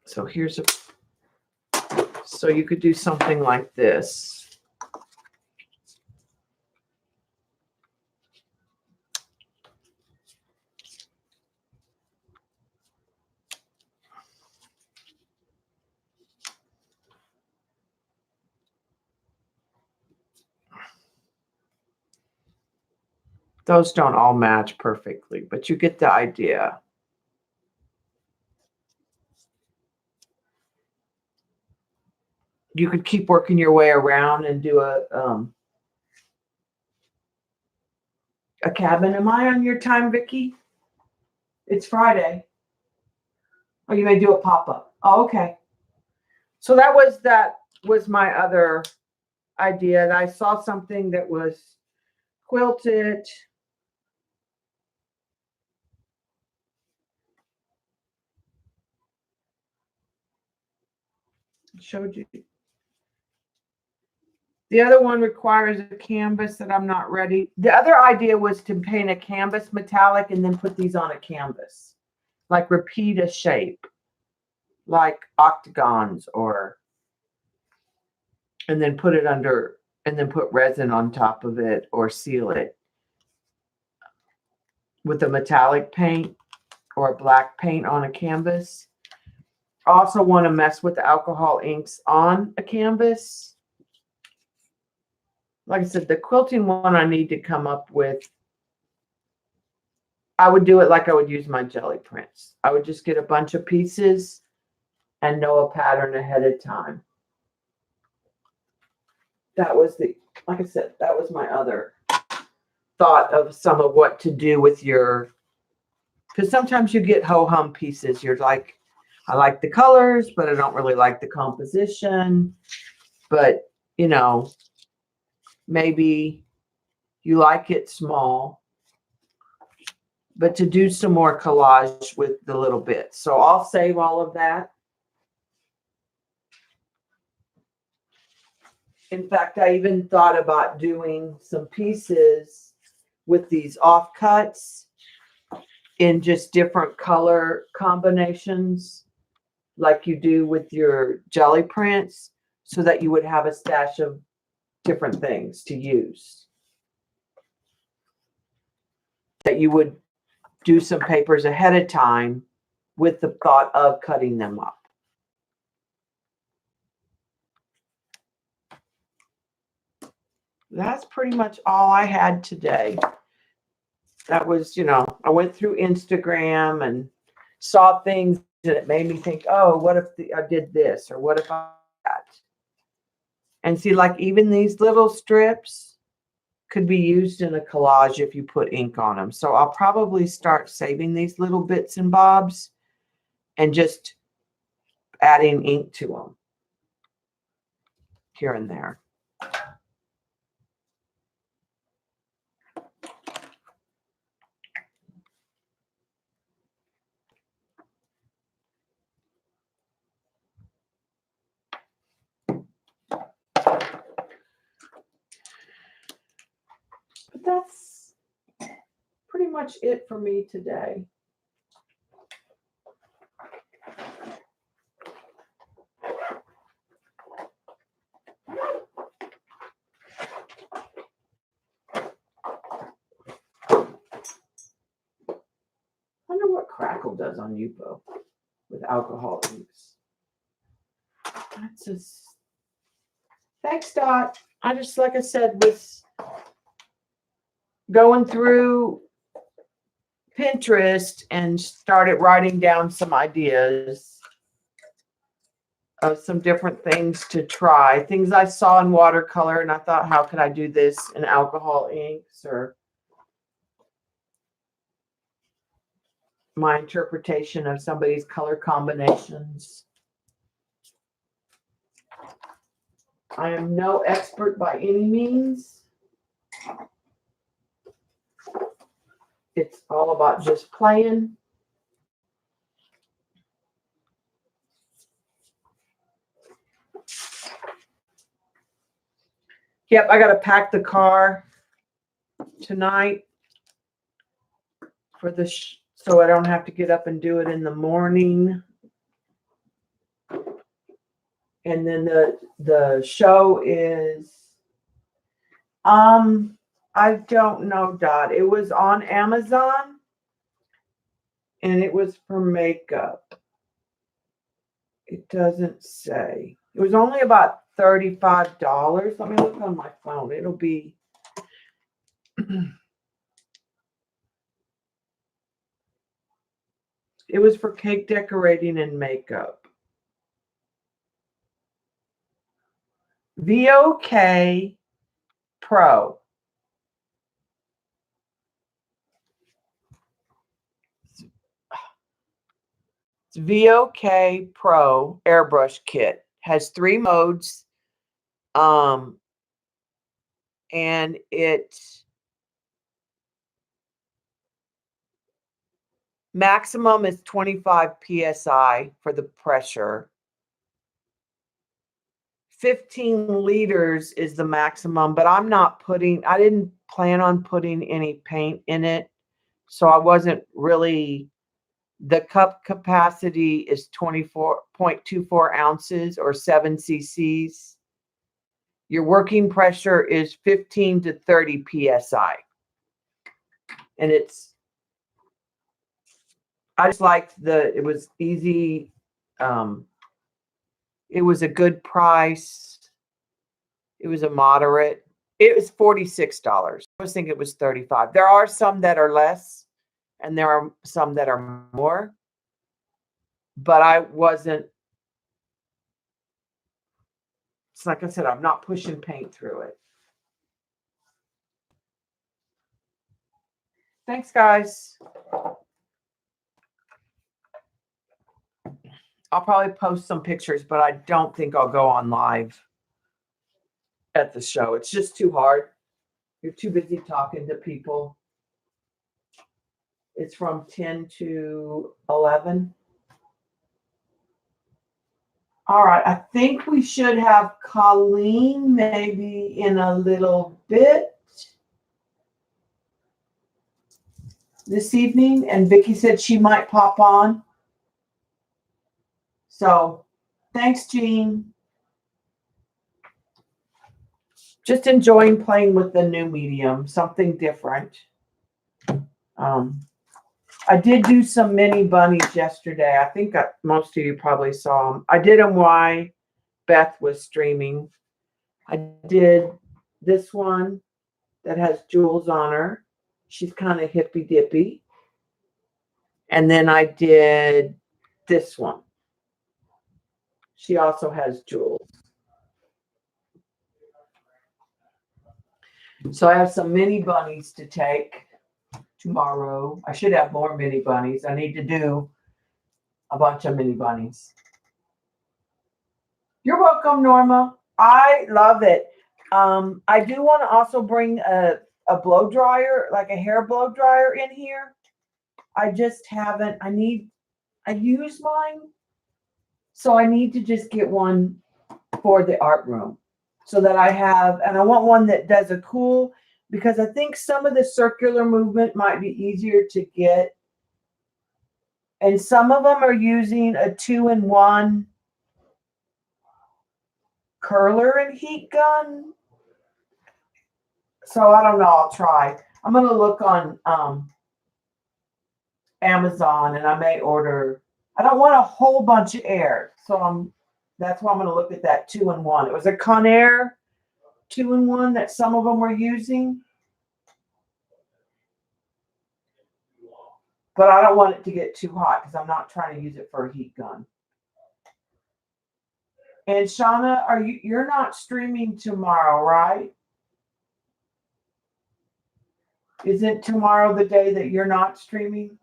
So so you could do something like this. Those don't all match perfectly, but you get the idea. You could keep working your way around and do a cabin. Am I on your time, Vicki? It's Friday. Oh, you may do a pop-up. Oh, okay. So that was my other idea. I saw something that was quilted. Showed you. The other one requires a canvas that I'm not ready. The other idea was to paint a canvas metallic and then put these on a canvas. Like repeat a shape. Like octagons and then put it under and then put resin on top of it or seal it with a metallic paint or a black paint on a canvas. Also want to mess with the alcohol inks on a canvas. Like I said, the quilting one I need to come up with. I would do it like I would use my jelly prints. I would just get a bunch of pieces and know a pattern ahead of time. That was like I said, that was my other thought of some of what to do with your, because sometimes you get ho-hum pieces. You're like, I like the colors, but I don't really like the composition. But, you know, maybe you like it small, but to do some more collage with the little bits. So I'll save all of that. In fact, I even thought about doing some pieces with these offcuts in just different color combinations like you do with your jelly prints, so that you would have a stash of different things to use. That you would do some papers ahead of time with the thought of cutting them up. That's pretty much all I had today. That was, you know, I went through Instagram and saw things that it made me think, oh, what if I did this, or what if I did that? And see, like even these little strips could be used in a collage if you put ink on them. So I'll probably start saving these little bits and bobs and just adding ink to them here and there. But that's pretty much it for me today. I wonder what Crackle does on Yupo with alcohol inks. That's just, thanks, Dot. I just, like I said, was going through Pinterest and started writing down some ideas of some different things to try. Things I saw in watercolor, and I thought, how could I do this in alcohol inks, or my interpretation of somebody's color combinations. I am no expert by any means. It's all about just playing. Yep, I got to pack the car tonight for the so I don't have to get up and do it in the morning. And then the show is, I don't know, Dot. It was on Amazon, and it was for makeup. It doesn't say. It was only about $35. Let me look on my phone. It'll be it was for cake decorating and makeup. VOK Pro. It's VOK Pro airbrush kit. Has 3 modes. And it maximum is 25 psi for the pressure. 15 liters is the maximum, but I didn't plan on putting any paint in it. So I wasn't really, the cup capacity is 24.24 ounces or 7 cc's. Your working pressure is 15 to 30 psi. And I just liked it was easy. It was a good price. It was a moderate. It was $46. I was thinking it was $35. There are some that are less and there are some that are more. But I wasn't, it's like I said, I'm not pushing paint through it. Thanks, guys. I'll probably post some pictures, but I don't think I'll go on live at the show. It's just too hard. You're too busy talking to people. It's from 10 to 11. All right. I think we should have Colleen maybe in a little bit this evening. And Vicki said she might pop on. So thanks, Jean. Just enjoying playing with the new medium, something different. I did do some mini bunnies yesterday. I think most of you probably saw them. I did them while Beth was streaming. I did this one that has jewels on her. She's kind of hippy dippy. And then I did this one. She also has jewels. So I have some mini bunnies to take tomorrow. I should have more mini bunnies. I need to do a bunch of mini bunnies. You're welcome, Norma. I love it. I do want to also bring a blow dryer, like a hair blow dryer in here. I just haven't. I use mine. So I need to just get one for the art room so that I have, and I want one that does a cool, because I think some of the circular movement might be easier to get. And some of them are using a 2-in-1 curler and heat gun. So I don't know. I'll try. I'm going to look on Amazon and I may order. I don't want a whole bunch of air. So that's why I'm going to look at that 2-in-1. It was a Conair 2-in-1 that some of them were using. But I don't want it to get too hot because I'm not trying to use it for a heat gun. And Shauna, you're not streaming tomorrow, right? Isn't tomorrow the day that you're not streaming?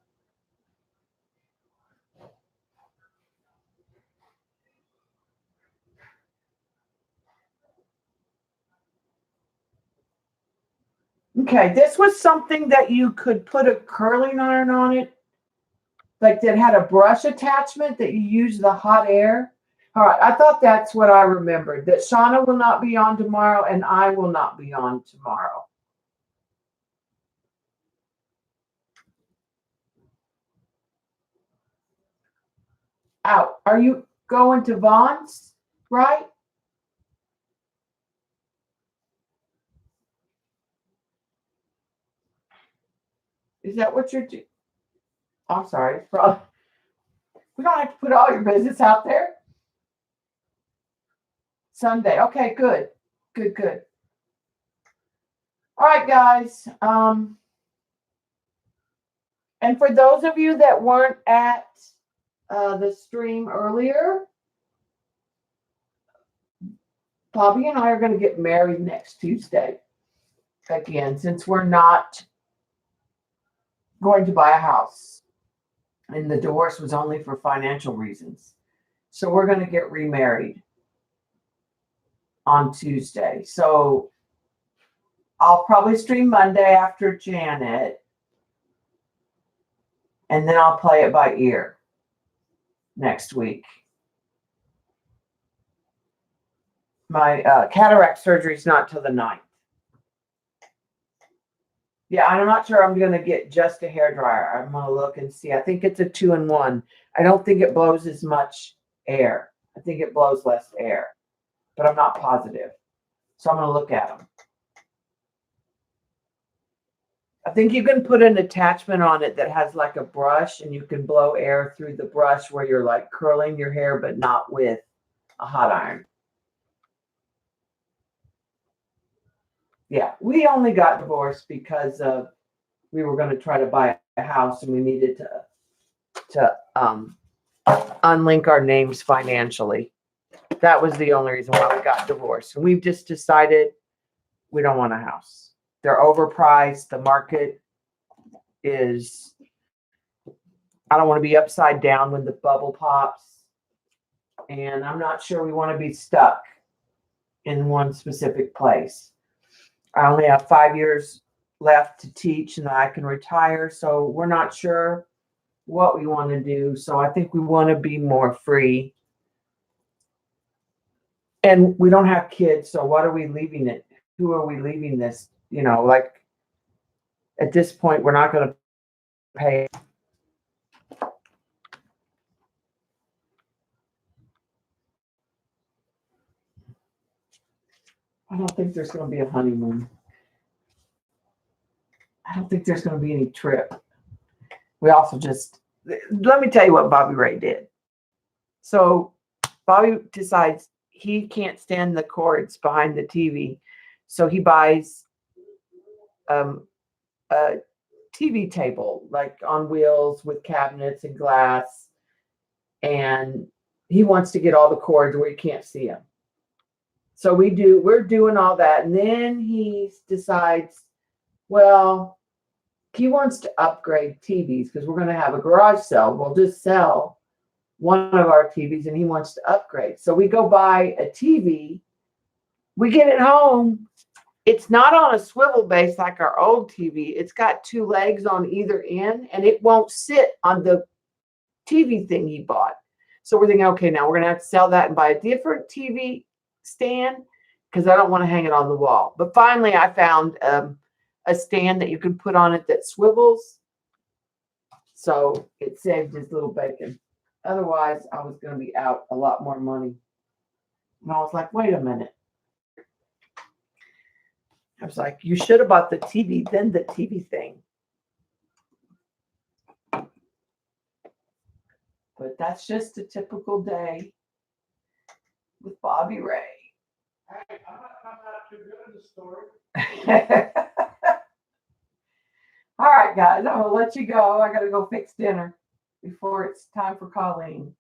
Okay, this was something that you could put a curling iron on it, like that had a brush attachment that you use the hot air. All right, I thought that's what I remembered, that Shauna will not be on tomorrow and I will not be on tomorrow. Out. Are you going to Vaughn's, right? Is that what you're doing? I'm sorry. We don't have to put all your business out there. Sunday. Okay, good. Good. All right, guys. And for those of you that weren't at the stream earlier, Bobby and I are going to get married next Tuesday. Again, since we're not going to buy a house. And the divorce was only for financial reasons. So we're going to get remarried on Tuesday. So I'll probably stream Monday after Janet. And then I'll play it by ear next week. My cataract surgery is not till the 9th. Yeah, I'm not sure I'm going to get just a hairdryer. I'm going to look and see. I think it's a 2-in-1. I don't think it blows as much air. I think it blows less air, but I'm not positive. So I'm going to look at them. I think you can put an attachment on it that has like a brush, and you can blow air through the brush where you're like curling your hair, but not with a hot iron. Yeah, we only got divorced because we were going to try to buy a house, and we needed to unlink our names financially. That was the only reason why we got divorced. And we've just decided we don't want a house. They're overpriced. The market is, I don't want to be upside down when the bubble pops. And I'm not sure we want to be stuck in one specific place. I only have 5 years left to teach, and then I can retire. So we're not sure what we want to do. So I think we want to be more free. And we don't have kids. So what are we leaving it? Who are we leaving this? You know, like at this point, we're not going to pay. I don't think there's going to be a honeymoon. I don't think there's going to be any trip. We also just, let me tell you what Bobby Ray did. So Bobby decides he can't stand the cords behind the TV. So he buys a TV table, like on wheels with cabinets and glass. And he wants to get all the cords where you can't see them. So we're doing all that. And then he decides, well, he wants to upgrade TVs because we're going to have a garage sale. We'll just sell one of our TVs, and he wants to upgrade. So we go buy a TV. We get it home. It's not on a swivel base like our old TV. It's got 2 legs on either end, and it won't sit on the TV thing he bought. So we're thinking, okay, now we're going to have to sell that and buy a different TV stand because I don't want to hang it on the wall. But finally, I found a stand that you can put on it that swivels. So it saved his little bacon. Otherwise, I was going to be out a lot more money. And I was like, wait a minute. I was like, you should have bought the TV, then the TV thing. But that's just a typical day with Bobby Ray. Hey, I'm not too good at the story. All right, guys, I'm going to let you go. I got to go fix dinner before it's time for Colleen.